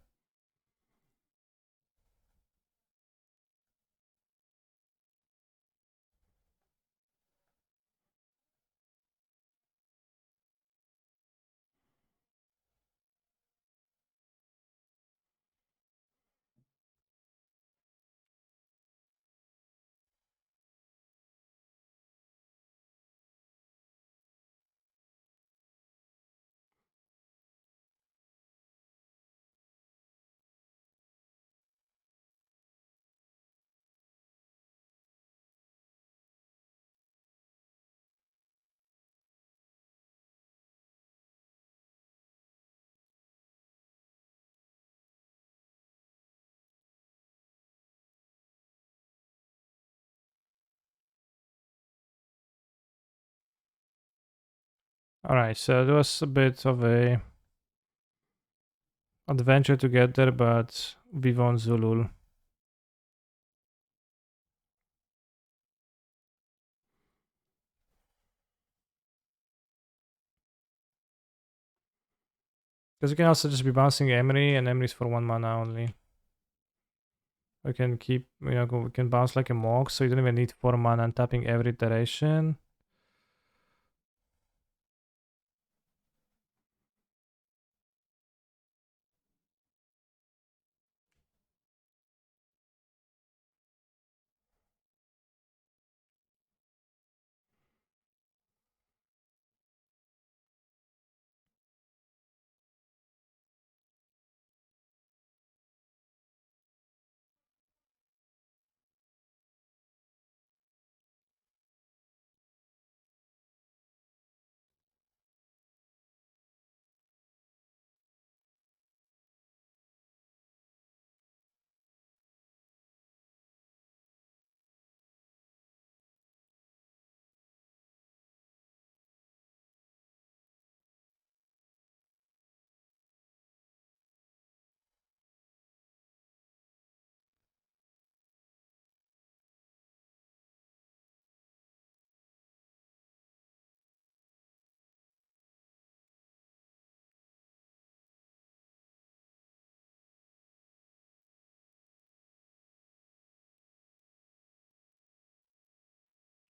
Alright, so it was a bit of a adventure to get there, but we won Zulul. Because you can also just be bouncing Emery, and Emery's for 1 mana only. We can keep, we can bounce like a Mog, so you don't even need 4 mana and tapping every iteration.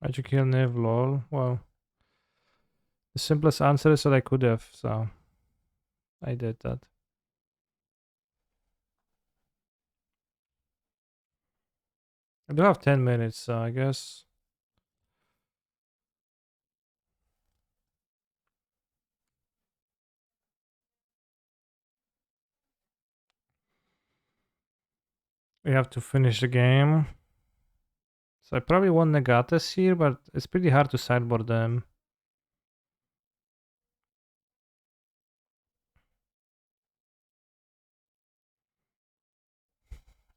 Why'd you kill Niv, lol? Well, the simplest answer is that I could have, so I did that. I do have 10 minutes, so I guess. We have to finish the game. So I probably want Negates here, but it's pretty hard to sideboard them.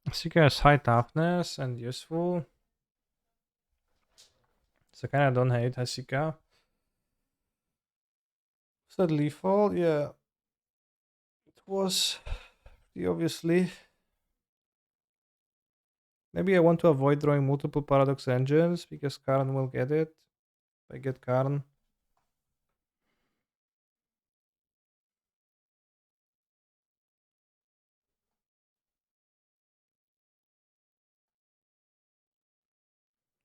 Hasika has high toughness and useful. So I kinda don't hate Hasika. Is that lethal? Yeah. It was, obviously. Maybe I want to avoid drawing multiple Paradox Engines, because Karn will get it. If I get Karn.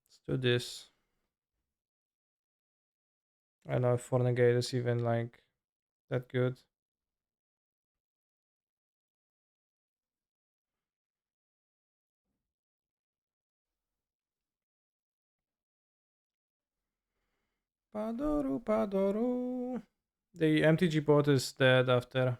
Let's do this. I don't know if Fornegate is even like that good. Padoru, Padoru. The MTG bot is dead after.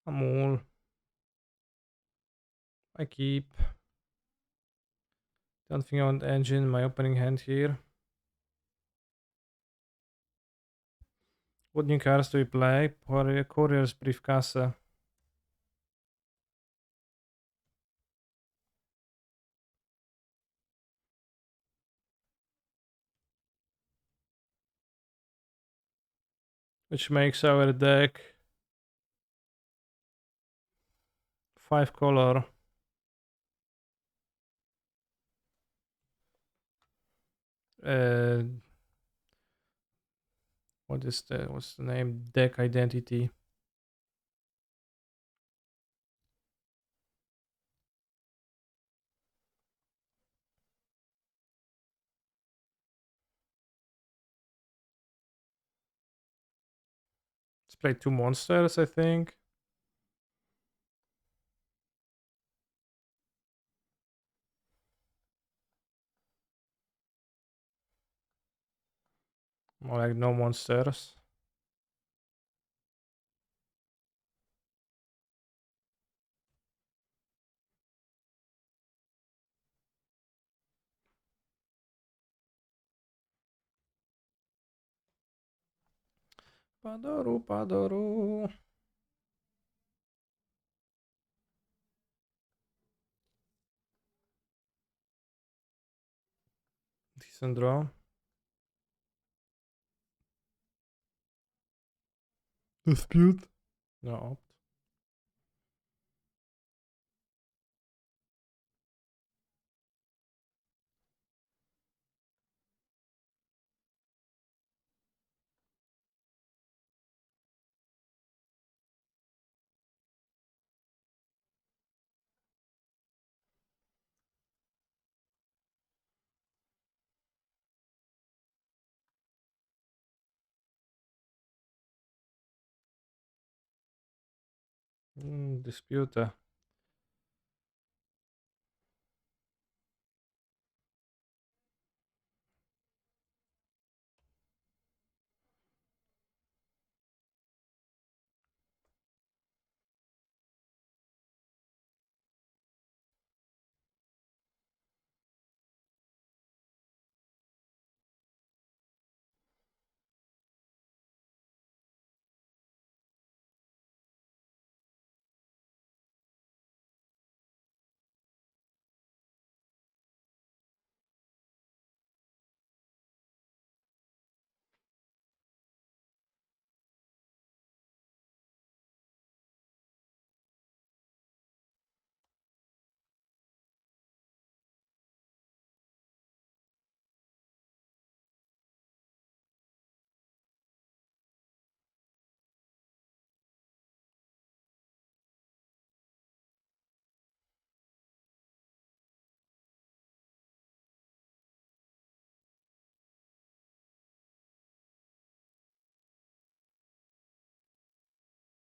Amul. I keep. Don't think I want engine in my opening hand here. What new cards do we play? Courier's Briefkasse. Which makes our deck 5 color. Uh, what's the name? Deck identity. Let's play 2 monsters, I think. More like no monsters. Padoru, Padoru. Decent draw. Dispute. No. Dispute.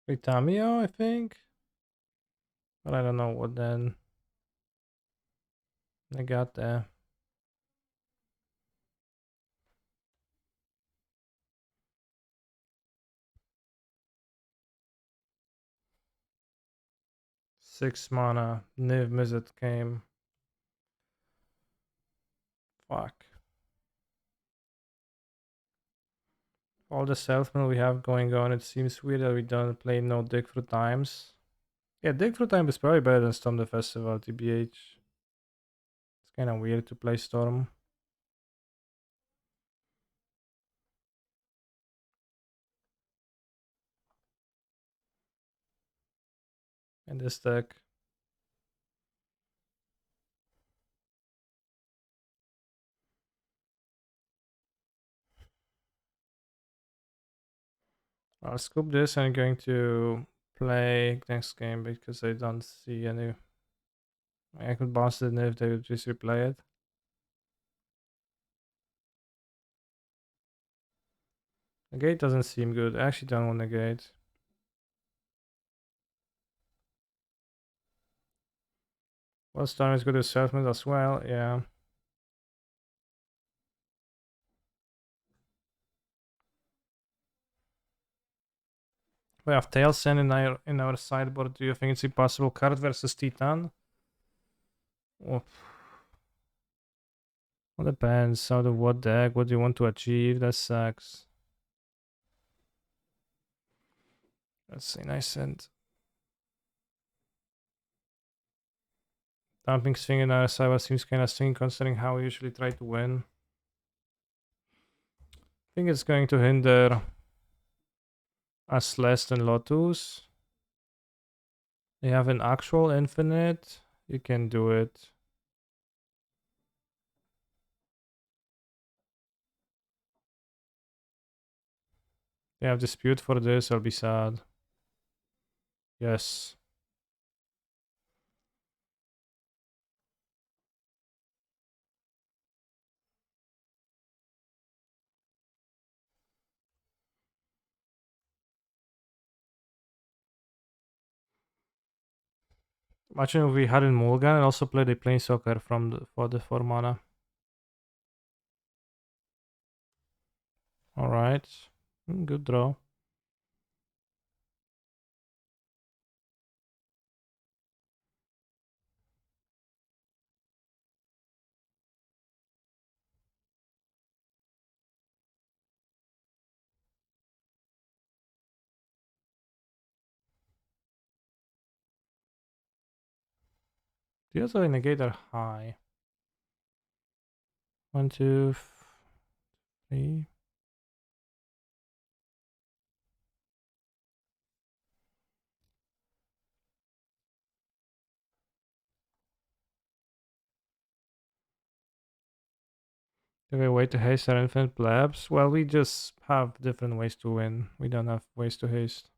Ritamio, I think. But I don't know what then. I got there. 6 mana. Niv Mizzet came. Fuck. All the salesmen we have going on, it seems weird that we don't play no Dig Through Times. Yeah, Dig Through Time is probably better than Storm the Festival, TBH. It's kind of weird to play Storm. In this deck. I'll scoop this and I'm going to play next game because I don't see any. I could bounce it if they would just replay it. The gate doesn't seem good. I actually don't want the gate. Well, Storm is good as Selfmade as well, yeah. We have Tailsen in our sideboard. Do you think it's impossible card versus Titan? Well, depends. Out of what deck? What do you want to achieve? That sucks. Let's see. Nice and dumping swing in our sideboard seems kind of swing considering how we usually try to win. I think it's going to hinder us less than Lotus. They have an actual infinite. You can do it. They have dispute for this. I'll be sad. Yes. Imagine if we had in Mulligan and also played a Planeswalker for the 4 mana. Alright. Good draw. The odds of a negate are high. 1, 2, 3. Do we way to haste our infinite plebs? Well, we just have different ways to win. We don't have ways to haste.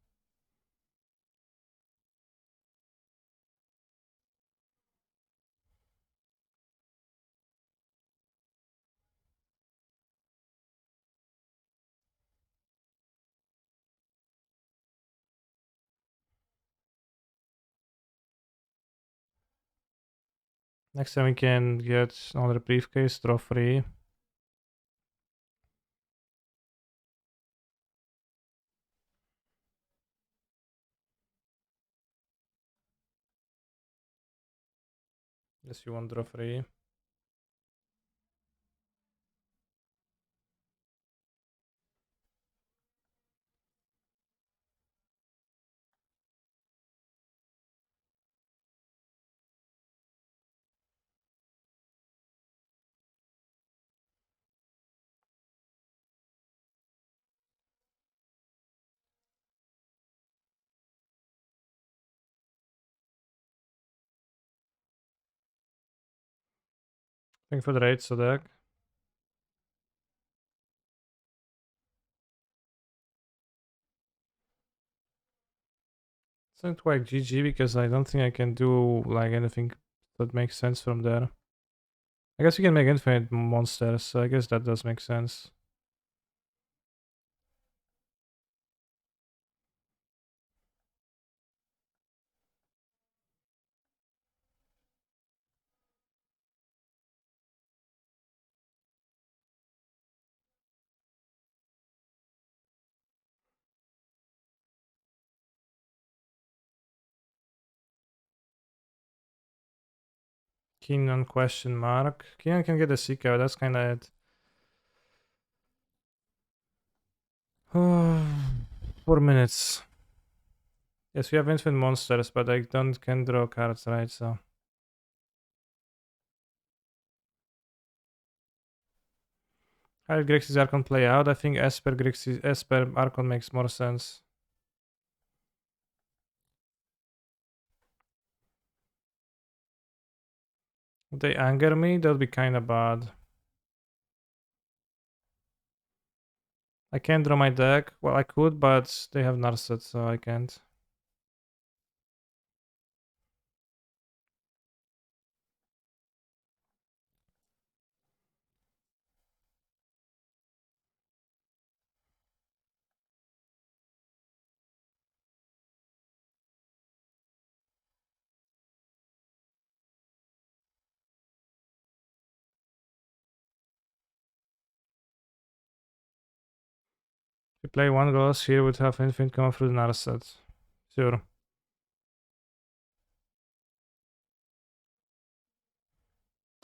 Next time we can get another briefcase, draw free. Yes, you want draw free. Thank for the raid, so deck. It's not quite GG because I don't think I can do like anything that makes sense from there. I guess we can make infinite monsters, so I guess that does make sense. Keenan question mark. Keenan can get a seek out, that's kinda it. 4 minutes. Yes, we have infinite monsters, but I don't can draw cards, right? So how did Grixis Archon play out? I think Esper Archon makes more sense. If they anger me, that'll be kinda bad. I can't draw my deck. Well, I could, but they have Narset, so I can't. If you play one Ghost here, would have infinite come through the Narset. Sure.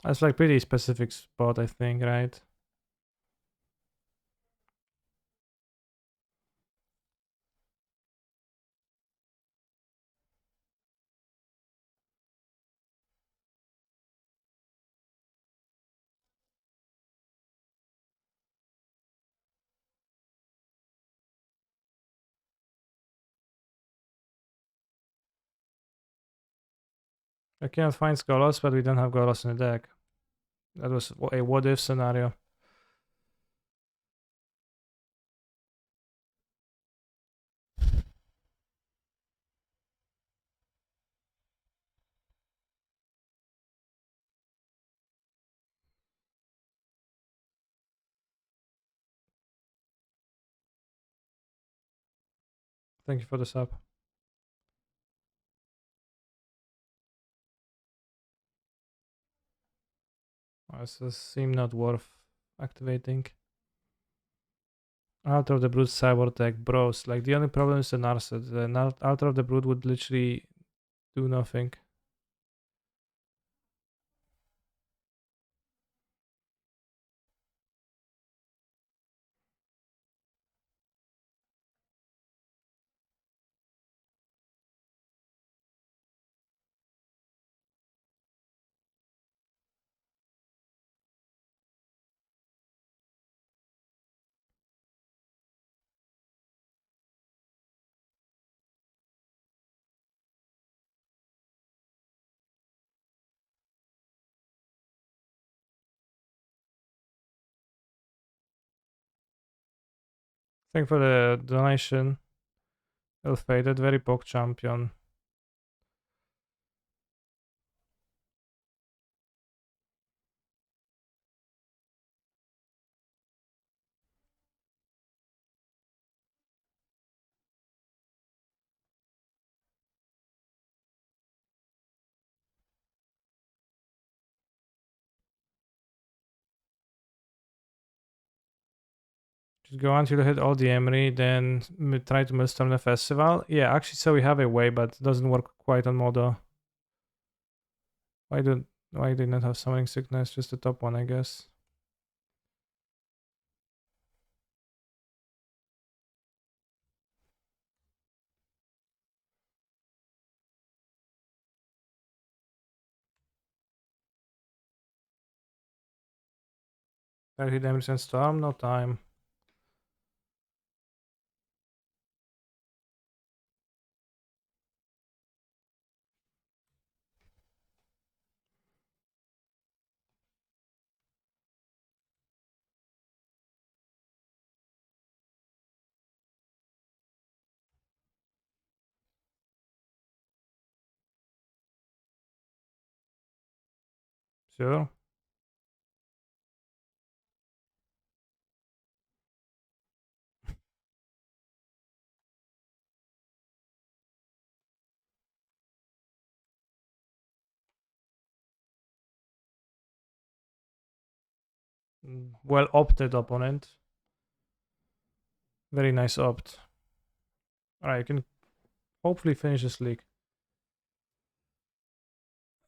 That's like pretty specific spot, I think, right? I cannot find Skolos, but we don't have Golos in the deck. That was a what if scenario. Thank you for the sub. This seem not worth activating. Altar of the Brood Cyborg deck, bros. Like the only problem is the Narset. The Altar of the Brood would literally do nothing. Thank for the donation. Ill-fated, very poke champion. Just go until you hit all the Emery, then try to Millstorm the festival. Yeah, actually, so we have a way, but it doesn't work quite on Modo. Why do you not have summoning sickness? Just the top one, I guess. Hit damage and storm, no time. Sure. Well opted, opponent. Very nice opt. Alright, I can hopefully finish this league.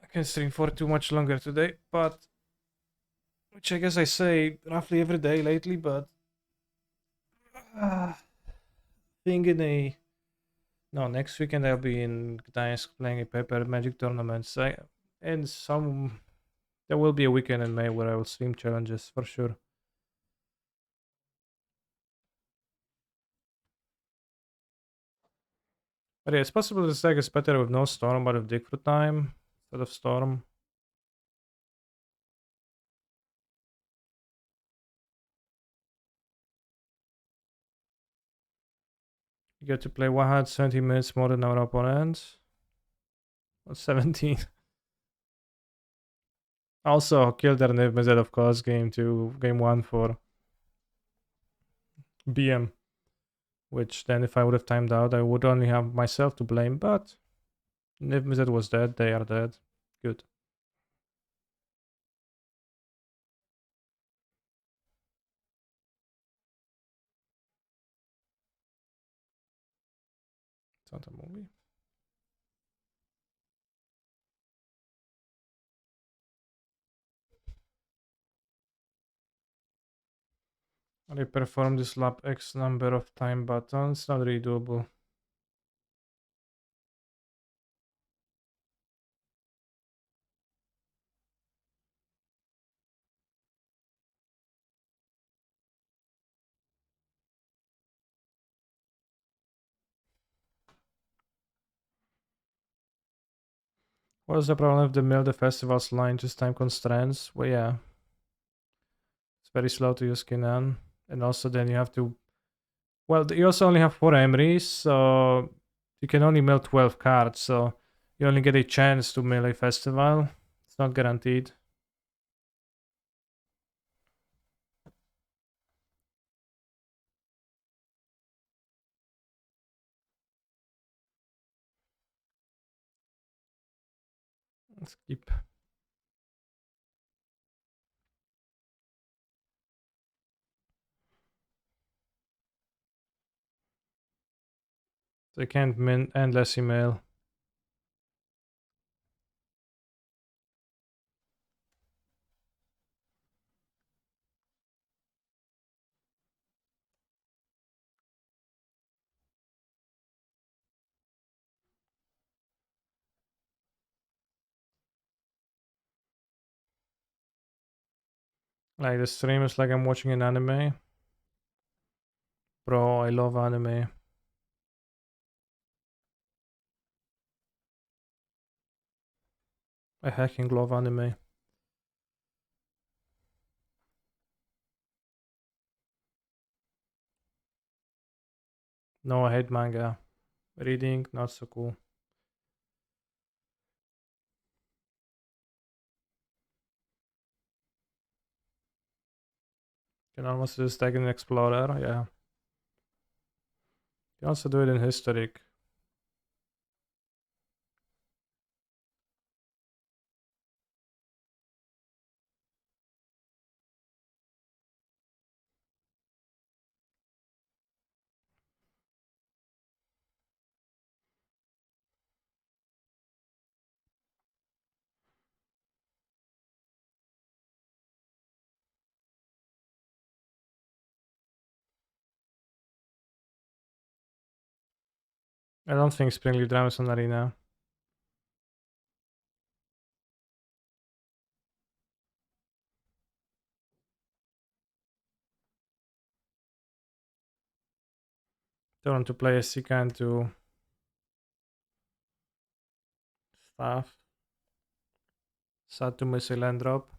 I can't stream for too much longer today, but which I guess I say roughly every day lately, but being in a no, next weekend I'll be in Gdańsk playing a paper magic tournament. So and there will be a weekend in May where I will stream challenges for sure. But yeah, it's possible this deck is better with no storm, but with dig for time instead of storm. You get to play 170 minutes more than our opponent. 17. Also, killed their Niv Mizzet, of course, game 1 for BM. Which then, if I would have timed out, I would only have myself to blame. But Niv Mizzet was dead, they are dead. Good. It's not a movie. I perform this lap X number of time buttons. Not really doable. What's the problem if the mill the festival's line just time constraints? Well, yeah. It's very slow to use Kinan. And also then you have to... Well, you also only have 4 Emeries, so you can only mill 12 cards, so you only get a chance to mill a festival. It's not guaranteed. Let's keep... They can't min endless email. Like the stream is like I'm watching an anime. Bro, I love anime. I hacking love anime. No, I hate manga. Reading, not so cool. Can almost just take an explorer, yeah. You can also do it in historic. I don't think Springly Drum is on Arena. Don't want to play a Sika into stuff. Sad to miss a land drop.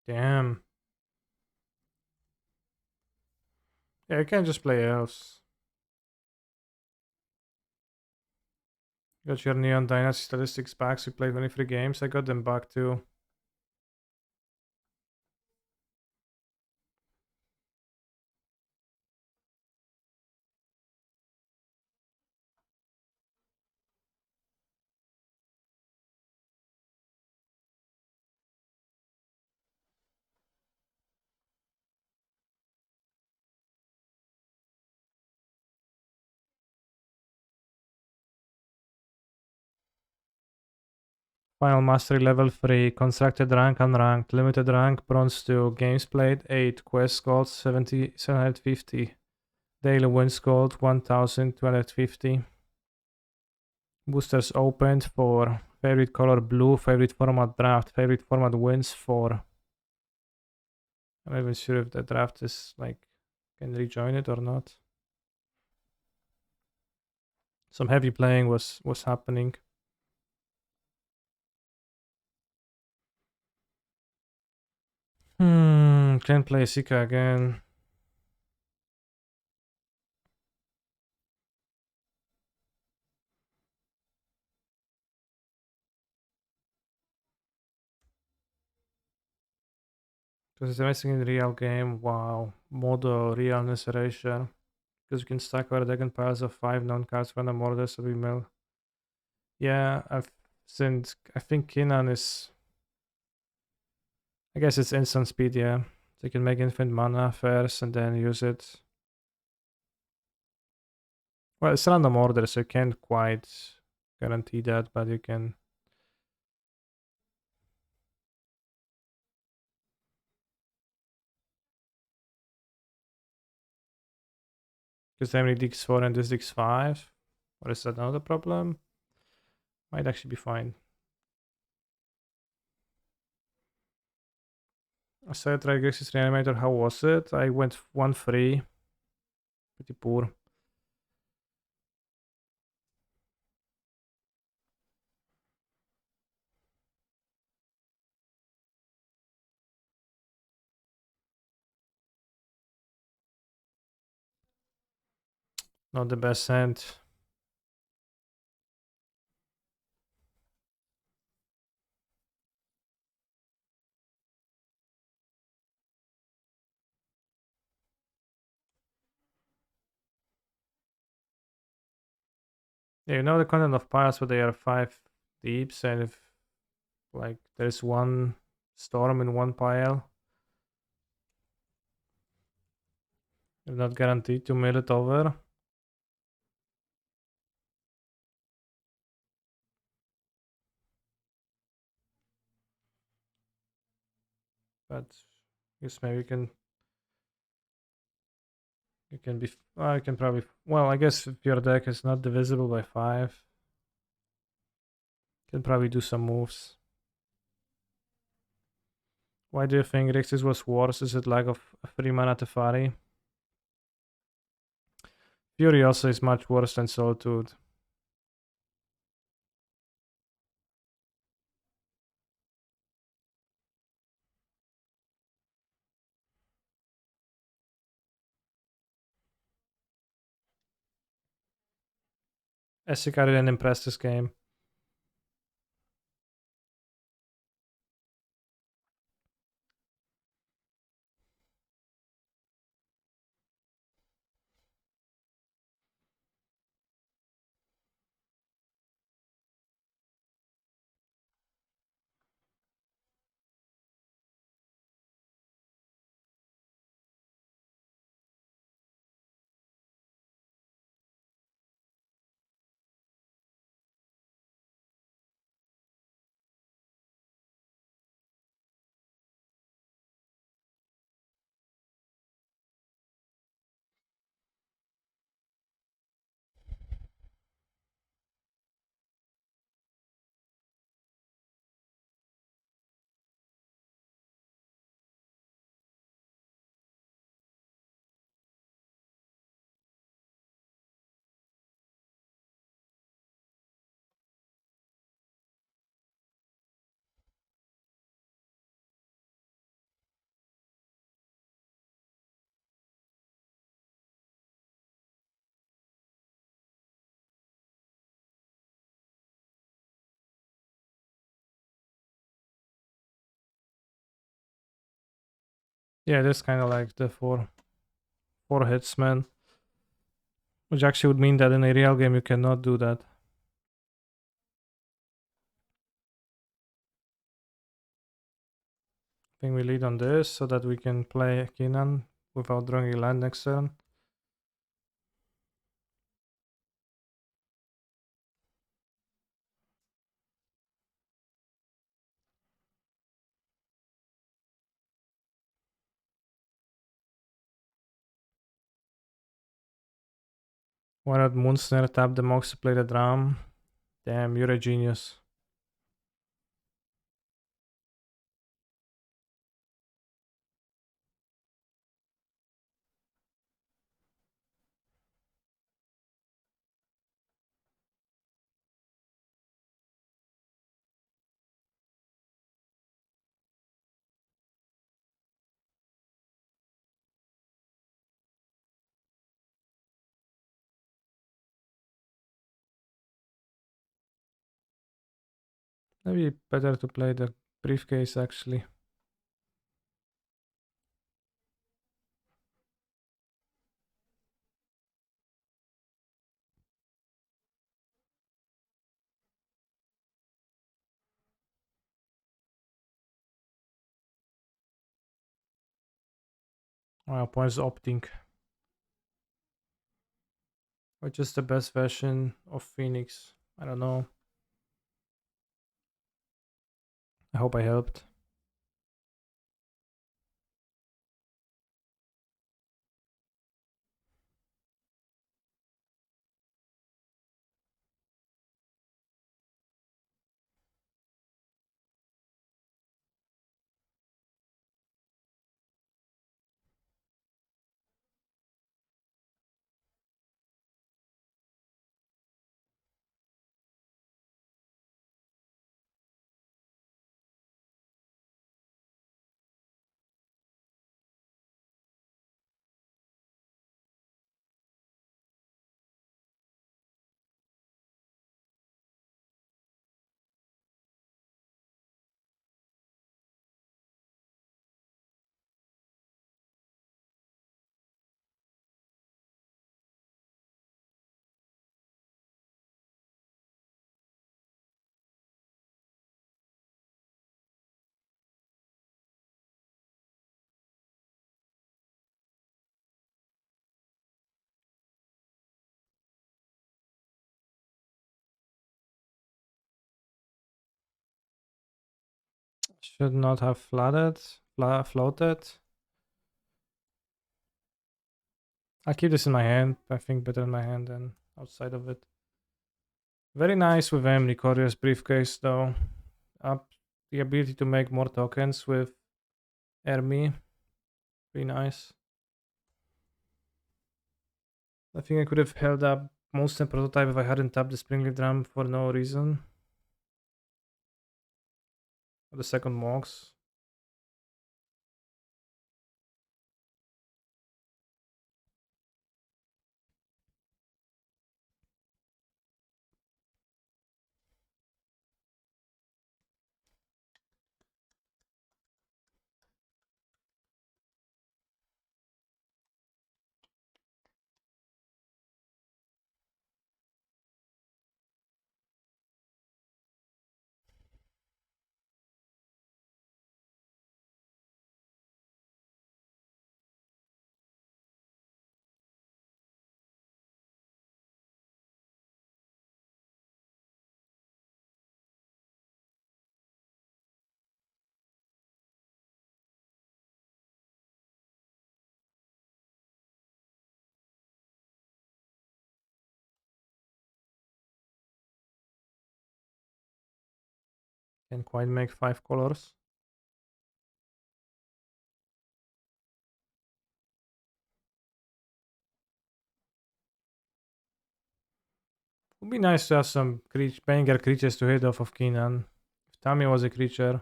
Damn. Yeah, you can just play elves. Got your Neon Dynasty statistics back. So you played 23 games. I got them back too. Final Mastery level 3, constructed rank unranked, limited rank bronze 2, games played 8, quest gold 750, daily wins gold 1250. Boosters opened for favorite color blue, favorite format draft, favorite format wins 4. I'm not even sure if the draft is like can rejoin it or not. Some heavy playing was happening. Can't play Sika again. Because it's amazing in real game. Wow. Modo realness erasure. Because you can stack our deck and piles of 5 non-cards from the mortar, so we mill. Yeah, I think Kinan is. I guess it's instant speed, yeah. So you can make infinite mana first and then use it. Well, it's random order, so you can't quite guarantee that, but you can. Because Emily digs 4 and this digs 5. Or is that another problem? Might actually be fine. So I tried Grixis Reanimator, how was it? I went 1-3. Pretty poor. Not the best hand. Yeah, you know the content of piles, but they are 5 deeps, and if like there's one storm in one pile, you're not guaranteed to mill it over. But I guess maybe you can be you can probably well I guess if your deck is not divisible by 5, you can probably do some moves. Why do you think Grixis was worse? Is it lack of 3 mana Teferi? Fury also is much worse than Solitude. Esika didn't impress this game. Yeah, that's kind of like the four hits, man. Which actually would mean that in a real game you cannot do that. I think we lead on this so that we can play Kinan without drawing a land next turn. Why not Moonsnare, tap the Mox to play the drum? Damn, you're a genius. Maybe better to play the briefcase actually. My opponent's opting. Which is the best version of Phoenix? I don't know. I hope I helped. Should not have floated. I'll keep this in my hand. I think better in my hand than outside of it. Very nice with Nicorius briefcase though. Up the ability to make more tokens with Ermi. Pretty nice. I think I could have held up most and prototype if I hadn't tapped the Springleaf Drum for no reason. Or the second Mox. Can't quite make 5 colors. Would be nice to have some banger creatures to hit off of Keenan. If Tammy was a creature,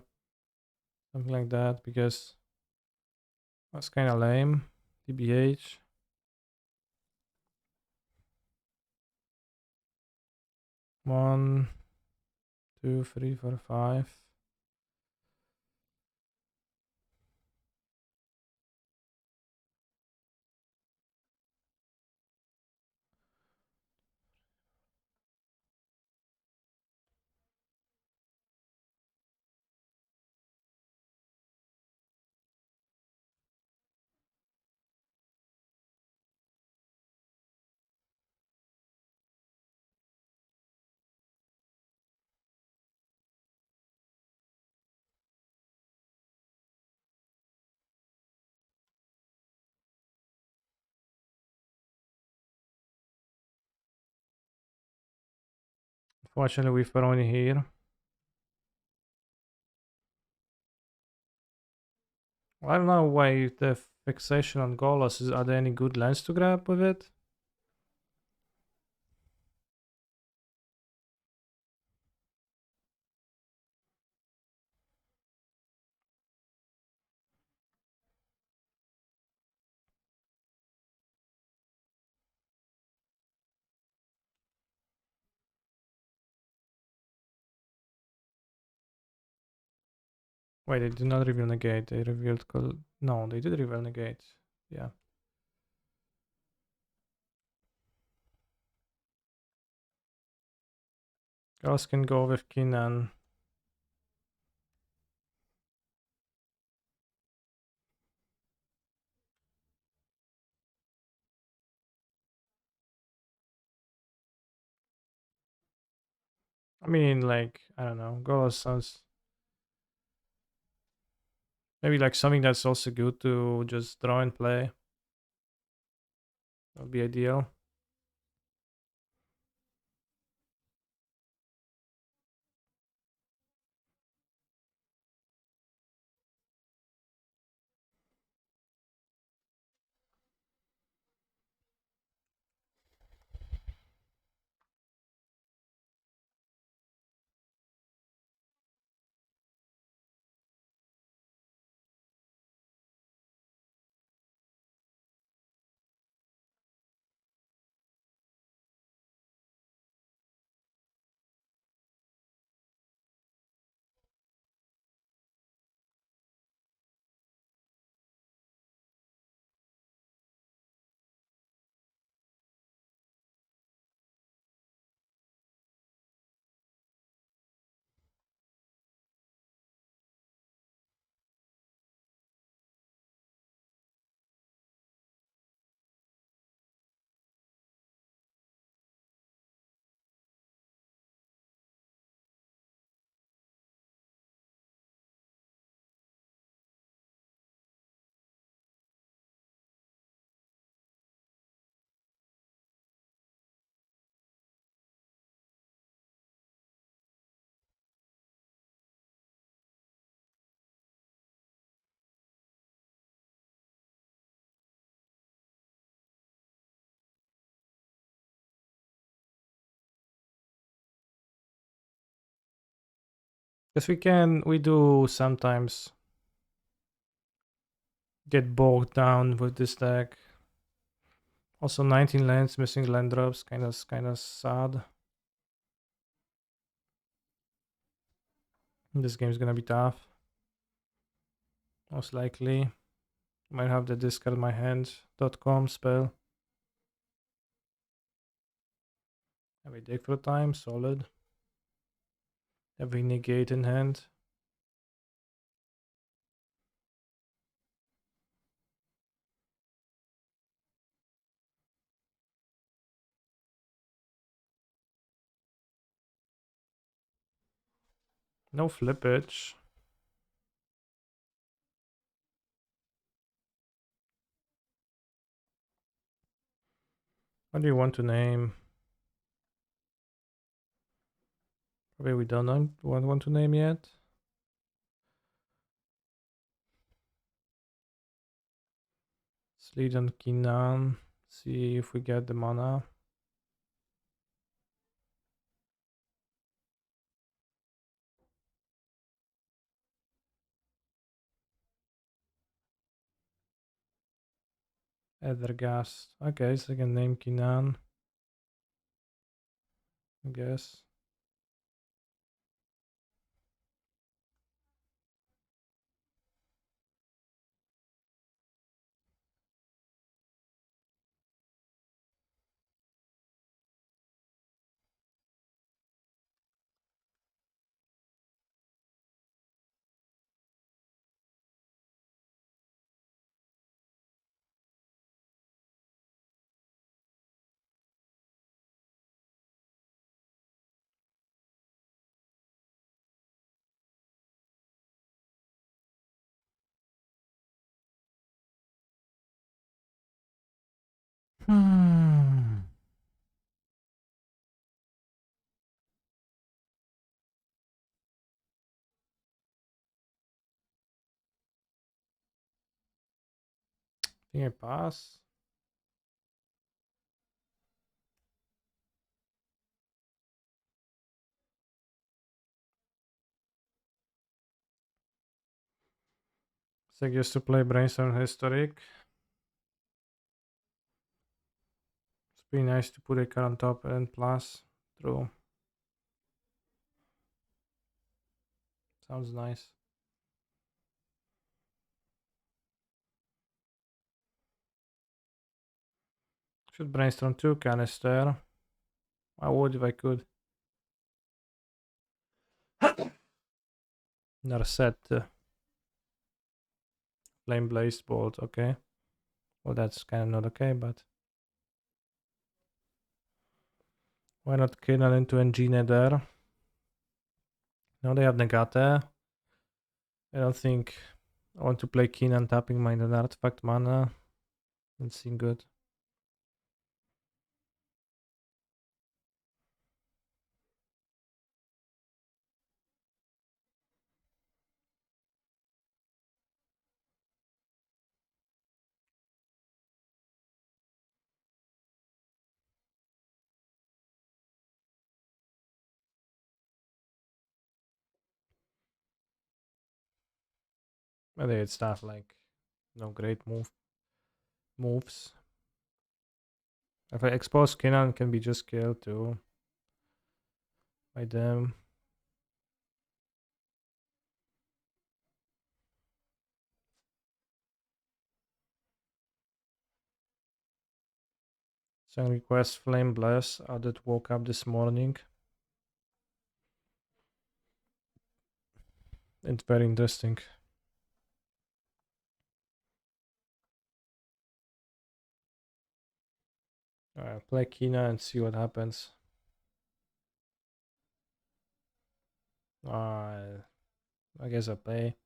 something like that, because that's kind of lame. TBH. 1, 2, 3, 4, 5. Unfortunately, we've only here. I don't know why the fixation on Golos is. Are there any good lands to grab with it? Wait, they did not reveal negate. They revealed. No, they did reveal negate. Yeah. Girls can go with Kinan. I mean, like, I don't know. Golos sounds maybe like something that's also good to just draw and play. That would be ideal. Because we do sometimes get bogged down with this deck. Also 19 lands, missing land drops, kinda sad. This game's gonna be tough. Most likely. Might have the discard my hand.com spell. Have a dig for time, solid. Have a negate in hand. No flippage. What do you want to name? Probably we don't want to name yet. Sleet on Kinan. See if we get the mana. Ethergast. Okay, so I can name Kinan. I guess. Hmm. Think I pass. So I used to play Brainstorm Historic. It's pretty nice to put a card on top and plus. True. Sounds nice. Should brainstorm 2 canister. I would if I could. Another set. Flame Blazed Bolt, okay. Well, that's kind of not okay, but why not Kinnan into Engine there? Now they have Negate. I don't think I want to play Kinnan tapping my artifact mana. Doesn't seem good. But it's stuff like no great moves. If I expose Kinnan, can be just killed too by them. Send request Flame Bless. I did woke up this morning. It's very interesting. Alright, play Kina and see what happens. I guess I play.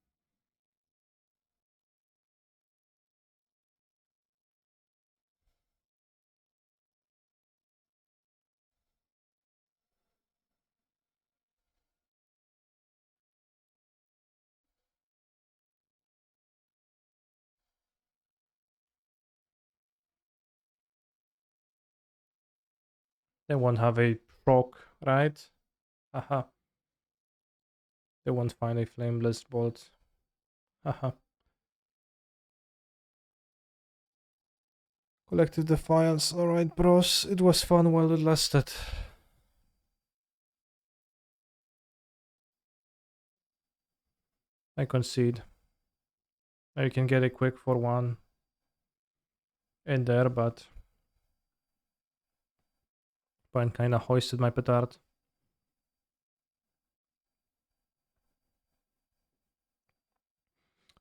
They won't have a proc, right? Haha. They won't find a flameless bolt. Haha. Collective Defiance. Alright, bros. It was fun while it lasted. I concede. I can get a quick for one in there, but Pine kinda hoisted my petard.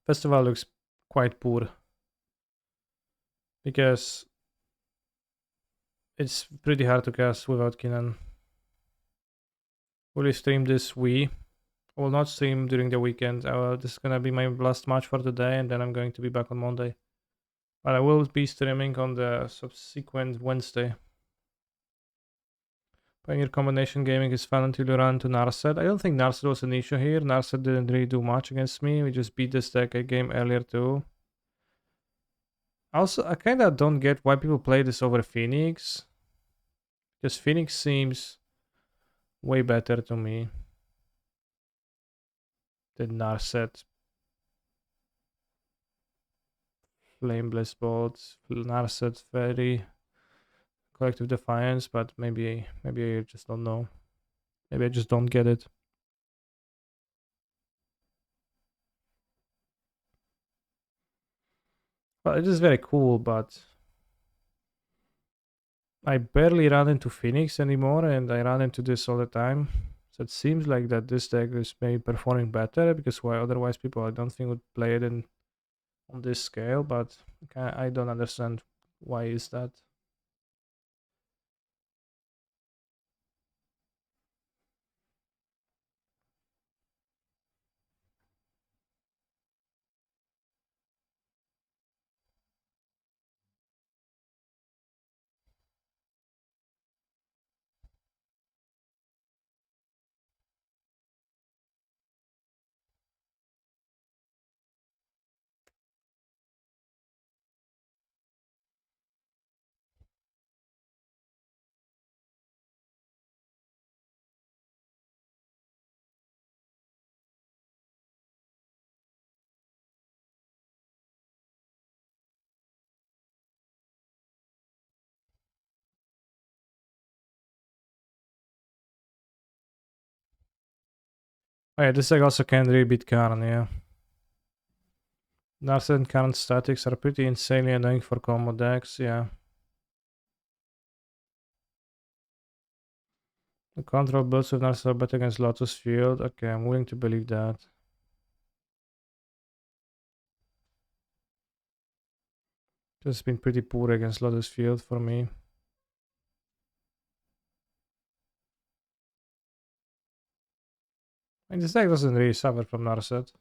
Festival looks quite poor because it's pretty hard to cast without Kinnan. Will you stream this Wii? I will not stream during the weekend. This is gonna be my last match for today, and then I'm going to be back on Monday. But I will be streaming on the subsequent Wednesday. Pioneer combination gaming is fun until you run to Narset. I don't think Narset was an issue here. Narset didn't really do much against me. We just beat this deck a game earlier too. Also, I kinda don't get why people play this over Phoenix. Because Phoenix seems way better to me than Narset. Flameless bolts. Narset very collective defiance, but maybe I just don't know. Maybe I just don't get it. Well, it is very cool, but I barely run into Phoenix anymore, and I run into this all the time. So it seems like that this deck is maybe performing better because why otherwise people I don't think would play it in on this scale. But I don't understand why is that. Oh yeah, this deck also can really beat Karn, yeah. Narset and Karn statics are pretty insanely annoying for combo decks, yeah. The control builds with Narset are better against Lotus Field. Okay, I'm willing to believe that. This has been pretty poor against Lotus Field for me. And this deck doesn't really suffer from Narset. It's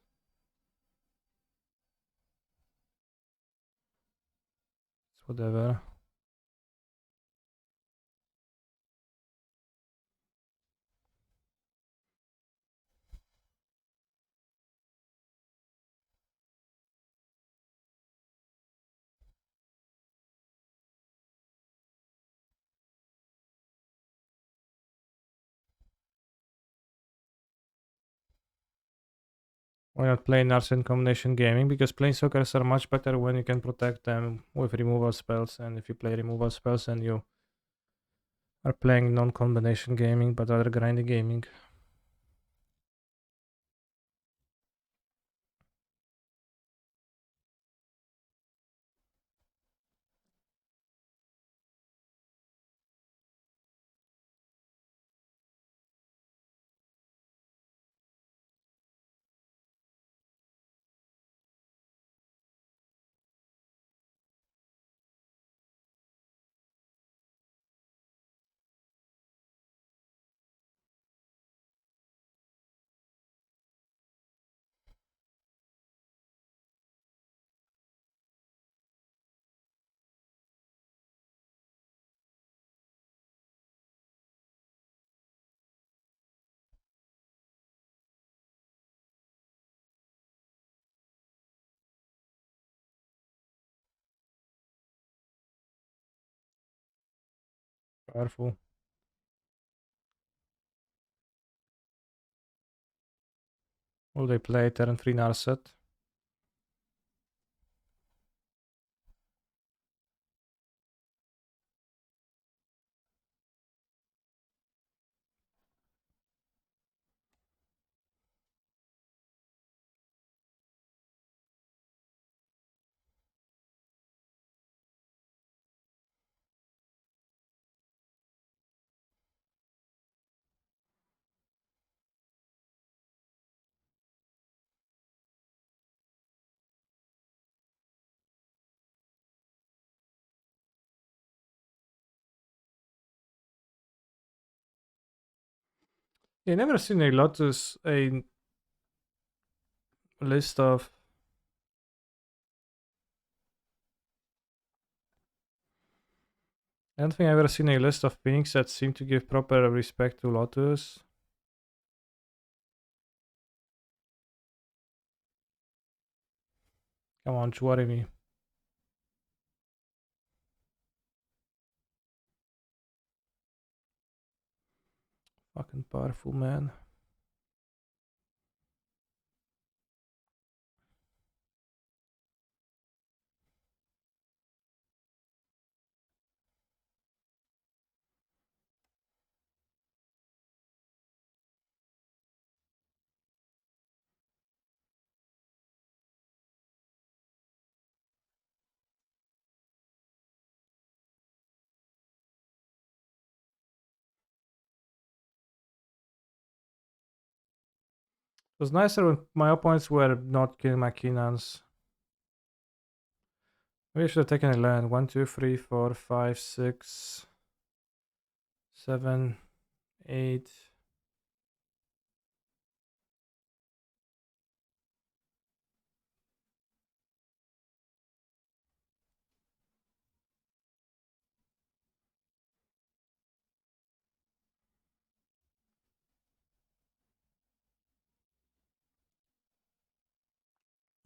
whatever. Why not play Narset in combination gaming? Because Planeswalkers are much better when you can protect them with removal spells, and if you play removal spells and you are playing non-combination gaming but other grindy gaming. Powerful. Will they play turn 3 Narset? I never seen a Lotus a list of. I don't think I've ever seen a list of pinks that seem to give proper respect to Lotus. Come on, worry me. Fucking powerful, man. It was nicer when my opponents were not killing my Keenans. Maybe I should have taken a land. 1, 2, 3, 4, 5, 6, 7, 8.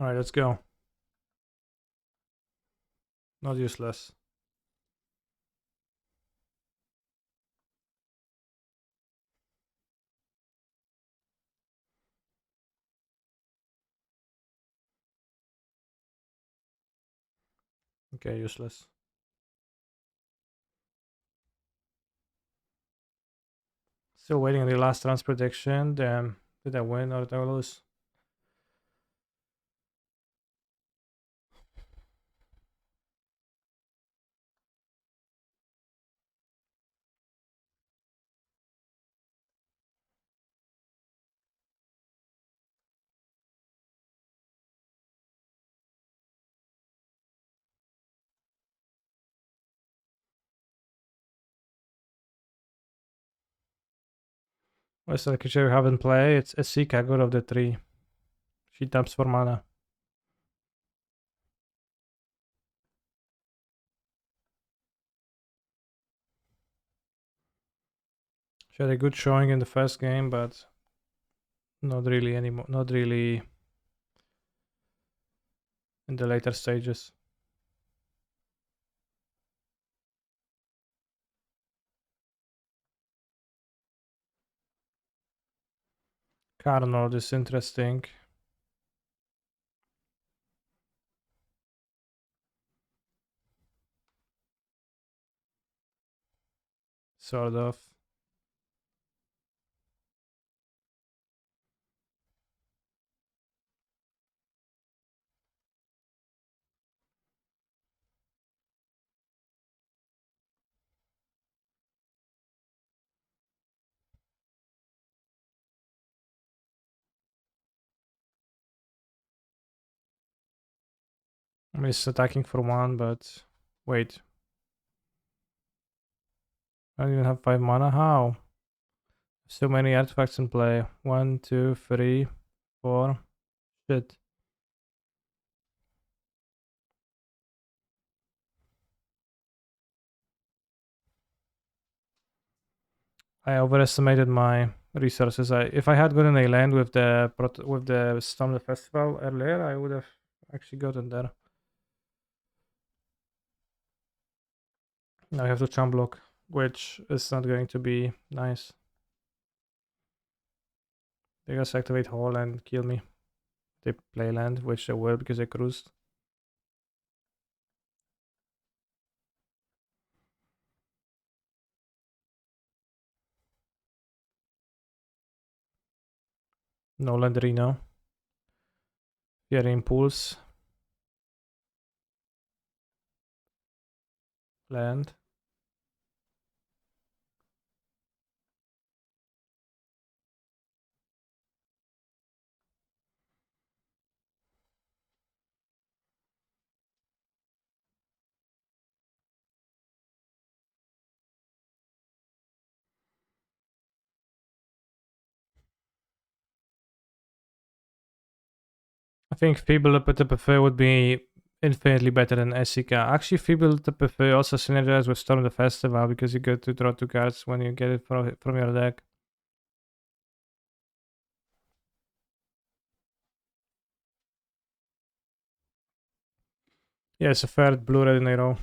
Alright, let's go. Not useless. Okay, useless. Still waiting on the last round's prediction. Damn. Did I win or did I lose? What's the creature we haven't played? It's a Sika, good of the 3. She taps for mana. She had a good showing in the first game, but not really anymore. Not really in the later stages. Carnot is interesting. Sort of. He's attacking for 1, but wait. I don't even have 5 mana. How? So many artifacts in play. 1, 2, 3, 4. Shit. I overestimated my resources. If I had gotten a land with the Storm the Festival earlier, I would have actually gotten there. Now I have to chump block, which is not going to be nice. They just activate Hall and kill me. They play land, which they will because I cruised. No land Reno. Fear Impulse. Land. I think Feeble TPF would be infinitely better than Esika. Actually, Feeble TPF also synergizes with Storm the Festival because you get to draw 2 cards when you get it from your deck. Yeah, it's a third blue red in a row.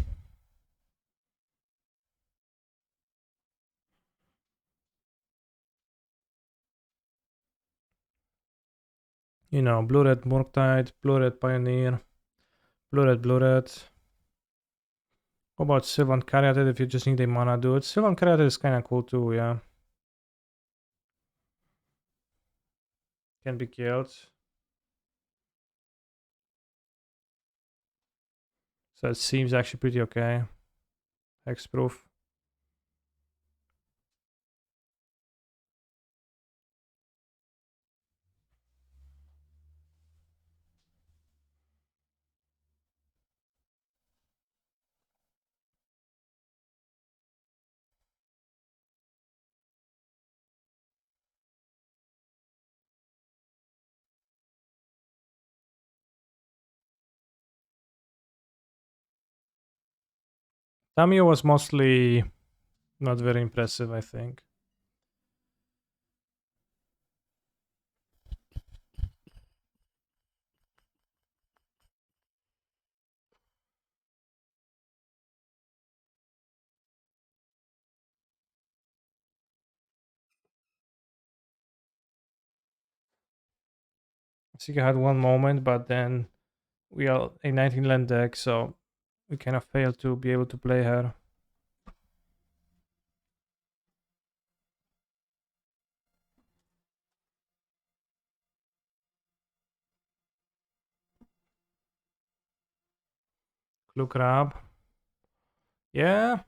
You know, blue red Murktide, blue red Pioneer, blue red blue red. How about Sylvan Caryatid if you just need a mana dude? Sylvan Caryatid is kinda cool too, yeah. Can be killed. So it seems actually pretty okay. Hexproof. Tamio was mostly not very impressive, I think. Sika had one moment, but then we are a 19 land deck, so we kind of failed to be able to play her. Clue Crab. Yeah,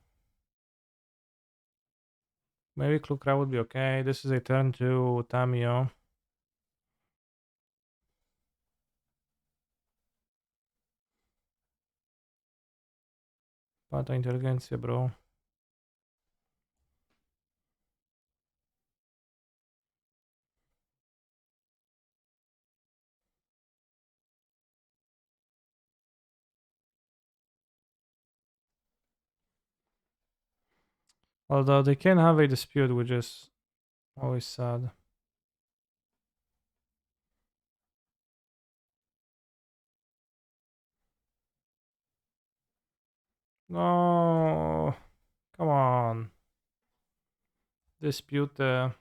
maybe Clue Crab would be okay. This is a turn to Tamio. Pata Inteligencia, bro. Although they can have a dispute, which is always sad. No, come on. Dispute.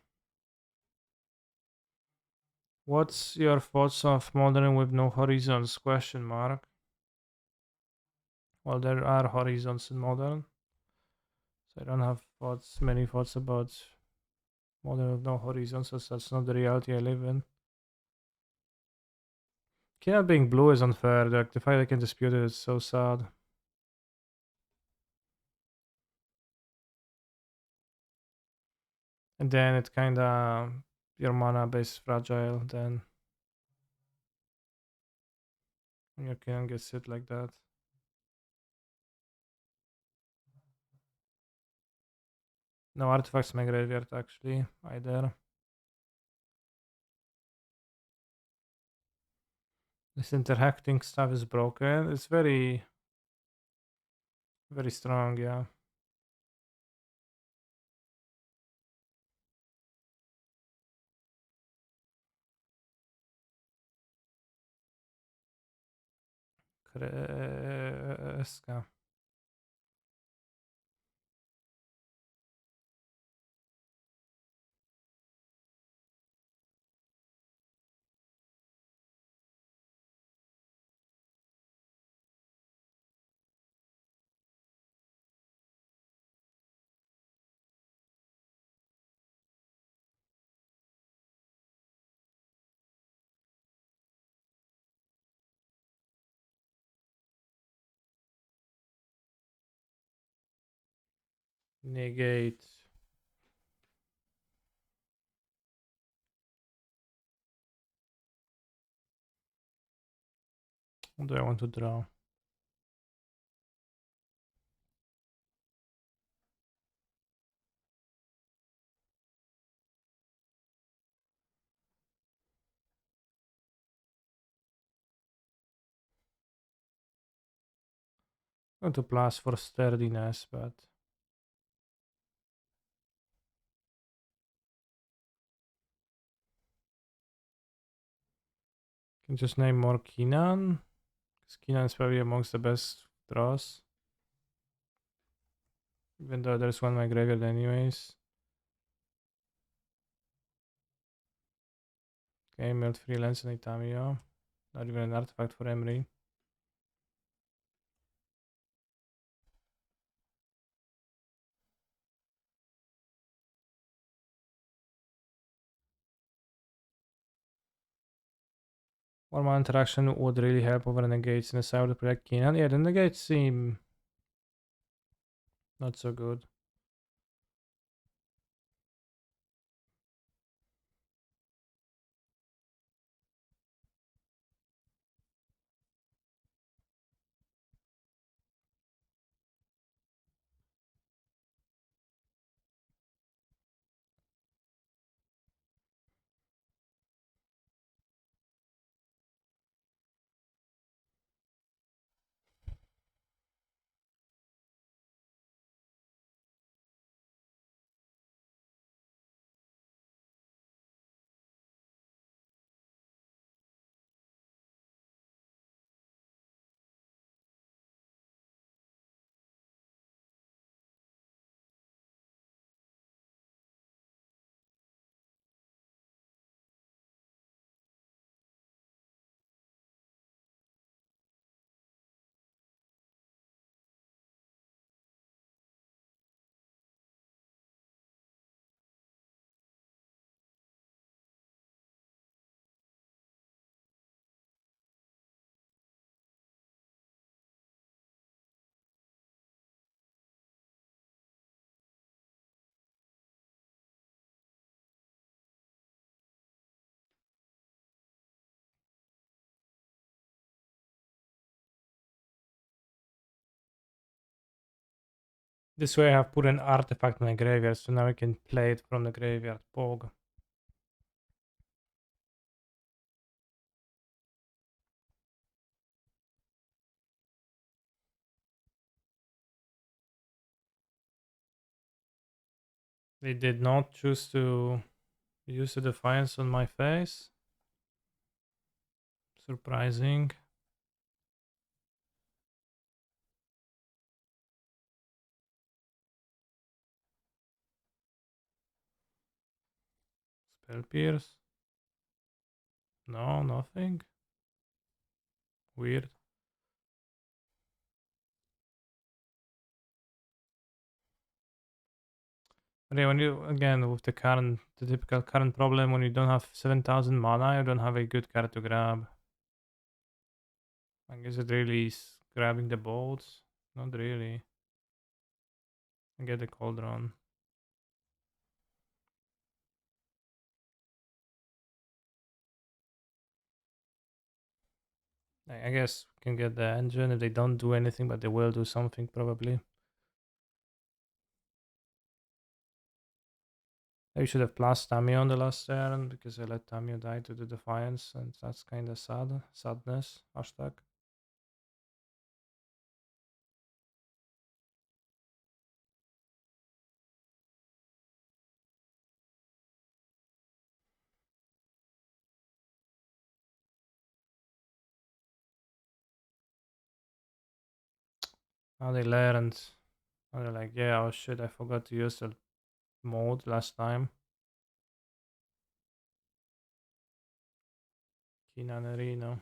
What's your thoughts of modern with no horizons? Question mark. Well, there are horizons in modern, so I don't have many thoughts about modern with no horizons, as that's not the reality I live in. Killer being blue is unfair. Like, the fact I can dispute it is so sad. And then it kinda your mana base fragile. Then your can gets hit like that. No artifacts in my graveyard actually either. This interacting stuff is broken. It's very, very strong. Yeah. Kreska. Negate. What do I want to draw? Going to plus for sturdiness, but can just name more Keenan. Because Keenan is probably amongst the best draws. Even though there's one in my graveyard anyways. Okay, Melt Freelance and Itamio. Not even an artifact for Emery. One more interaction would really help over negates in the side to protect Keenan. Yeah, the negates seem not so good. This way I have put an artifact in my graveyard, so now I can play it from the graveyard Pog. They did not choose to use the Defiance on my face. Surprising. Spell Pierce. No, nothing. Weird. But yeah, when you again with the typical current problem, when you don't have 7,000 mana, you don't have a good card to grab. I guess it really is grabbing the bolts. Not really. I get the cauldron. I guess we can get the engine if they don't do anything, but they will do something probably. I should have plus Tamio on the last turn because I let Tamio die to the Defiance, and that's kind of sad. Sadness. Hashtag. Now they learned. Now they're like, yeah, oh shit, I forgot to use the mode last time. Keenan Arena.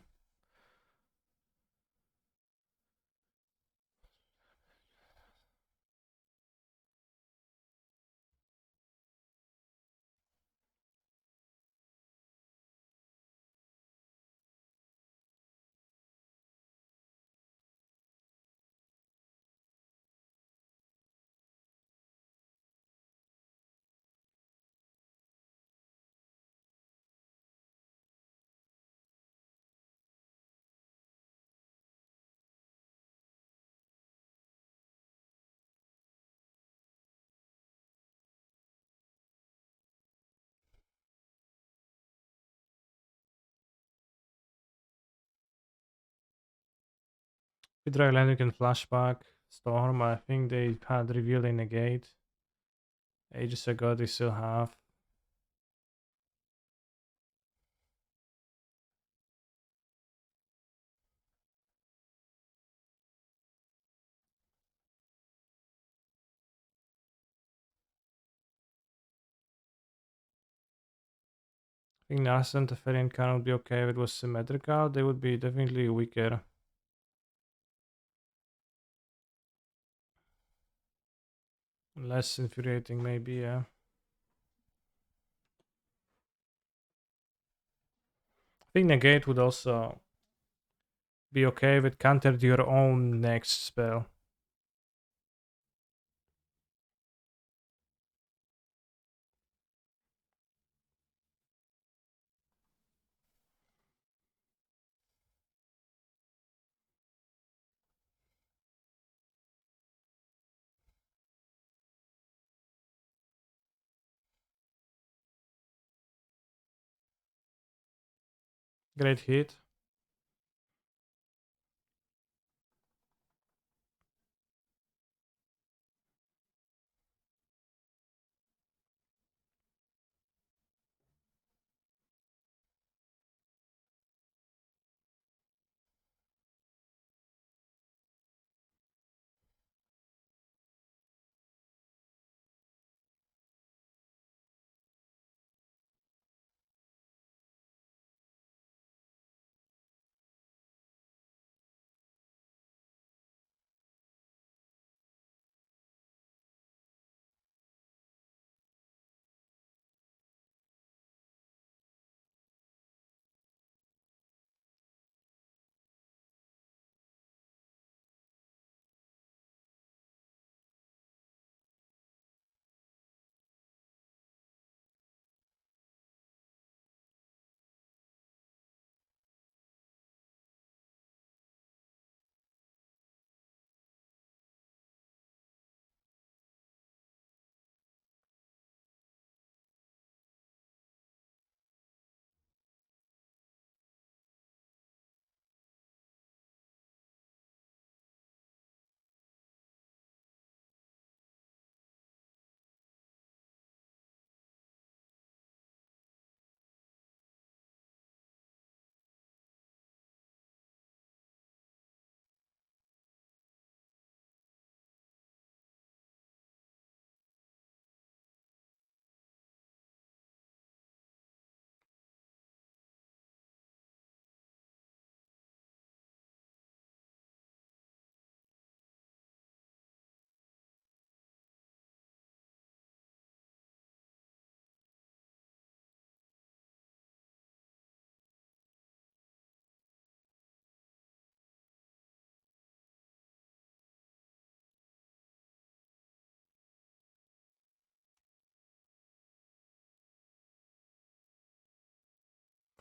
Hydra Land you can flashback. Storm, I think they had revealed a negate. Ages ago they still have. I think Narset and Teferian Khan would be okay if it was symmetrical. They would be definitely weaker. Less infuriating maybe, yeah. I think negate would also be okay if it countered your own next spell. Great hit.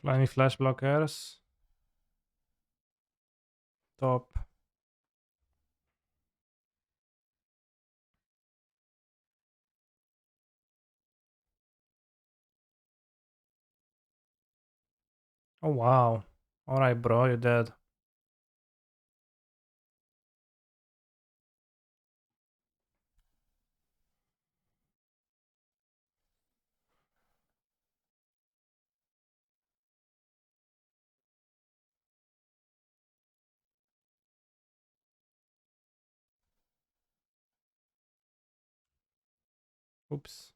Any flash blockers? Top. Oh wow. Alright bro, you're dead. Oops.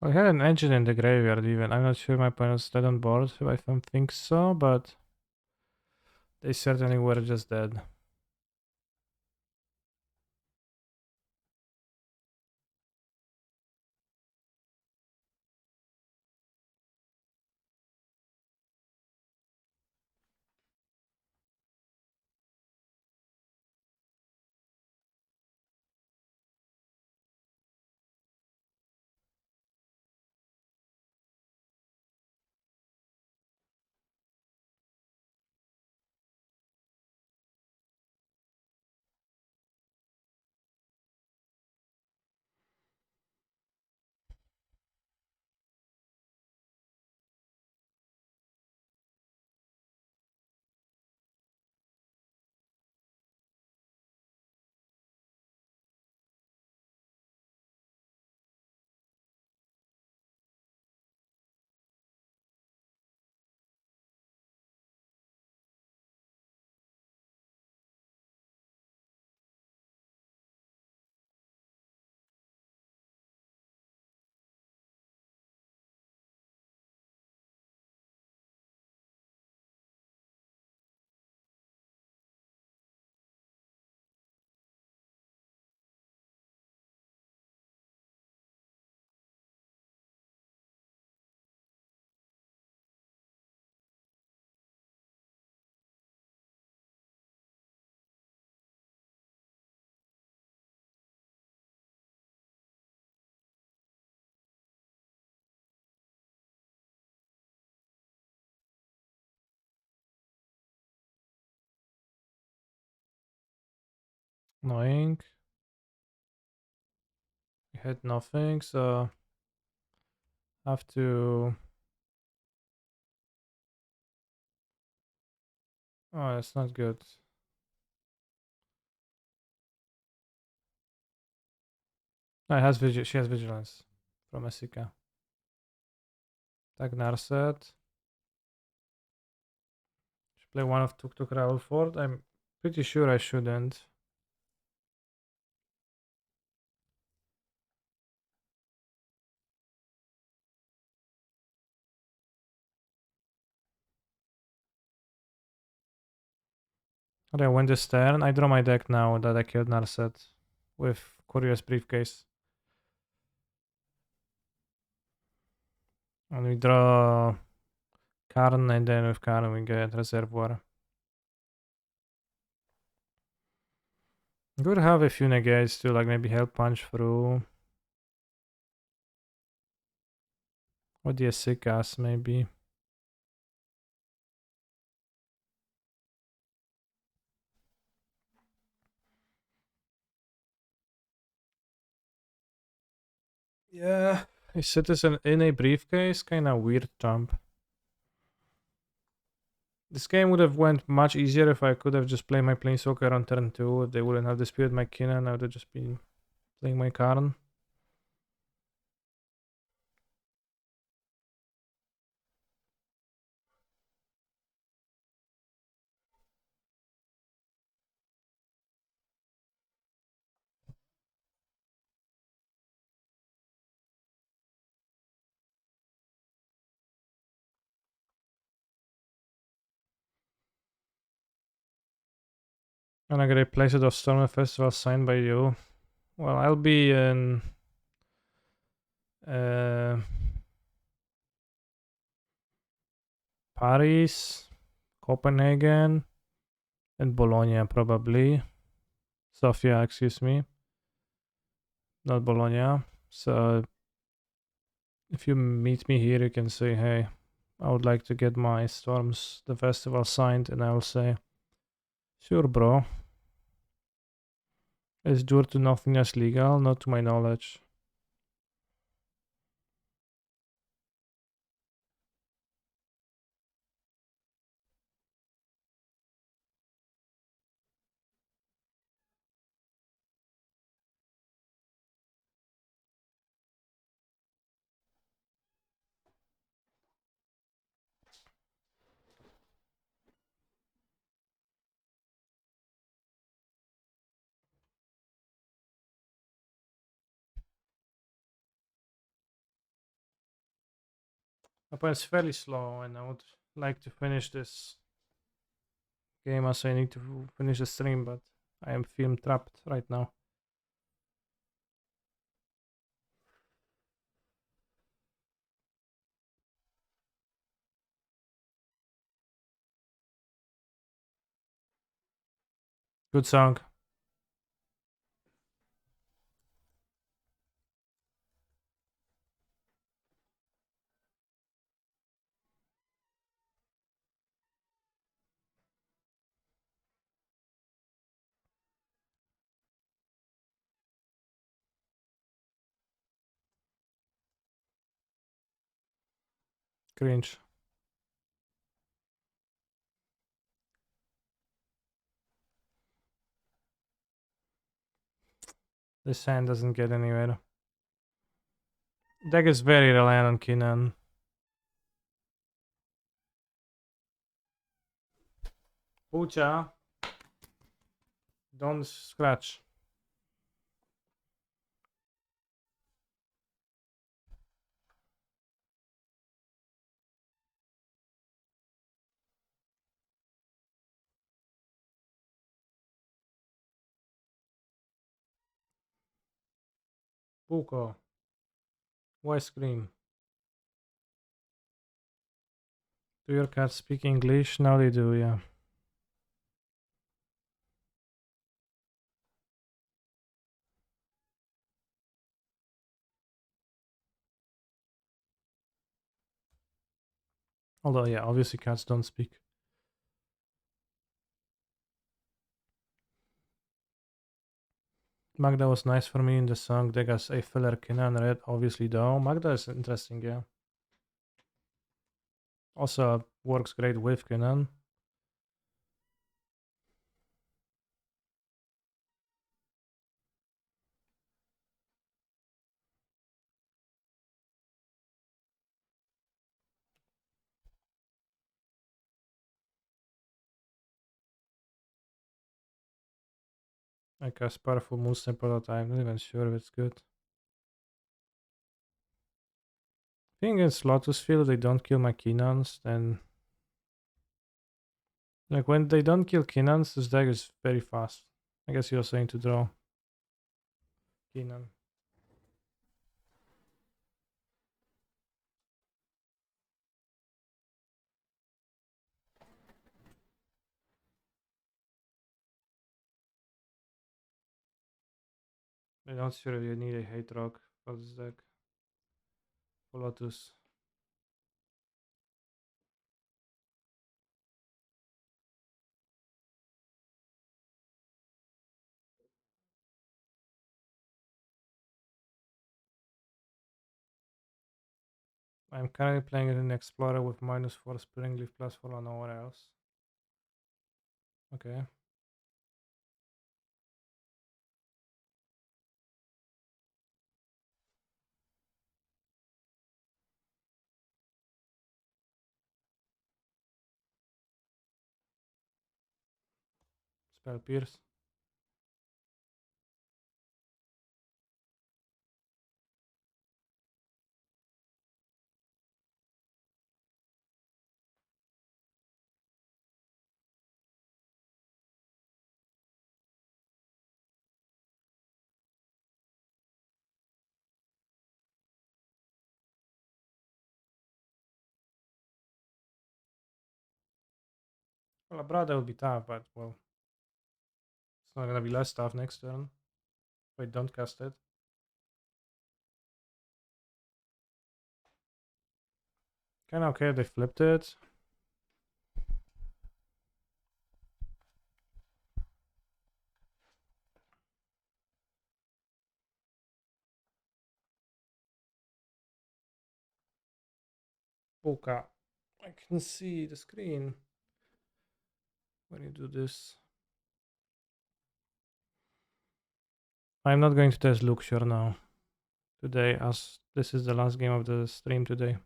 I had an engine in the graveyard even. I'm not sure my opponent's dead on board. I don't think so, but they certainly were just dead. Annoying. We had nothing, so have to. Oh, that's not good. No, it has she has vigilance from Asika. Tag Narset. Should play one of Tuk Tuk Ravelford. I'm pretty sure I shouldn't. Okay, I win this turn. I draw my deck now that I killed Narset with Curious Briefcase. And we draw Karn, and then with Karn we get Reservoir. Could have a few negates to like maybe help punch through. Or the Asikas maybe. Yeah, a citizen in a briefcase, kinda weird jump. This game would have went much easier if I could have just played my Planeswalker on turn 2. If they wouldn't have disputed my Kinnan, I would have just been playing my Karn. And I get a playset of Storm Festival signed by you. Well, I'll be in Paris, Copenhagen, and Bologna probably. Sofia, excuse me. Not Bologna. So if you meet me here, you can say, hey, I would like to get my Storms, the festival signed, and I will say, sure, bro. Is Jur to nothingness legal? Not to my knowledge. Opponent's fairly slow, and I would like to finish this game as I need to finish the stream, but I am film trapped right now. Good song. Cringe. This hand doesn't get anywhere. Deck is very reliant on Kinnan. Pucha. Don't scratch. Puko. Why scream? Do your cats speak English? Now they do, yeah. Although, yeah, obviously cats don't speak. Magda was nice for me in the song. Degas a filler Kinan red, obviously though. Magda is interesting, yeah. Also works great with Kinan. I cast powerful moonstone prototype. Not even sure if it's good. I think against Lotus Field they don't kill my Kinans, then like when they don't kill Kinans, this deck is very fast. I guess you also need to draw Kinan. I'm not sure if you need a hate rock for this deck. For Lotus. I'm currently playing it in Explorer with -4 Springleaf +4 on nowhere else. Okay. Spell Pierce. Well, Abrada will be tough, but well, it's not gonna be less tough next turn. Wait, don't cast it. Kinda okay, they flipped it. Polka. I can see the screen when you do this. I'm not going to test Luxure now today, as this is the last game of the stream today.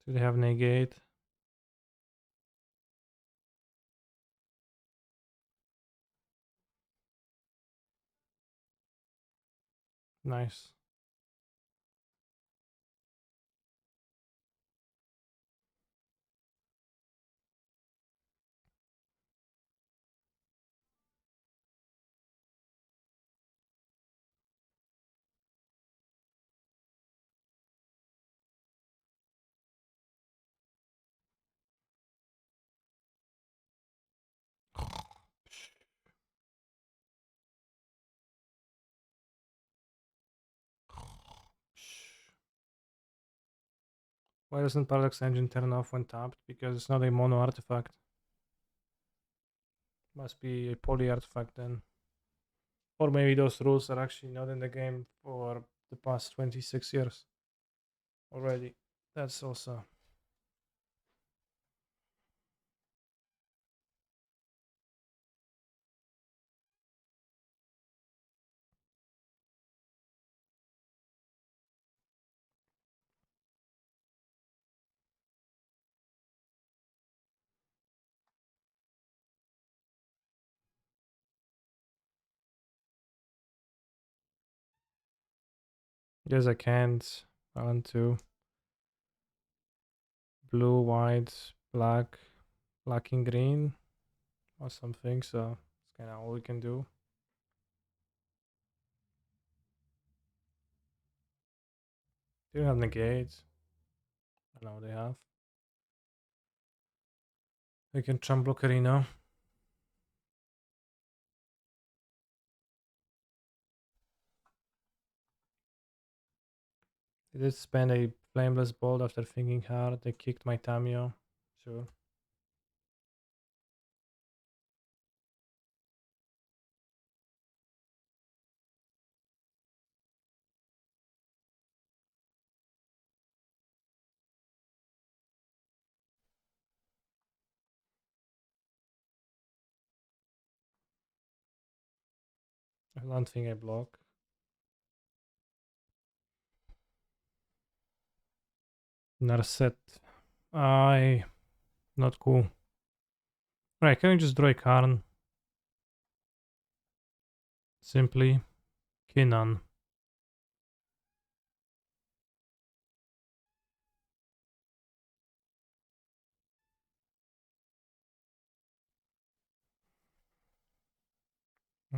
Do they have negate? Nice. Why doesn't Paradox Engine turn off when tapped? Because it's not a mono artifact. Must be a poly artifact then. Or maybe those rules are actually not in the game for the past 26 years already. That's also. Yes, I can't. I want to. Blue, white, black, black and green, or something. So it's kind of all we can do. They don't have negate. I know they have. I can chump block Arena. I did spend a flameless bolt after thinking hard. They kicked my Tamio. Sure. I don't think I block. Narset. I not cool. Right, can we just draw a Karn? Simply Kinan.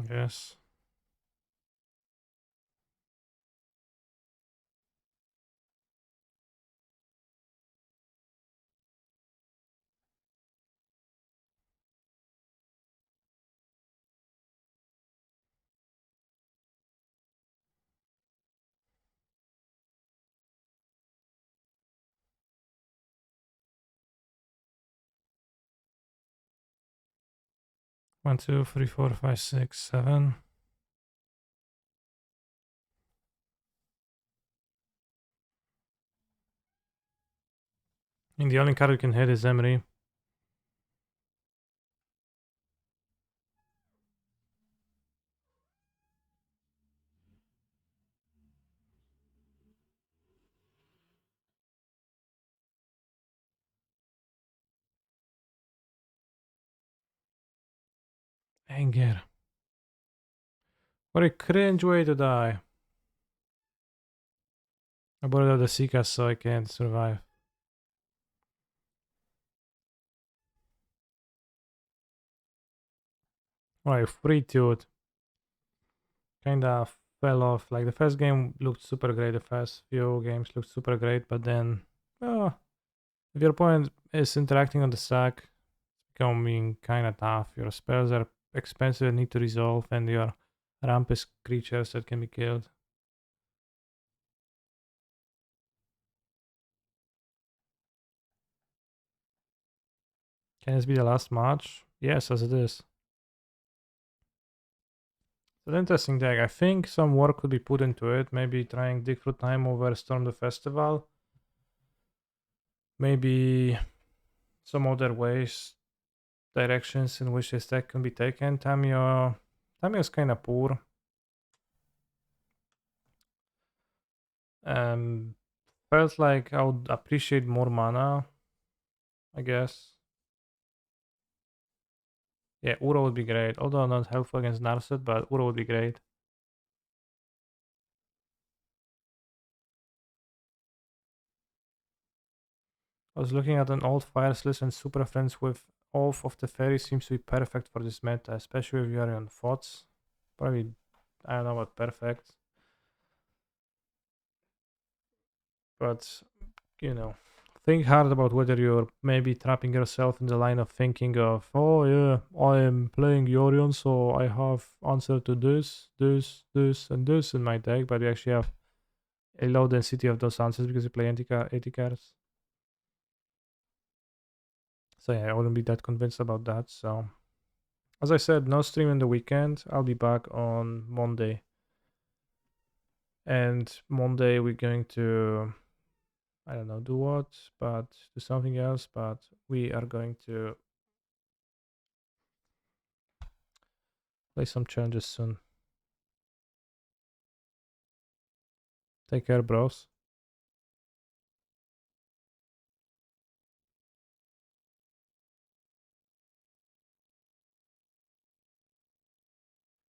Yes. One, two, three, four, five, six, seven. And the only card we can hit is Emery. Anger. What a cringe way to die. I bought it out the Seacast so I can't survive. Right, free tooth. Kinda fell off. Like the first game looked super great, the first few games looked super great, but then if your opponent is interacting on the sack, it's becoming kinda tough. Your spells are expensive and need to resolve, and your ramp is creatures that can be killed. Can this be the last match? Yes, as it is. It's an interesting deck. I think some work could be put into it. Maybe trying Dig Through Time over Storm the Festival. Maybe some other ways, directions in which this deck can be taken. Tamio is kind of poor. Felt like I would appreciate more mana, I guess. Yeah, Uro would be great. Although not helpful against Narset, but Uro would be great. I was looking at an old Fires list and Super Friends with Oath of the Fairy seems to be perfect for this meta, especially if you are on FOTS. Probably, I don't know what perfect. But, you know, think hard about whether you're maybe trapping yourself in the line of thinking of, oh yeah, I am playing Yorion, so I have answer to this, and this in my deck, but you actually have a low density of those answers because you play 80 cards. So yeah, I wouldn't be that convinced about that. So as I said, no stream in the weekend. I'll be back on Monday. And Monday we're going to, I don't know, do what, but do something else. But we are going to play some challenges soon. Take care, bros.